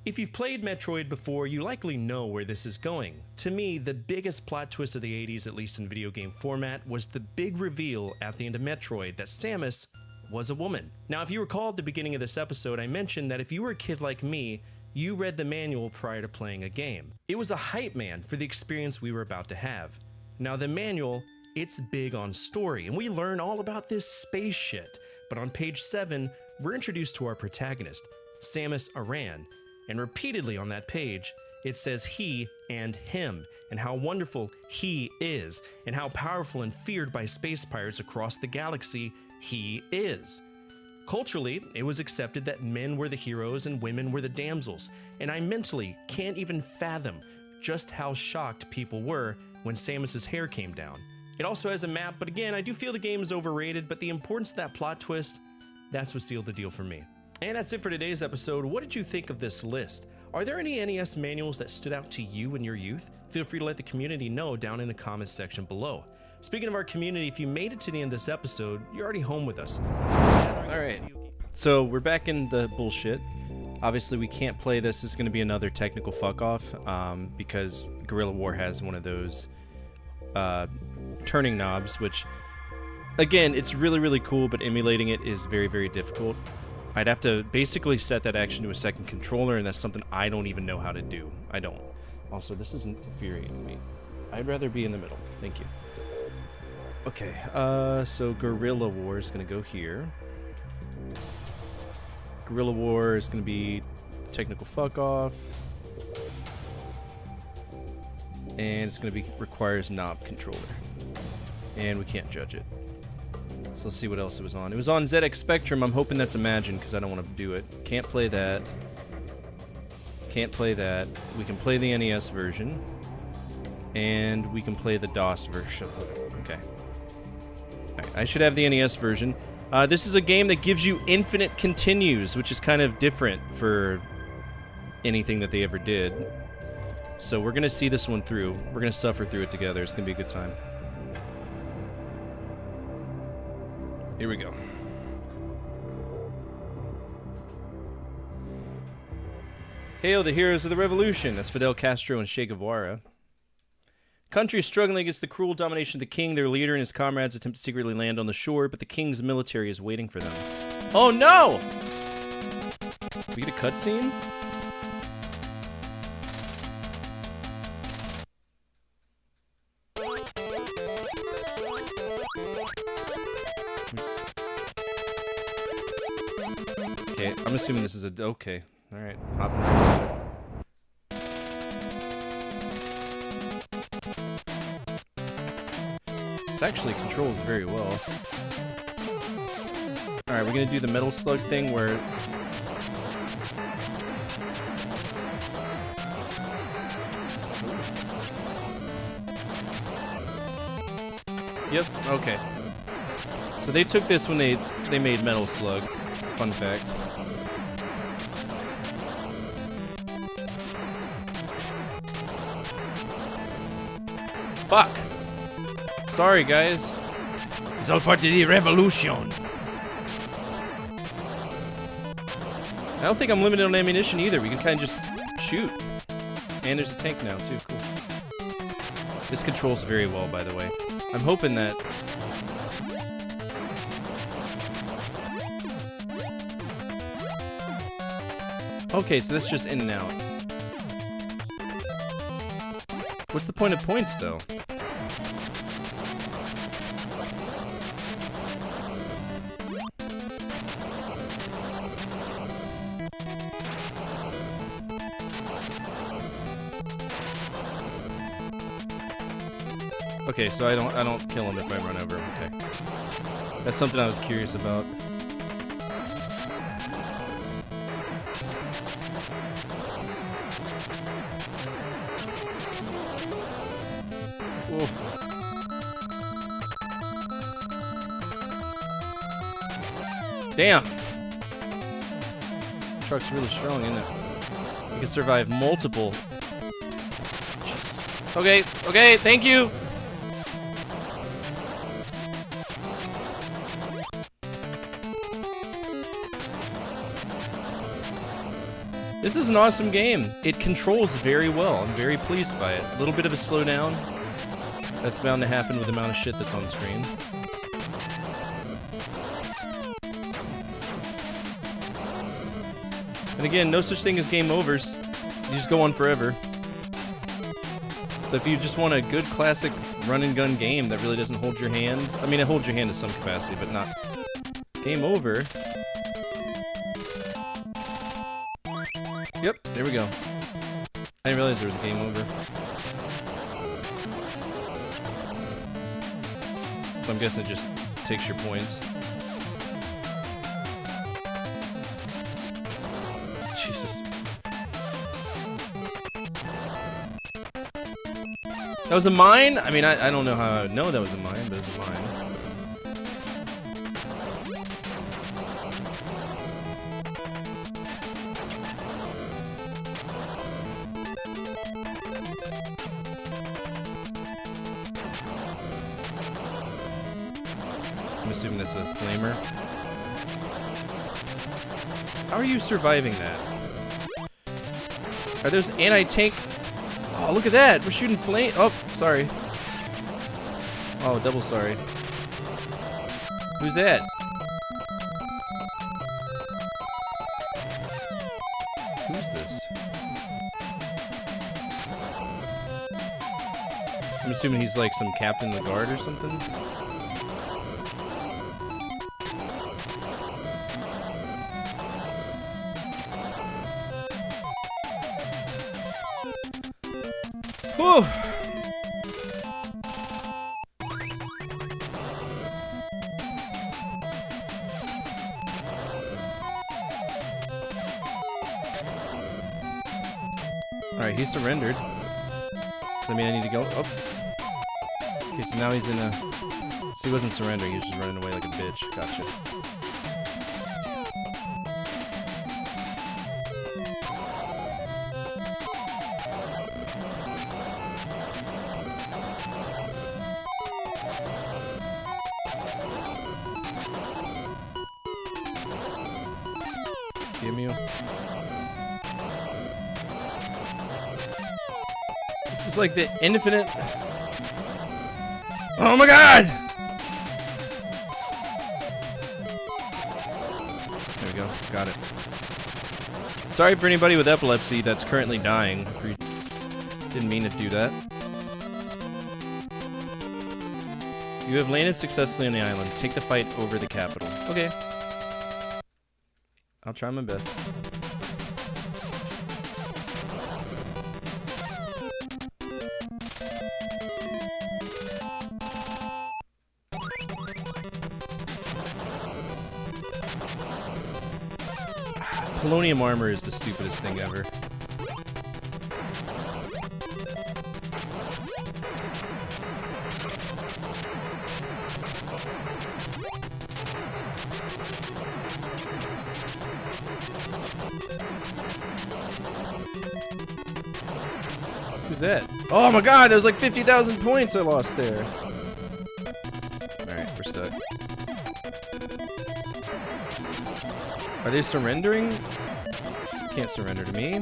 If you've played Metroid before, you likely know where this is going. To me, the biggest plot twist of the 80s, at least in video game format, was the big reveal at the end of Metroid that Samus was a woman. Now, if you recall at the beginning of this episode, I mentioned that if you were a kid like me, you read the manual prior to playing a game. It was a hype man for the experience we were about to have. Now, the manual, it's big on story, and we learn all about this space shit. But on page 7, we're introduced to our protagonist, Samus Aran. And repeatedly on that page, it says he and him, and how wonderful he is, and how powerful and feared by space pirates across the galaxy he is. Culturally, it was accepted that men were the heroes and women were the damsels, and I mentally can't even fathom just how shocked people were when Samus's hair came down. It also has a map, but again, I do feel the game is overrated, but the importance of that plot twist, that's what sealed the deal for me. And that's it for today's episode. What did you think of this list? Are there any NES manuals that stood out to you in your youth? Feel free to let the community know down in the comments section below. Speaking of our community, if you made it to the end of this episode, you're already home with us. Alright, so we're back in the bullshit. Obviously we can't play this. It's going to be another technical fuck off because Guerrilla War has one of those turning knobs, which again, it's really cool, but emulating it is very difficult. I'd have to basically set that action to a second controller, and that's something I don't even know how to do. I don't. Also, this is infuriating me. I'd rather be in the middle. Thank you. Okay, so Guerrilla War is going to go here. Guerrilla War is going to be technical fuck off. And it's going to be requires knob controller. And we can't judge it. So let's see what else it was on. It was on ZX Spectrum. I'm hoping that's Imagine because I don't want to do it. Can't play that. Can't play that. We can play the NES version. And we can play the DOS version. Okay. Alright, I should have the NES version. This is a game that gives you infinite continues, which is kind of different for anything that they ever did. So we're going to see this one through. We're going to suffer through it together. It's going to be a good time. Here we go. Hail the heroes of the revolution. That's Fidel Castro and Che Guevara. Country is struggling against the cruel domination of the king. Their leader and his comrades attempt to secretly land on the shore, but the king's military is waiting for them. Oh no! We get a cutscene? Okay, I'm assuming this is a... Okay, alright. This actually controls very well. Alright, we're gonna do the metal slug thing where... Yep, okay. So they took this when they made Metal Slug. Fun fact. Fuck! Sorry, guys. It's all part of the revolution. I don't think I'm limited on ammunition either. We can kind of just shoot. And there's a tank now, too. Cool. This controls very well, by the way. I'm hoping that... Okay, so that's just in and out. What's the point of points, though? Okay, so I don't kill him if I run over him. Okay. That's something I was curious about. Oof. Damn. The truck's really strong, isn't it? You can survive multiple. Jesus. Okay, okay, thank you. This is an awesome game. It controls very well. I'm very pleased by it. A little bit of a slowdown. That's bound to happen with the amount of shit that's on screen. And again, no such thing as game overs. You just go on forever. So if you just want a good classic run and gun game that really doesn't hold your hand, I mean it holds your hand to some capacity, but not game over. Yep, there we go. I didn't realize there was a game over. So I'm guessing it just takes your points. Jesus. That was a mine? I mean, I don't know how I would know that was a mine, but it was a mine. I'm assuming that's a flamer. How are you surviving that? Are those anti-tank? Oh, look at that! We're shooting flame. Oh, sorry. Oh, double sorry. Who's that? Who's this? I'm assuming he's like some captain of the guard or something. Whew. Alright, he surrendered. Does that mean I need to go? Oh. Okay, so now he's in a... So he wasn't surrendering, he was just running away like a bitch. Gotcha. Give me. This is like the infinite. Oh my god! There we go. Got it. Sorry for anybody with epilepsy that's currently dying. Didn't mean to do that. You have landed successfully on the island. Take the fight over the capital. Okay. I'll try my best. Polonium armor is the stupidest thing ever. Who's that? Oh my god, there's like 50,000 points I lost there. Alright, we're stuck. Are they surrendering? Can't surrender to me.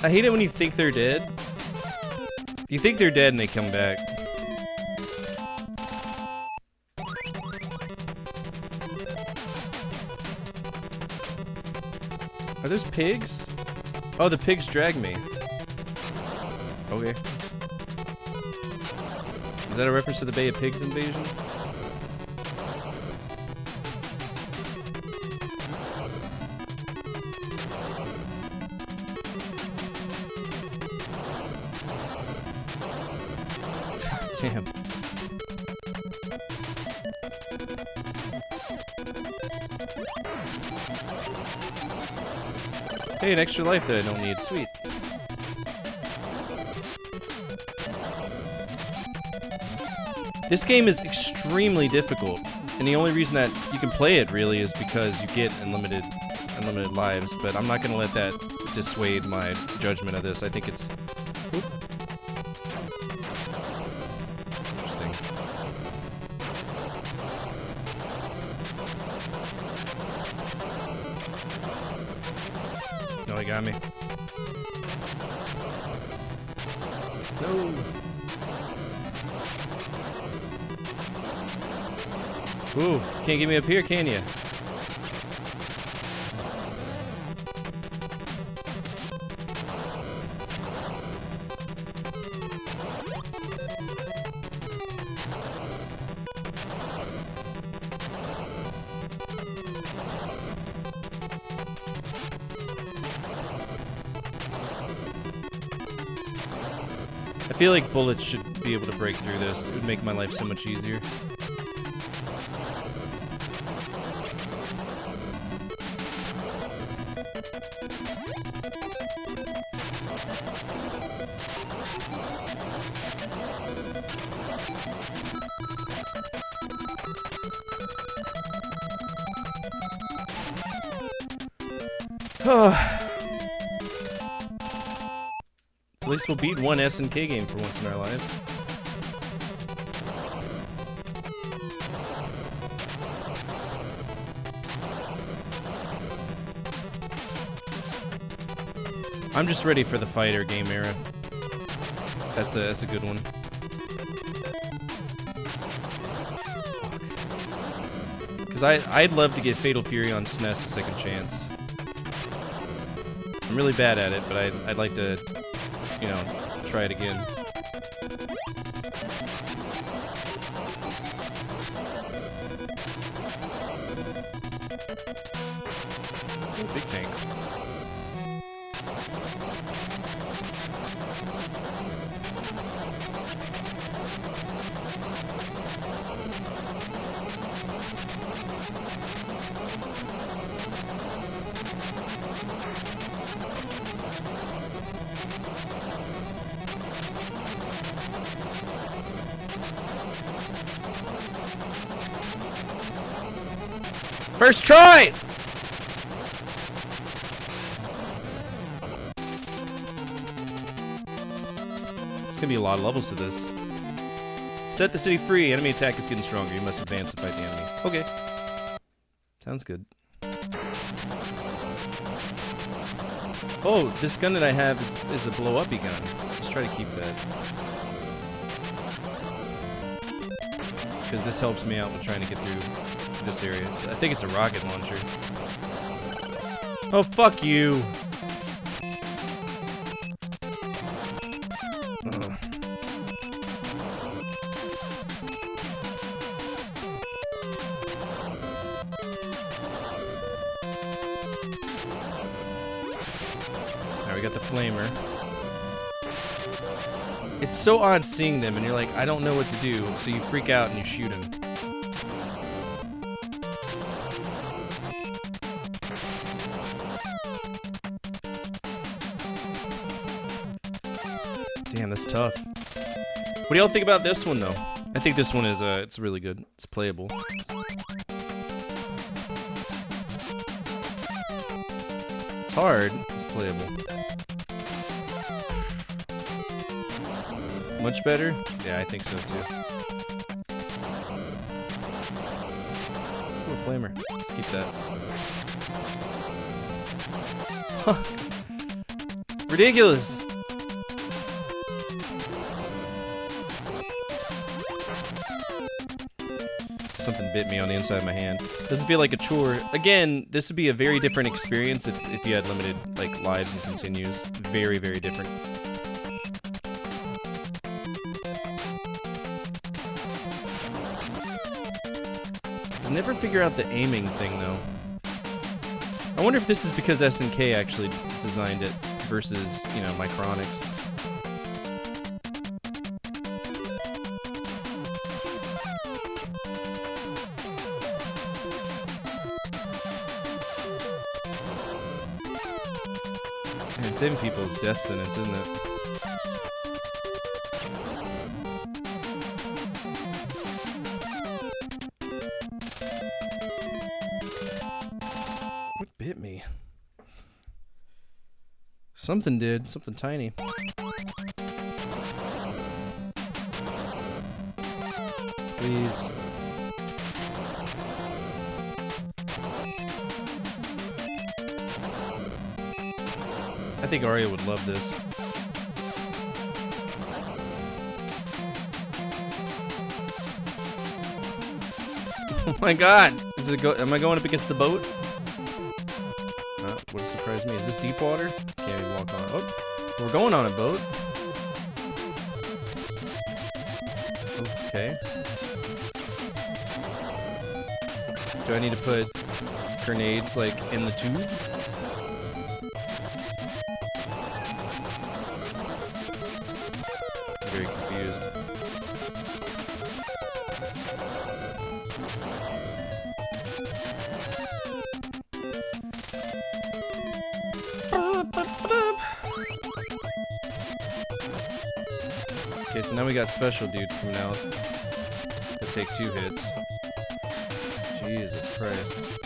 I hate it when you think they're dead. You think they're dead and they come back. Are those pigs? Oh, the pigs drag me. Okay. Is that a reference to the Bay of Pigs invasion? Damn. Hey, an extra life that I don't need. Sweet. This game is extremely difficult, and the only reason that you can play it really is because you get unlimited lives, but I'm not going to let that dissuade my judgment of this. I think it's... Oop. Interesting. No, he got me. No. Ooh, can't get me up here, can you? I feel like bullets should be able to break through this. It would make my life so much easier. At least we'll beat one SNK game for once in our lives. I'm just ready for the fighter game era. That's a good one. Because I'd love to get Fatal Fury on SNES a second chance. I'm really bad at it, but I'd like to, you know, try it again. Ooh, big tank. First try! It's gonna be a lot of levels to this. Set the city free. Enemy attack is getting stronger. You must advance to fight the enemy. Okay. Sounds good. Oh, this gun that I have is a blow-uppy gun. Let's try to keep that. Because this helps me out with trying to get through this area. I think it's a rocket launcher. Oh, fuck you. Ugh. got the flamer. It's so odd seeing them, and you're like, I don't know what to do, so you freak out and you shoot him. Damn, that's tough. What do y'all think about this one, though? I think this one is, it's really good. It's playable. It's hard. It's playable. Much better? Yeah, I think so, too. Ooh, a flamer. Let's keep that. Ridiculous! Something bit me on the inside of my hand. Doesn't feel like a chore. Again, this would be a very different experience if you had limited like lives and continues. Very, very different. I never figure out the aiming thing though. I wonder if this is because SNK actually designed it versus, you know, Micronics. Man, saving people is death sentence, isn't it? What bit me? Something did. Something tiny. Please. I think Arya would love this. Oh my god! Is it am I going up against the boat? What surprised me? Is this deep water? Can't even walk on it. Oh, we're going on a boat. Okay. Do I need to put grenades like in the tube? Very confused. Okay, so now we got special dudes coming out that take 2 hits. Jesus Christ.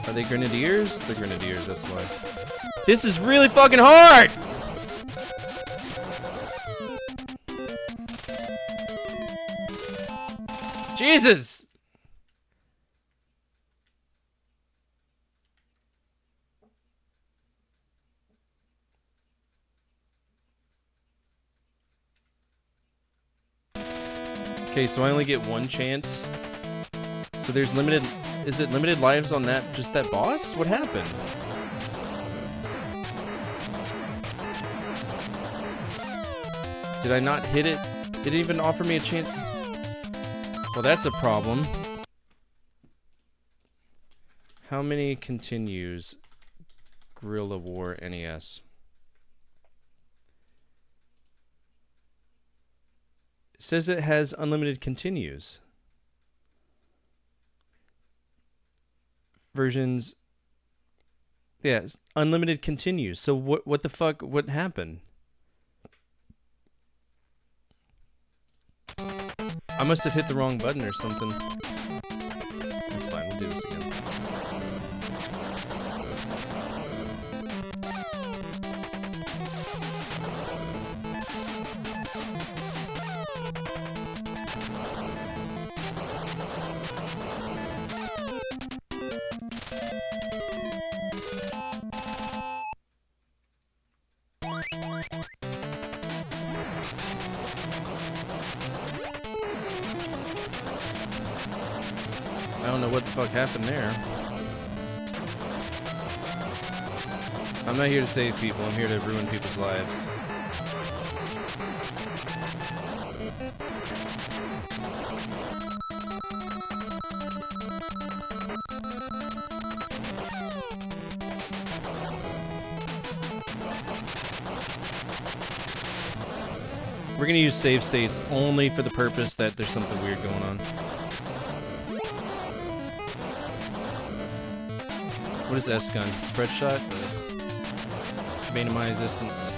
Are they grenadiers? They're grenadiers, that's why. This is really fucking hard! Jesus! Okay, so I only get 1 chance. So there's limited... Is it limited lives on that, just that boss? What happened? Did I not hit it? Did it even offer me a chance? Well, that's a problem. How many continues Guerrilla War NES? It says it has unlimited continues. Versions. Yeah, unlimited continues. So what the fuck? What happened? I must have hit the wrong button or something. That's fine, we'll do this again. I don't know what the fuck happened there. I'm not here to save people, I'm here to ruin people's lives. We're gonna use save states only for the purpose that there's something weird going on. What is S gun? Spread shot? Bane of my existence.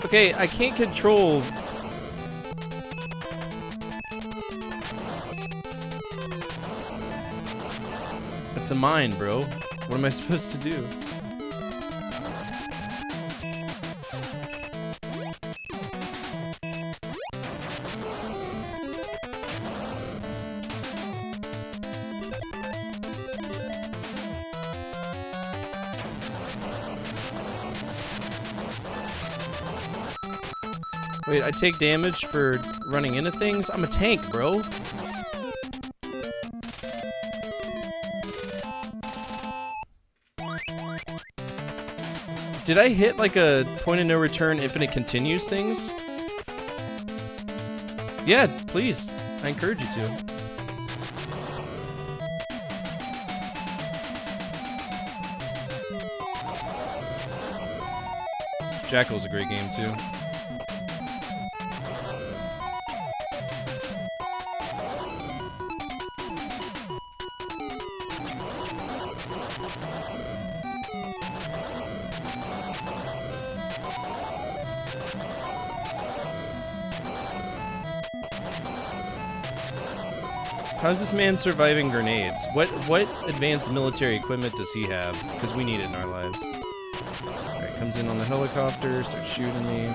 Okay, I can't control. It's a mine, bro. What am I supposed to do? Wait, I take damage for running into things? I'm a tank, bro. Did I hit like a point of no return infinite continues things? Yeah, please. I encourage you to. Jackal's a great game too. How's this man surviving grenades? What advanced military equipment does he have? Because we need it in our lives. Alright, comes in on the helicopter, starts shooting me.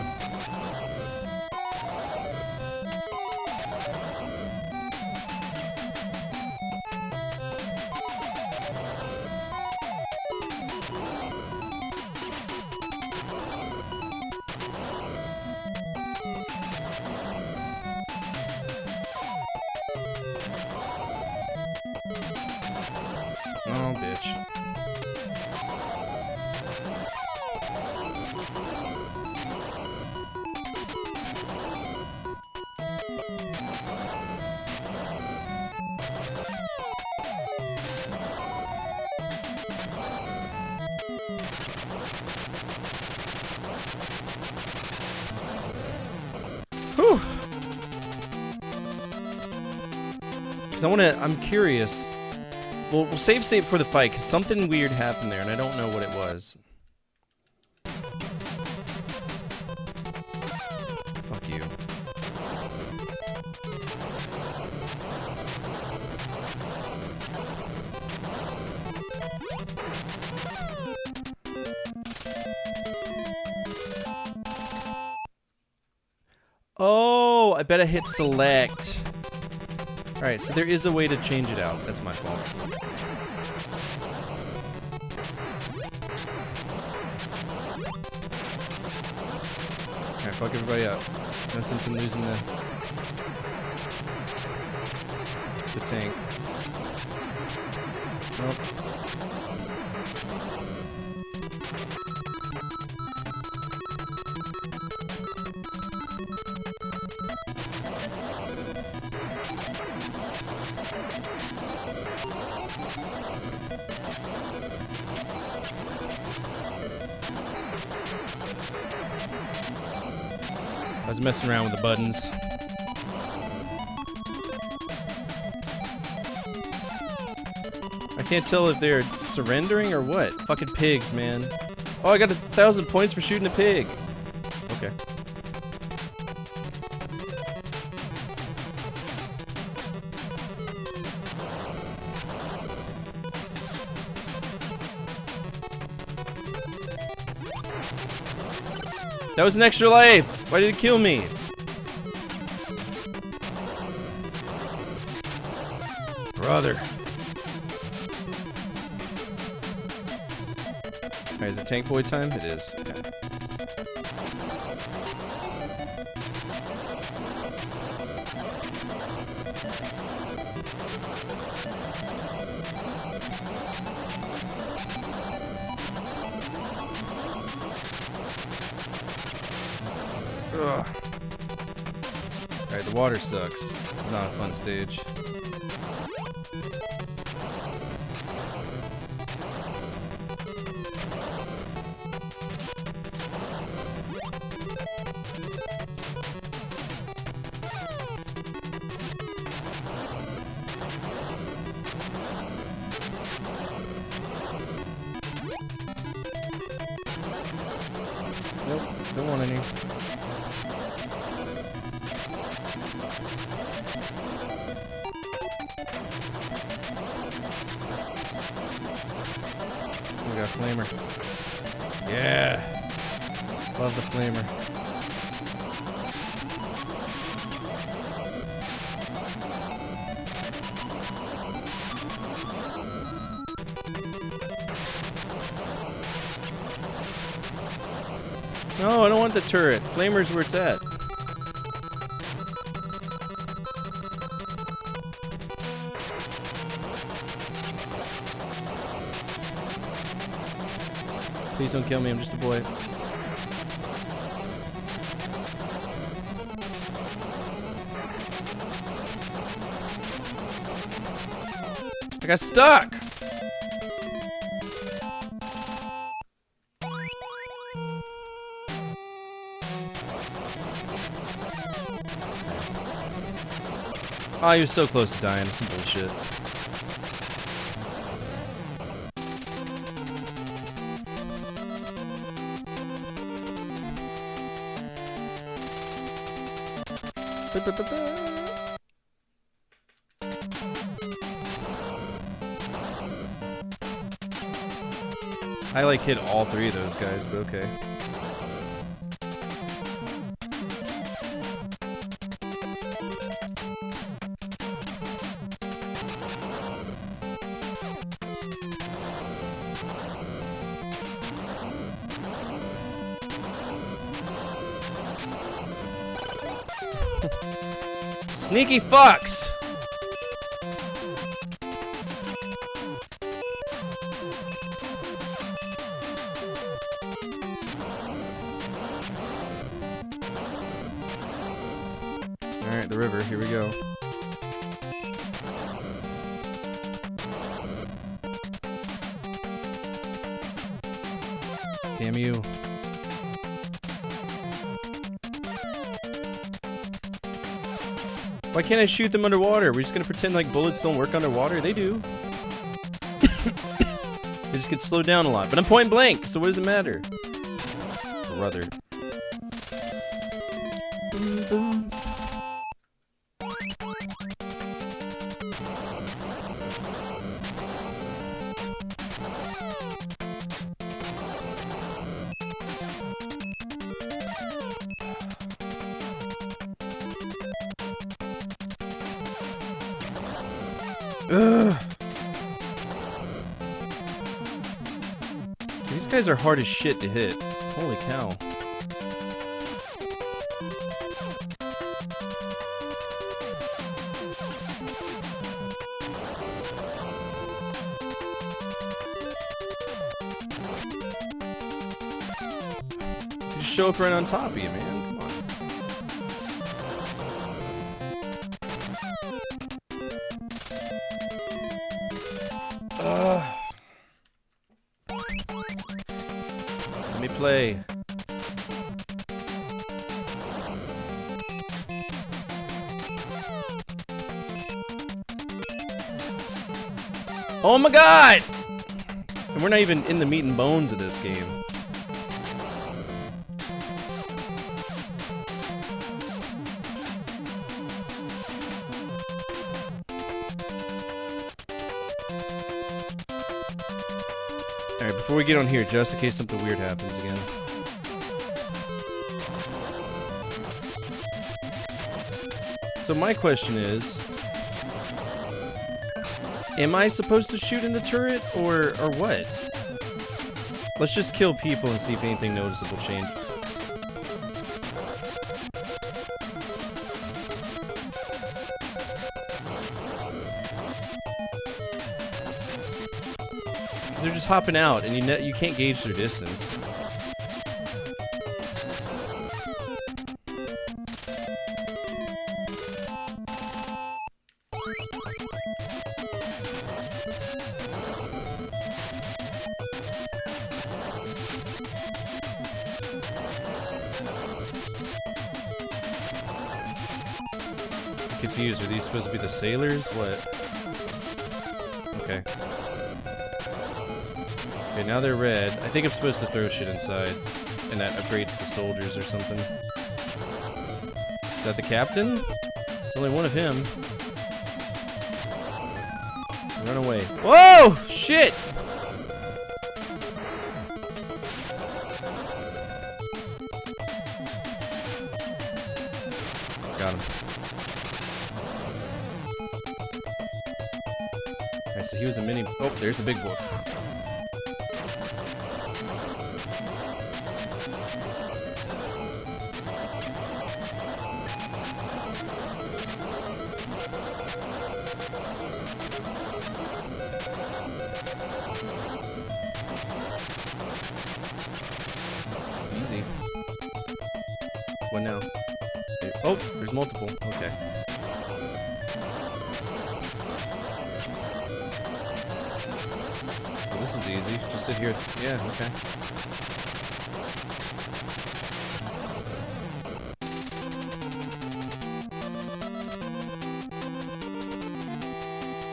Oh, bitch. Whew. Because I'm curious. We'll save state for the fight, because something weird happened there, and I don't know what it was. Fuck you. Oh, I bet I hit select. Alright, so there is a way to change it out. That's my fault. Alright, fuck everybody up. No sense in losing the tank. Nope. I was messing around with the buttons. I can't tell if they're surrendering or what. Fucking pigs, man. Oh, I got 1,000 points for shooting a pig. Okay. That was an extra life! Why did it kill me? Brother. Alright, is it tank boy time? It is. Okay. Ugh. Alright, the water sucks. This is not a fun stage. Nope, don't want any. We got a flamer. Yeah. Love the flamer. No, I don't want the turret. Flamer's where it's at. Please don't kill me, I'm just a boy. I got stuck! Oh, he was so close to dying. Some bullshit. I like hit all three of those guys, but okay. Sneaky fucks! Alright, the river, here we go. Damn you. Why can't I shoot them underwater? We're just gonna pretend like bullets don't work underwater? They do. They just get slowed down a lot. But I'm point blank, so what does it matter? Brother. Boom, boom. Ugh. These guys are hard as shit to hit. Holy cow. You just show up right on top of you, man. Come on. Let me play. Oh my god! And we're not even in the meat and bones of this game. Alright, before we get on here, just in case something weird happens again. So my question is, am I supposed to shoot in the turret, or what? Let's just kill people and see if anything noticeable changes. They're just hopping out, and you can't gauge their distance. confused. Are these supposed to be the sailors? What? Okay. Okay, now they're red. I think I'm supposed to throw shit inside, and that upgrades the soldiers or something. Is that the captain? There's only one of him. Run away. Whoa! Shit! Got him. Alright, so he was a mini. Oh, there's the big boy. Easy. What now? Oh, there's multiple. Okay. Well, this is easy. Just sit here. Yeah, okay.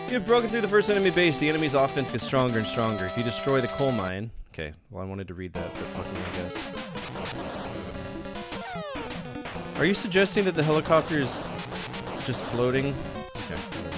You have broken through the first enemy base. The enemy's offense gets stronger and stronger. If you destroy the coal mine... Okay, well, I wanted to read that, but fuck me, I guess. Are you suggesting that the helicopter's just floating? Okay, whatever.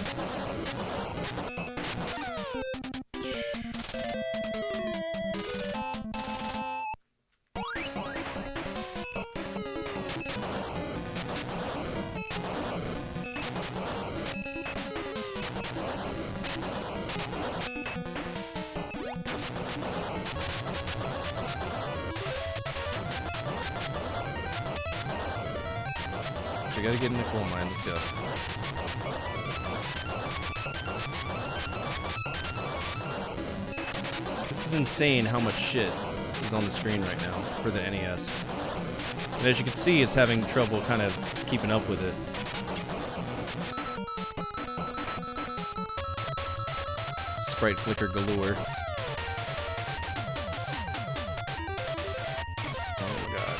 So we gotta get in the coal mine, let's go. This is insane how much shit is on the screen right now for the NES. And as you can see, it's having trouble kind of keeping up with it. Sprite flicker galore. Oh god.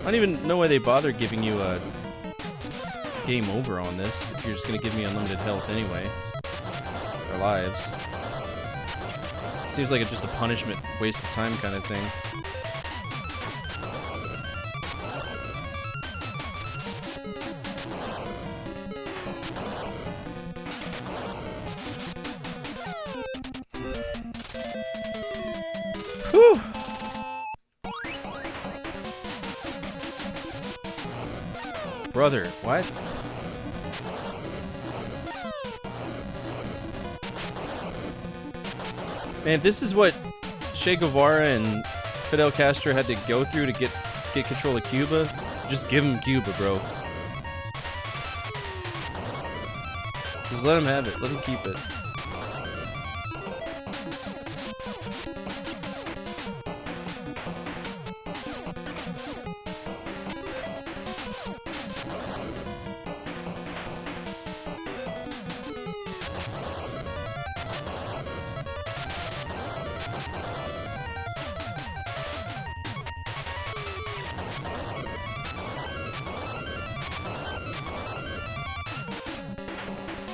I don't even know why they bother giving you a game over on this if you're just gonna give me unlimited health anyway. Or lives. Seems like it's just a punishment, waste of time kind of thing. Whew! Brother, what? Man, this is what Che Guevara and Fidel Castro had to go through to get control of Cuba. Just give them Cuba, bro. Just let them have it. Let them keep it.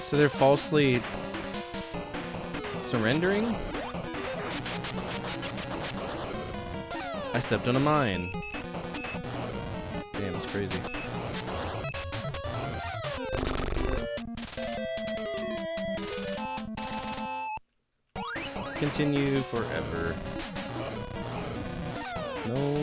So they're falsely surrendering? I stepped on a mine. Damn, it's crazy. Continue forever. No.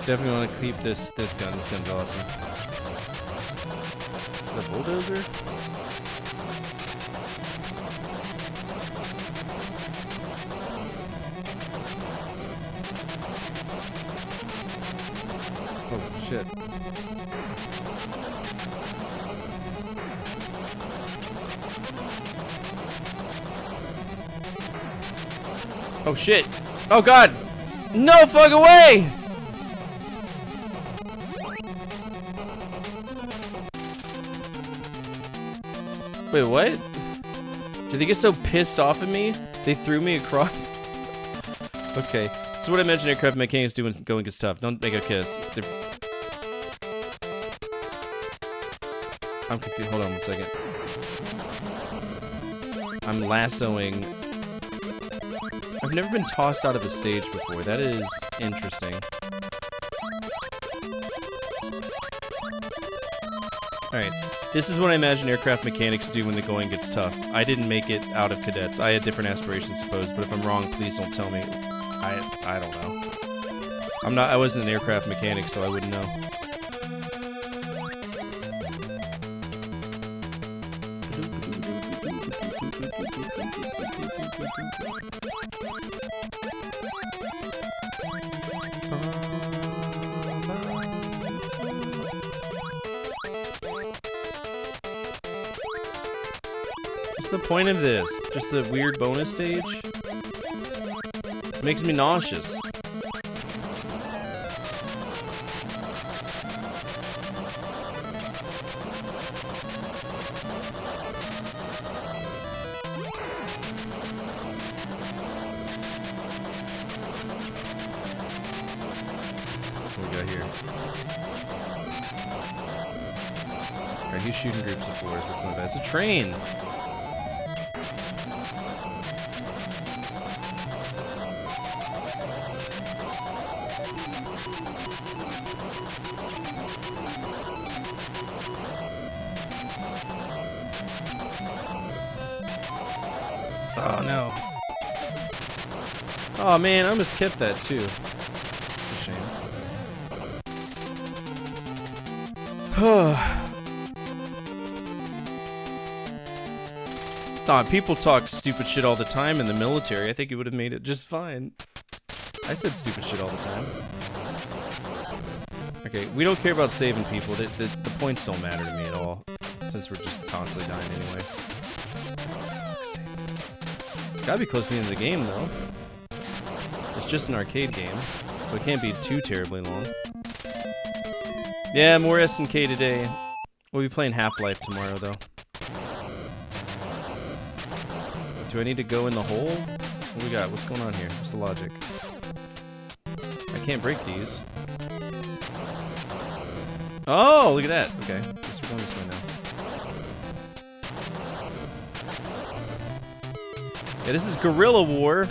Definitely want to keep this gun. This gun's awesome. the bulldozer? Oh, shit. Oh, shit. Oh, God. No fucking way! Wait, what? Did they get so pissed off at me? They threw me across? Okay. So what I mentioned aircraft mechanics do when going gets tough. Don't make a kiss. I'm confused. Hold on one second. I'm lassoing. I've never been tossed out of a stage before. That is interesting. Alright. This is what I imagine aircraft mechanics do when the going gets tough. I didn't make it out of cadets. I had different aspirations, suppose, but if I'm wrong, please don't tell me. I don't know. I wasn't an aircraft mechanic, so I wouldn't know. What's the point of this? Just a weird bonus stage? It makes me nauseous. What we got here? Alright, he's shooting groups of fours. That's not bad. It's a train! Oh no. Oh man, I almost kept that too. It's a shame. People talk stupid shit all the time in the military. I think it would have made it just fine. I said stupid shit all the time. Okay, we don't care about saving people. The points don't matter to me at all, since we're just constantly dying anyway. Gotta be close to the end of the game, though. It's just an arcade game, so it can't be too terribly long. Yeah, more SNK today. We'll be playing Half-Life tomorrow, though. Do I need to go in the hole? What do we got? What's going on here? What's the logic? I can't break these. Oh, look at that. Okay, guess we're going this way now. Yeah, this is Guerrilla War.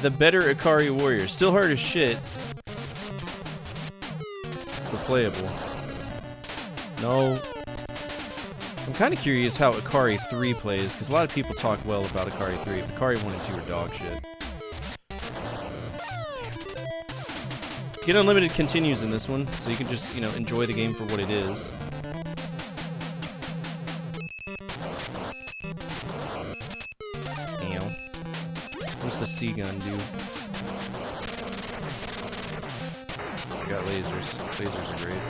The better Ikari Warrior. Still hard as shit. But playable. No. I'm kind of curious how Ikari 3 plays, because a lot of people talk well about Ikari 3, but Ikari 1 and 2 are dog shit. Damn. Get unlimited continues in this one, so you can just, you know, enjoy the game for what it is. What's the C gun do? I got lasers. Lasers are great.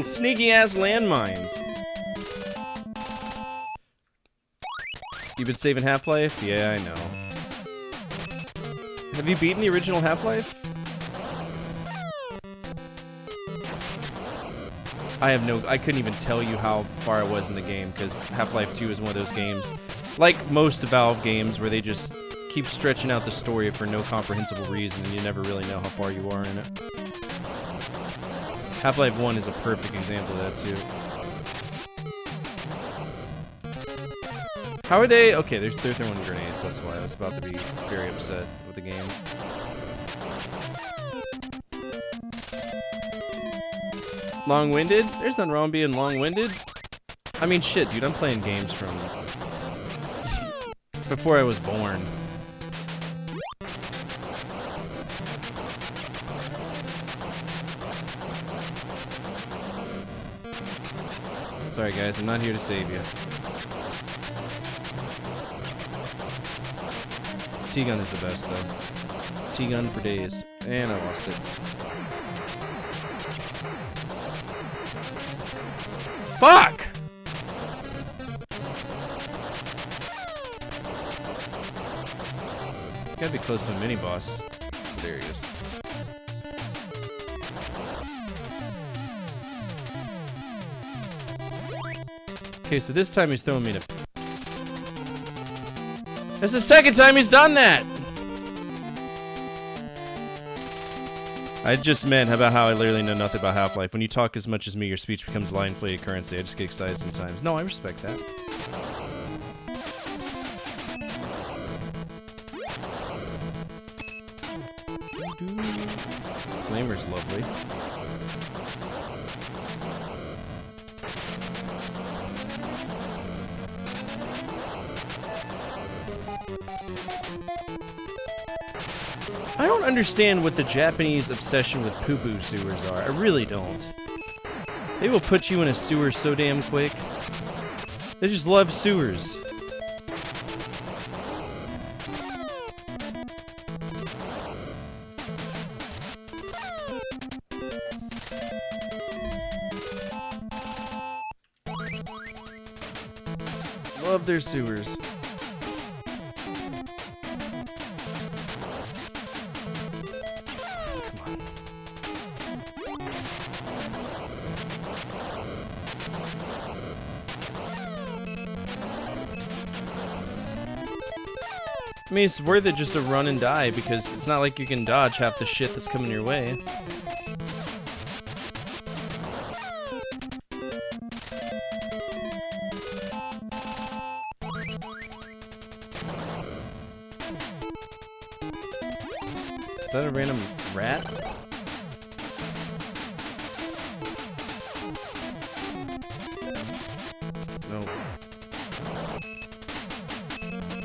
Sneaky ass landmines. You been saving Half-Life? Yeah, I know. Have you beaten the original Half-Life? I couldn't even tell you how far I was in the game, because Half-Life 2 is one of those games, like most Valve games, where they just keep stretching out the story for no comprehensible reason, and you never really know how far you are in it. Half-Life 1 is a perfect example of that, too. How are they? Okay, they're throwing grenades, that's why I was about to be very upset with the game. Long-winded? There's nothing wrong being long-winded. I mean, shit, dude, I'm playing games from before I was born. Sorry, guys, I'm not here to save you. T-gun is the best, though. T-gun for days. And I lost it. Fuck! Gotta be close to a mini-boss. There he is. Okay, so this time he's throwing me to... That's the second time he's done that! I just meant about how I literally know nothing about Half-Life. When you talk as much as me, your speech becomes lie-inflated currency. I just get excited sometimes. No, I respect that. Flamer's lovely. I don't understand what the Japanese obsession with poo-poo sewers are. I really don't. They will put you in a sewer so damn quick. They just love sewers. Love their sewers. I mean, it's worth it just to run and die, because it's not like you can dodge half the shit that's coming your way. Is that a random rat? No.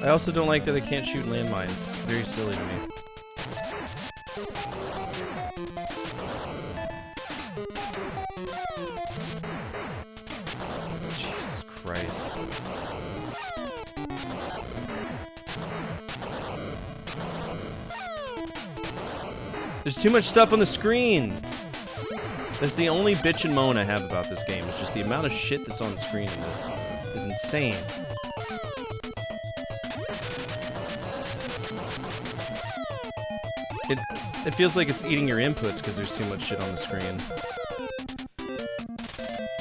I also don't like that I can't shoot landmines. It's very silly to me. Jesus Christ. There's too much stuff on the screen! That's the only bitch and moan I have about this game. It's just the amount of shit that's on the screen in this is insane. It feels like it's eating your inputs because there's too much shit on the screen.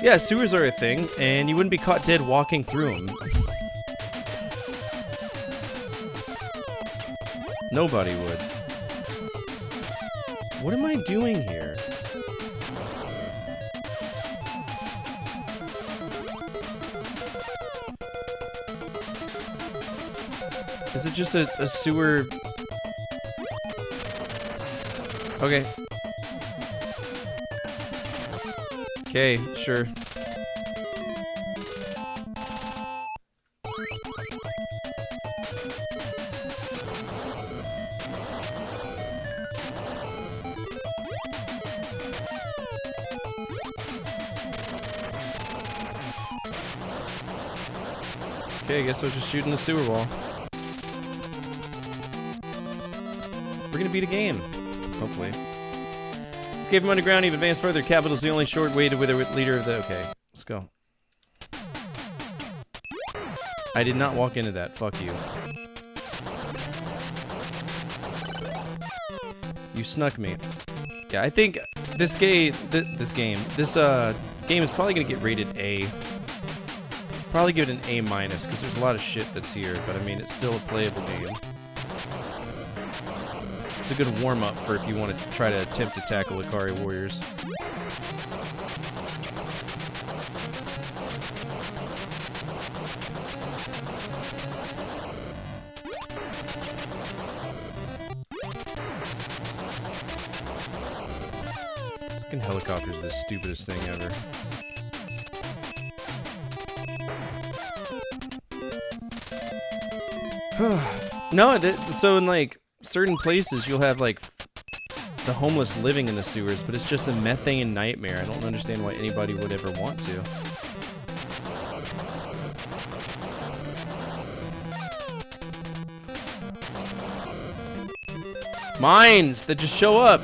Yeah, sewers are a thing, and you wouldn't be caught dead walking through them. Nobody would. What am I doing here? Is it just a sewer... Okay. Okay, sure. Okay, I guess I'll just shoot in the sewer wall. We're gonna beat a game. Hopefully. Escape from underground, even advance further. Capital's the only short way to wither with leader of the... Okay, let's go. I did not walk into that. Fuck you. You snuck me. Yeah, I think this game is probably gonna get rated A. Probably give it an A-, because there's a lot of shit that's here, but I mean, it's still a playable game. It's a good warm-up for if you want to try to attempt to tackle Ikari warriors. Fucking helicopter's the stupidest thing ever. No, so in like certain places you'll have like the homeless living in the sewers, but it's just a methane nightmare. I don't understand why anybody would ever want to. Mines that just show up.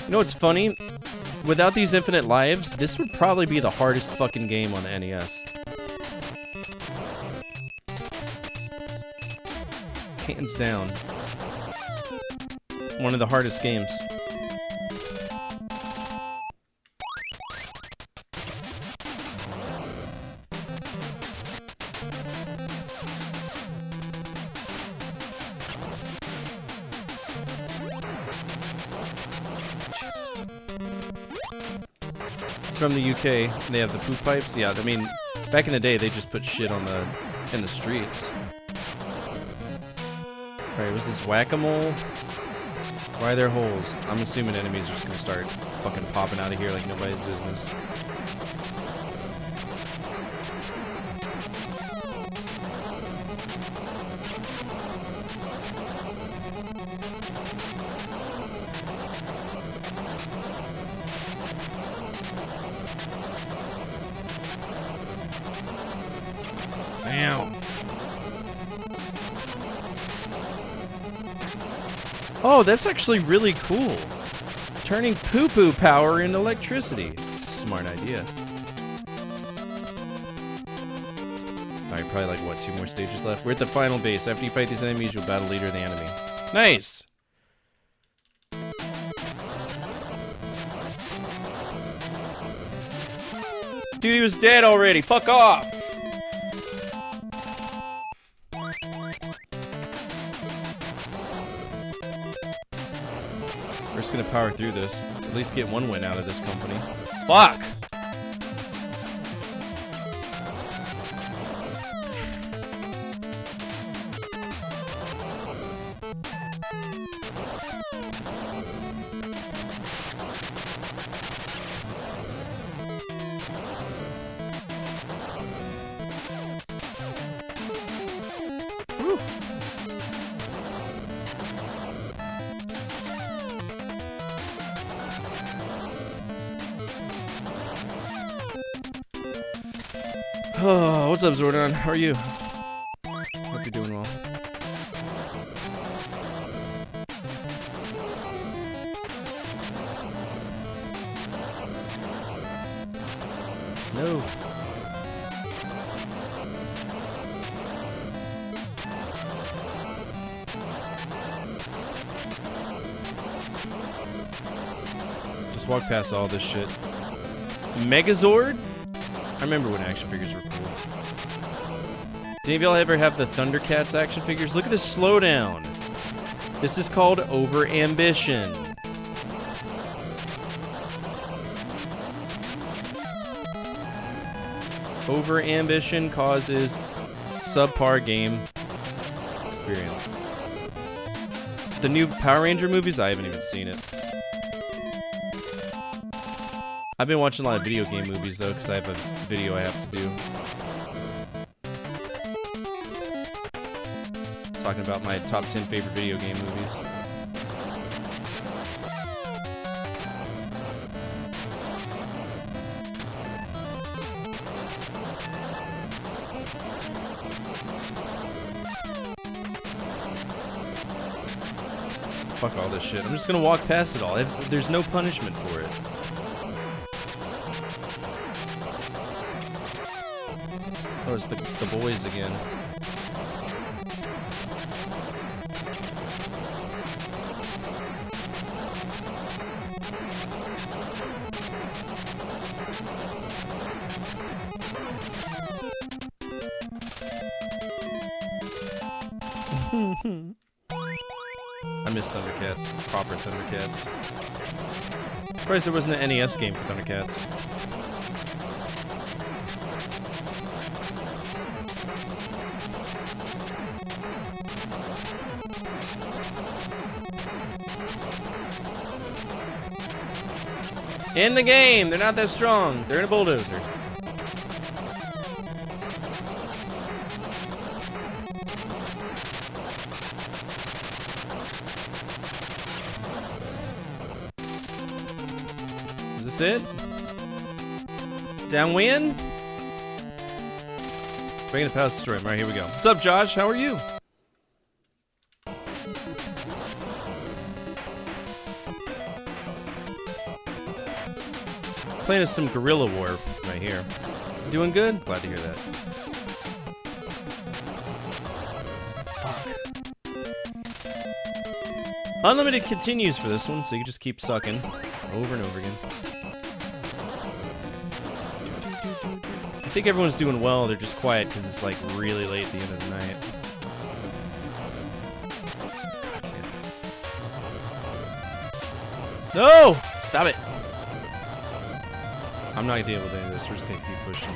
You know what's funny? Without these infinite lives, this would probably be the hardest fucking game on the NES. Hands down. One of the hardest games. From the UK, they have the poop pipes. Yeah, I mean, back in the day, they just put shit on in the streets. Alright, was this whack-a-mole? Why are there holes? I'm assuming enemies are just gonna start fucking popping out of here like nobody's business. Bam. Oh, that's actually really cool. Turning poo-poo power into electricity. It's a smart idea. Alright, probably like, what, 2 more stages left? We're at the final base. After you fight these enemies, you'll battle leader of the enemy. Nice! Dude, he was dead already. Fuck off! We're just gonna power through this. At least get 1 win out of this company. Fuck! Whew. Oh, what's up, Zordon? How are you? Hope you're doing well. No. Just walk past all this shit. Megazord? I remember when action figures were cool. Did any of y'all ever have the Thundercats action figures? Look at this slowdown. This is called over-ambition. Over-ambition causes subpar game experience. The new Power Ranger movies, I haven't even seen it. I've been watching a lot of video game movies, though, because I have a video I have to do. Talking about my top 10 favorite video game movies. Fuck all this shit. I'm just gonna walk past it all. There's no punishment for it. Oh, it's the boys again. I miss Thundercats. Proper Thundercats. Surprised there wasn't an NES game for Thundercats. In the game, they're not that strong. They're in a bulldozer. Is this it? Downwind? Bring the power destroy him. Alright, here we go. What's up, Josh? How are you? Playing some guerrilla war right here. Doing good? Glad to hear that. Fuck. Unlimited continues for this one, so you can just keep sucking over and over again. I think everyone's doing well, they're just quiet because it's like really late at the end of the night. No! Stop it! I'm not gonna deal with any of this, we're just gonna keep pushing.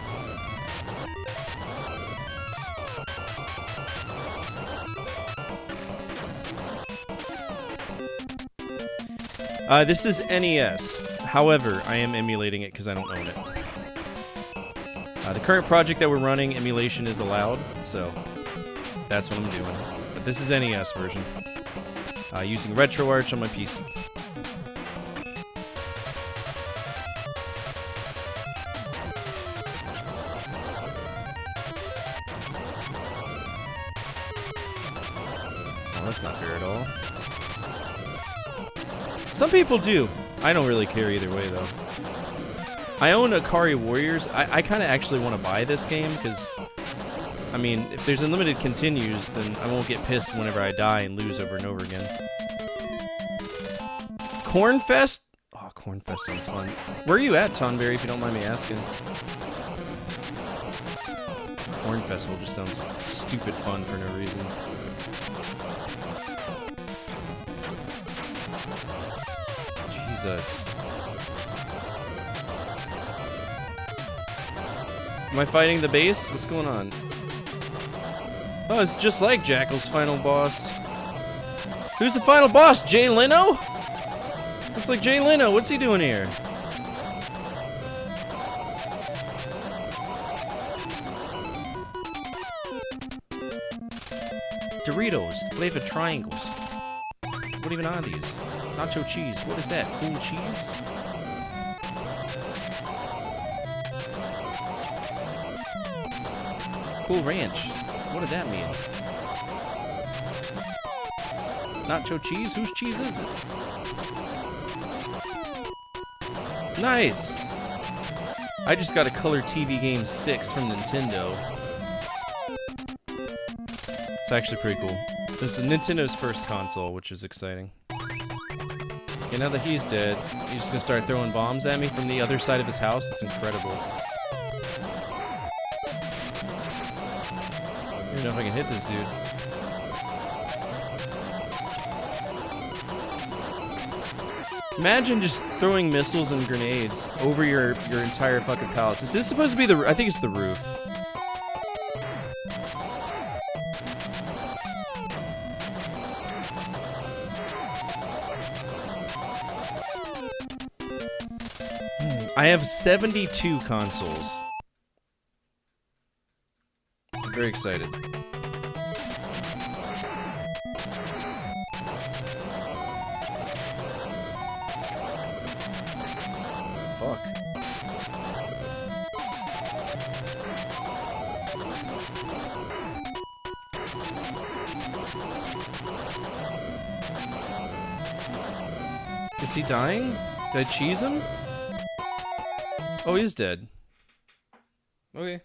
This is NES. However, I am emulating it because I don't own it. The current project that we're running, emulation is allowed, so that's what I'm doing. But this is NES version. Using RetroArch on my PC. Oh, that's not fair at all. Some people do. I don't really care either way, though. I own Akari Warriors. I kind of actually want to buy this game, because, I mean, if there's unlimited continues, then I won't get pissed whenever I die and lose over and over again. Cornfest? Oh, Cornfest sounds fun. Where are you at, Tonberry, if you don't mind me asking? Corn Festival just sounds stupid fun for no reason. Jesus. Am I fighting the base? What's going on? Oh, it's just like Jackal's final boss. Who's the final boss? Jay Leno? Looks like Jay Leno. What's he doing here? Doritos, flavored triangles. What even are these? Nacho cheese. What is that? Cool cheese? Cool ranch. What did that mean? Nacho cheese? Whose cheese is it? Nice! I just got a Color TV Game 6 from Nintendo. It's actually pretty cool. This is Nintendo's first console, which is exciting. Okay, now that he's dead, he's just gonna start throwing bombs at me from the other side of his house. That's incredible. I don't know if I can hit this dude. Imagine just throwing missiles and grenades over your entire fucking palace. Is this supposed to be the... I think it's the roof. I have 72 consoles. I'm very excited. Fuck. Is he dying? Did I cheese him? Oh, he's dead. Okay.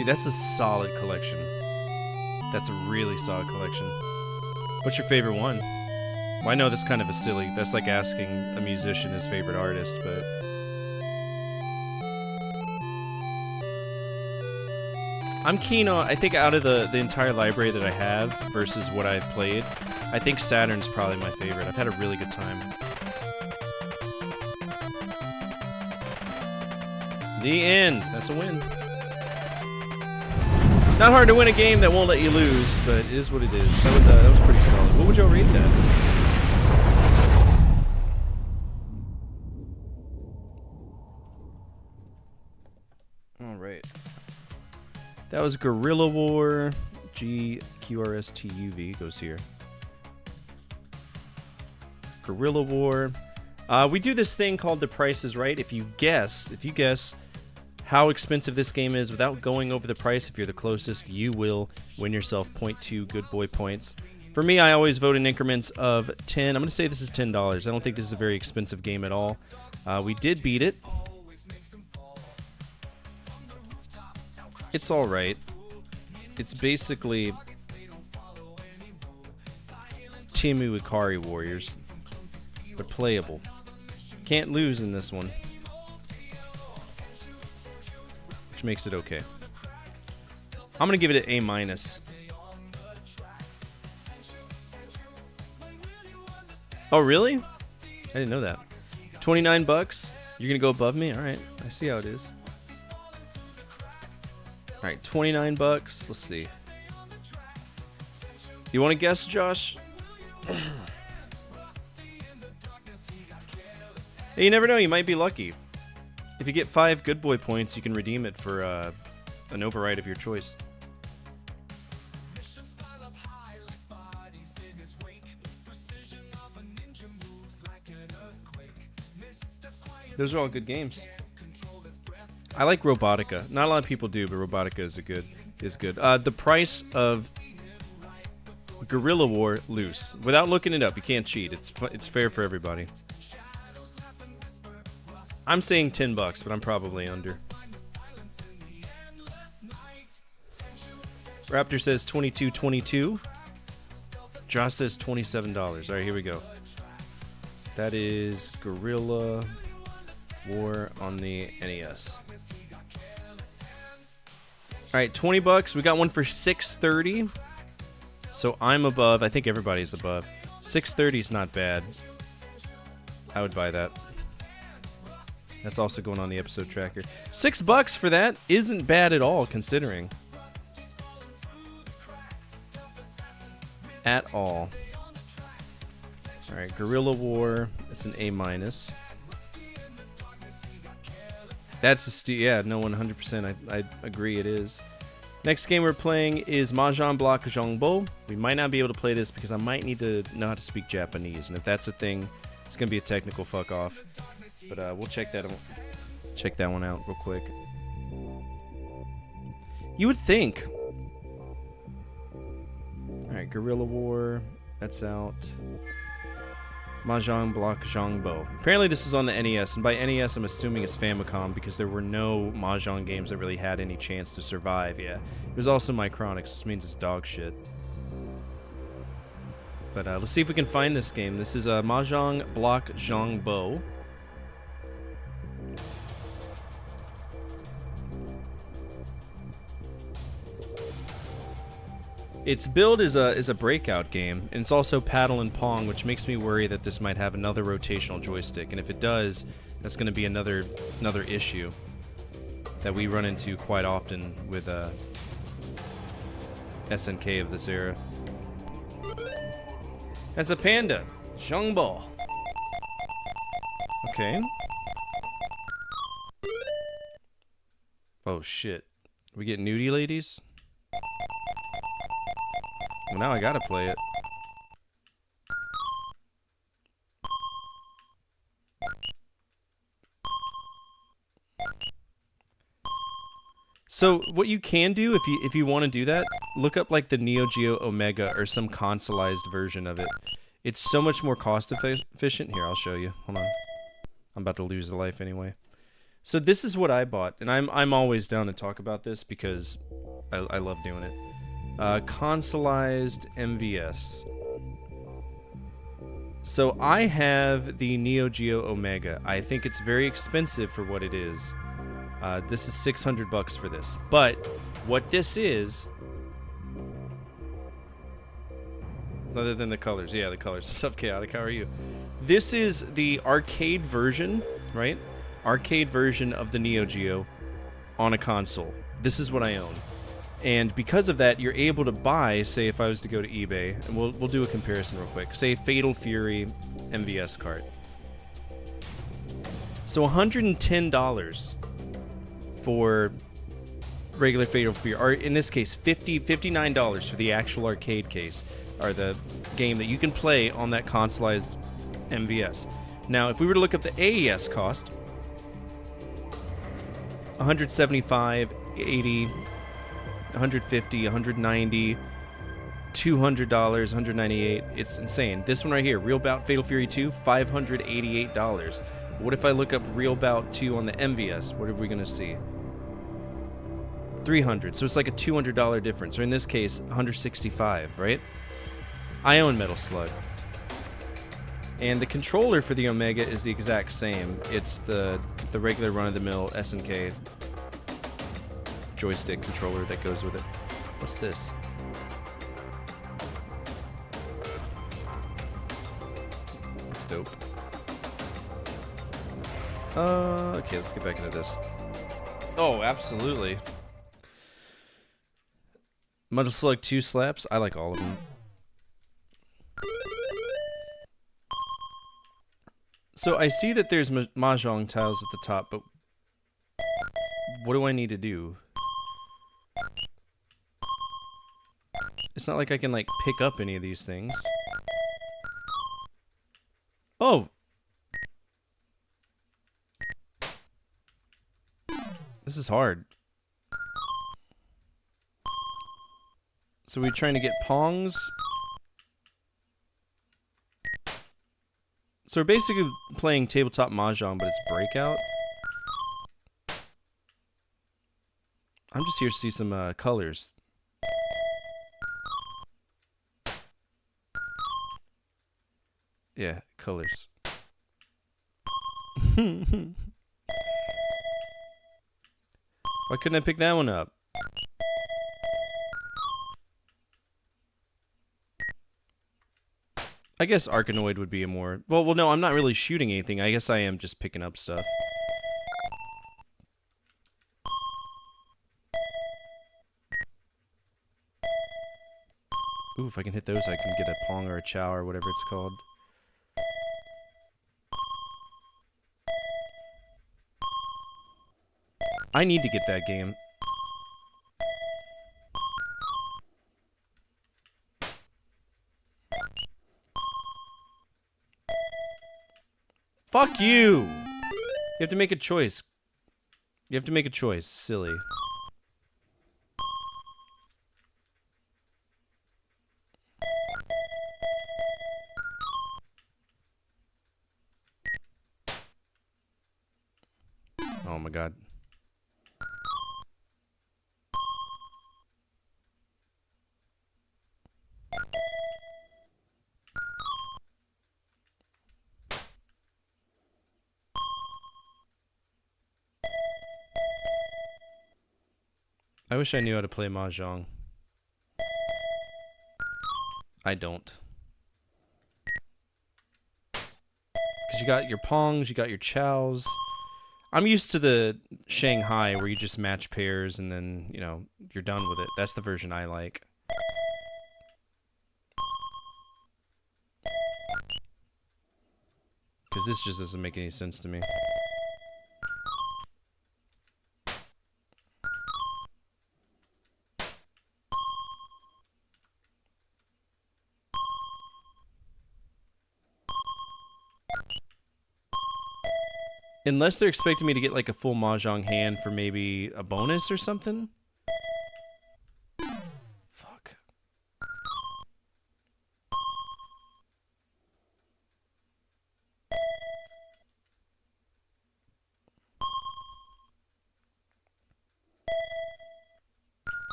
Dude, that's a solid collection. That's a really solid collection. What's your favorite one? Well, I know that's kind of a silly... That's like asking a musician his favorite artist, but... I'm keen on... I think out of the entire library that I have versus what I've played, I think Saturn's probably my favorite. I've had a really good time. The end. That's a win. Not hard to win a game that won't let you lose, but it is what it is. That was pretty solid. What would y'all rate that? All right. That was Guerrilla War. GQRSTUV goes here. Guerrilla War. We do this thing called The Price is Right. If you guess how expensive this game is without going over the price, if you're the closest, you will win yourself 0.2 good boy points. For me, I always vote in increments of 10. I'm going to say this is $10. I don't think this is a very expensive game at all. We did beat it. It's all right. It's basically Timu Ikari Warriors, but playable. Can't lose in this one, which makes it okay. I'm gonna give it an A-. Oh, really? I didn't know that. 29 bucks? You're gonna go above me? All right, I see how it is. All right, 29 bucks. Let's see. You want to guess, Josh? Hey, you never know. You might be lucky. If you get 5 good boy points, you can redeem it for an override of your choice. Those are all good games. I like Robotica. Not a lot of people do, but Robotica is good. The price of Guerrilla War loose. Without looking it up, you can't cheat. It's fair for everybody. I'm saying 10 bucks, but I'm probably under. Raptor says 22.22. Josh says $27. All right, here we go. That is Guerrilla War on the NES. All right, 20 bucks. We got one for $6.30. So I'm above. I think everybody's above. $6.30 is not bad. I would buy that. That's also going on the episode tracker. $6 for that isn't bad at all, considering. At all. All right, Guerrilla War. It's an A-. That's a yeah, no, 100%. I agree it is. Next game we're playing is Mahjong Block Zhongbo. We might not be able to play this because I might need to know how to speak Japanese, and if that's a thing, it's gonna be a technical fuck off. But we'll check that one out real quick. You would think. All right, Guerrilla War. That's out. Mahjong Block Zhongbo. Apparently this is on the NES, and by NES I'm assuming it's Famicom because there were no Mahjong games that really had any chance to survive. Yeah, it was also Micronics, which means it's dog shit. But let's see if we can find this game. This is Mahjong Block Zhongbo. Its build is a breakout game, and it's also paddle and pong, which makes me worry that this might have another rotational joystick. And if it does, that's going to be another issue that we run into quite often with SNK of this era. That's a panda. Zhongbo. Okay. Oh shit. We get nudie ladies? Well, now I gotta play it. So what you can do if you want to do that, look up like the Neo Geo Omega or some consoleized version of it. It's so much more cost efficient. Here, I'll show you. Hold on. I'm about to lose a life anyway. So this is what I bought, and I'm always down to talk about this because I love doing it. Consoleized MVS. So I have the Neo Geo Omega. I think it's very expensive for what it is. This is $600 for this. But what this is, other than the colors, yeah, the colors. What's up, Chaotic? How are you? This is the arcade version, right? Arcade version of the Neo Geo on a console. This is what I own. And because of that, you're able to buy, say if I was to go to eBay, and we'll do a comparison real quick. Say Fatal Fury MVS cart. So $110 for regular Fatal Fury, or in this case, $59 for the actual arcade case, or the game that you can play on that consoleized MVS. Now, if we were to look up the AES cost, $175, $80, $150, $190, $200, $198. It's insane. This one right here, Real Bout Fatal Fury 2, $588. What if I look up Real Bout 2 on the MVS? What are we going to see? $300. So it's like a $200 difference. Or in this case, $165, right? I own Metal Slug. And the controller for the Omega is the exact same. It's the regular run-of-the-mill SNK joystick controller that goes with it. What's this? That's dope. Okay, let's get back into this. Oh, absolutely. Metal Slug 2 slaps. I like all of them. So I see that there's mahjong tiles at the top, but what do I need to do? It's not like I can, like, pick up any of these things. Oh! This is hard. So we're trying to get Pongs? So we're basically playing tabletop mahjong, but it's Breakout. I'm just here to see some colors. Yeah, colors. Why couldn't I pick that one up? I guess Arkanoid would be a more... Well, no, I'm not really shooting anything. I guess I am just picking up stuff. Ooh, if I can hit those, I can get a Pong or a Chow or whatever it's called. I need to get that game. Fuck you! You have to make a choice. You have to make a choice. Silly. Oh my god. I wish I knew how to play mahjong. I don't. Because you got your Pongs, you got your Chows. I'm used to the Shanghai where you just match pairs and then, you know, you're done with it. That's the version I like. Because this just doesn't make any sense to me. Unless they're expecting me to get like a full mahjong hand for maybe a bonus or something. Fuck.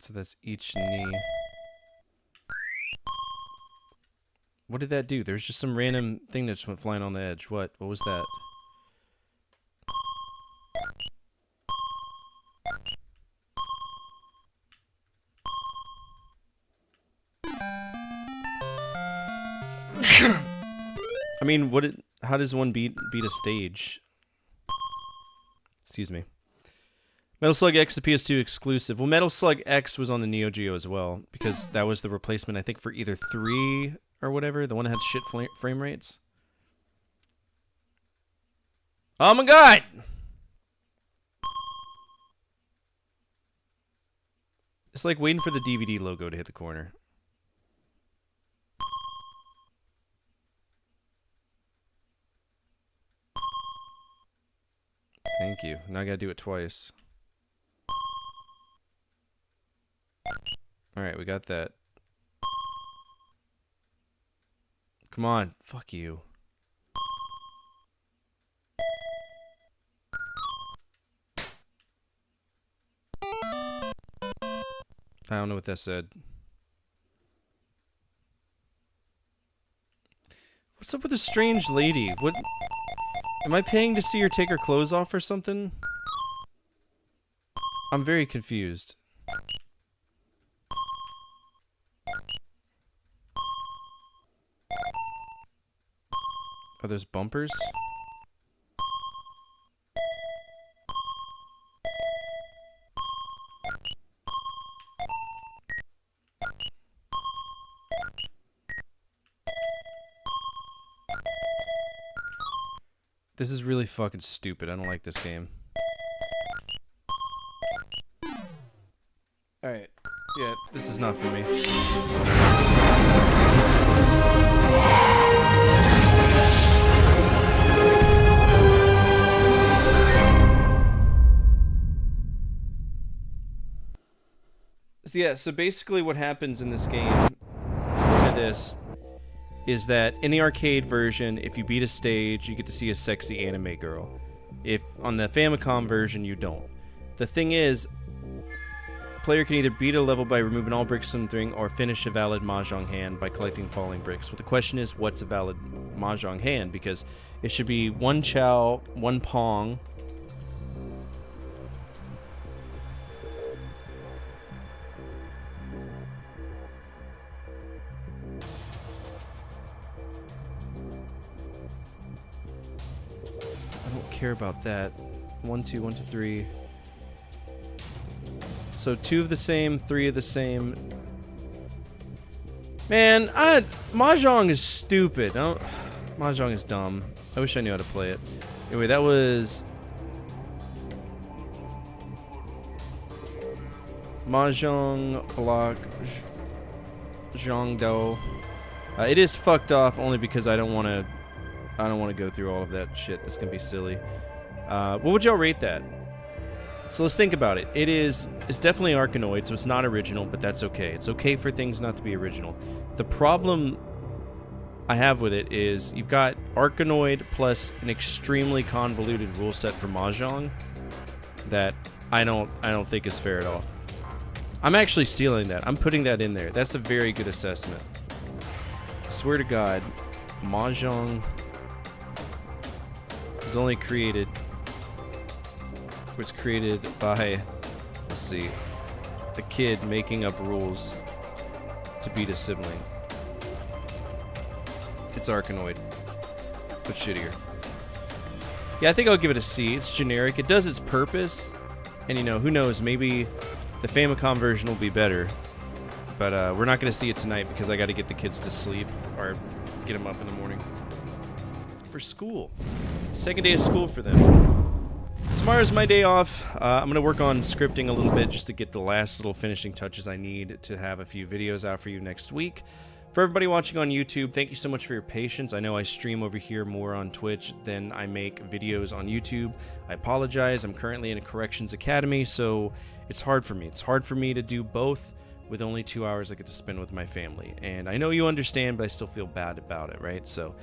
So that's each knee. What did that do? There's just some random thing that just went flying on the edge. What? What was that? I mean, how does one beat a stage? Excuse me. Metal Slug X, the PS2 exclusive. Well, Metal Slug X was on the Neo Geo as well, because that was the replacement, I think, for either 3 or whatever, the one that had shit frame rates. Oh my god! It's like waiting for the DVD logo to hit the corner. Thank you. Now I gotta do it twice. Alright, we got that. Come on. Fuck you. I don't know what that said. What's up with this strange lady? What? Am I paying to see her take her clothes off or something? I'm very confused. Are those bumpers? This is really fucking stupid. I don't like this game. Alright. Yeah, this is not for me. Yeah, so basically what happens in this game, look at this, is that in the arcade version, if you beat a stage, you get to see a sexy anime girl. If on the Famicom version, you don't. The thing is, player can either beat a level by removing all bricks from the ring or finish a valid mahjong hand by collecting falling bricks. But the question is, what's a valid mahjong hand? Because it should be one chow, one pong. I don't care about that. 1, 2, 1, 2, 3. So 2 of the same, 3 of the same. Man, mahjong is stupid. Mahjong is dumb. I wish I knew how to play it. Anyway, that was Mahjong block Zhongdao. It is fucked off only because I don't want to go through all of that shit. That's gonna be silly. What would y'all rate that? So let's think about it. It's definitely Arkanoid, so it's not original, but that's okay. It's okay for things not to be original. The problem I have with it is you've got Arkanoid plus an extremely convoluted rule set for Mahjong that I don't think is fair at all. I'm actually stealing that. I'm putting that in there. That's a very good assessment. I swear to God, Mahjong was only created. Was created by, let's see, a kid making up rules to beat a sibling. It's Arkanoid, but shittier. Yeah, I think I'll give it a C. It's generic. It does its purpose, and you know, who knows? Maybe the Famicom version will be better. But we're not going to see it tonight because I got to get the kids to sleep or get them up in the morning for school. Second day of school for them. Tomorrow's my day off. I'm going to work on scripting a little bit just to get the last little finishing touches I need to have a few videos out for you next week. For everybody watching on YouTube, thank you so much for your patience. I know I stream over here more on Twitch than I make videos on YouTube. I apologize. I'm currently in a corrections academy, so it's hard for me. It's hard for me to do both with only 2 hours I get to spend with my family. And I know you understand, but I still feel bad about it, right? So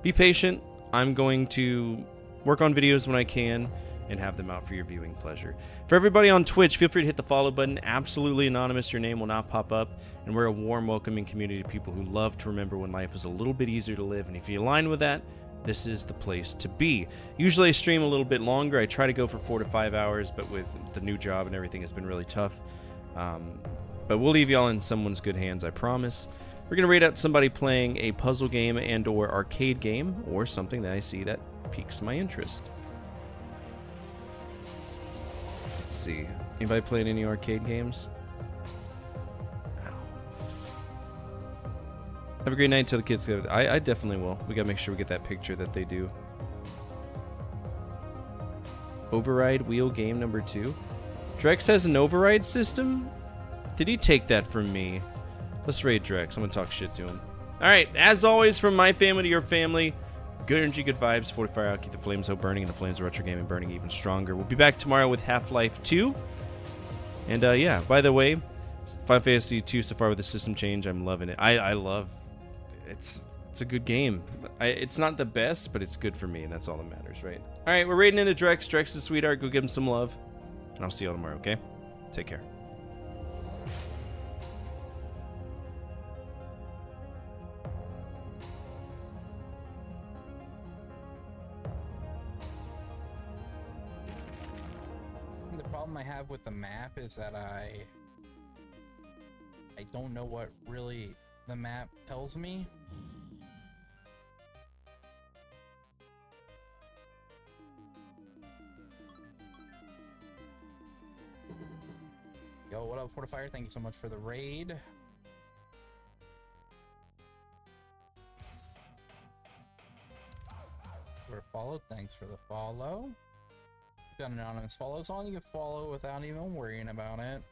be patient. I'm going to work on videos when I can. and have them out for your viewing pleasure. For everybody on Twitch, feel free to hit the follow button. Absolutely anonymous, your name will not pop up, and we're a warm, welcoming community of people who love to remember when life was a little bit easier to live, and if you align with that, this is the place to be. Usually I stream a little bit longer. I try to go for 4 to 5 hours, but with the new job and everything, it's been really tough. But we'll leave y'all in someone's good hands, I promise. We're going to rate out somebody playing a puzzle game and or arcade game, or something that I see that piques my interest. Let's see. Anybody playing any arcade games? Have a great night until the kids go. I definitely will. We gotta make sure we get that picture that they do. Override wheel game number 2. Drex has an override system? Did he take that from me? Let's raid Drex. I'm gonna talk shit to him. Alright, as always, from my family to your family, good energy, good vibes, fortify out, keep the flames out burning, and the flames of retro gaming burning even stronger. We'll be back tomorrow with Half-Life 2. And yeah, by the way, Final Fantasy 2 so far with the system change, I'm loving it. I love it's a good game. It's not the best, but it's good for me, and that's all that matters, right? All right, we're raiding into Drex. Drex is sweetheart. Go give him some love, and I'll see you all tomorrow. Okay? Take care. The problem I have with the map is that I don't know what really the map tells me. Yo, what up, Fortifier? Thank you so much for the raid. We're followed. Thanks for the follow. Got an anonymous follow. As long as you can follow without even worrying about it.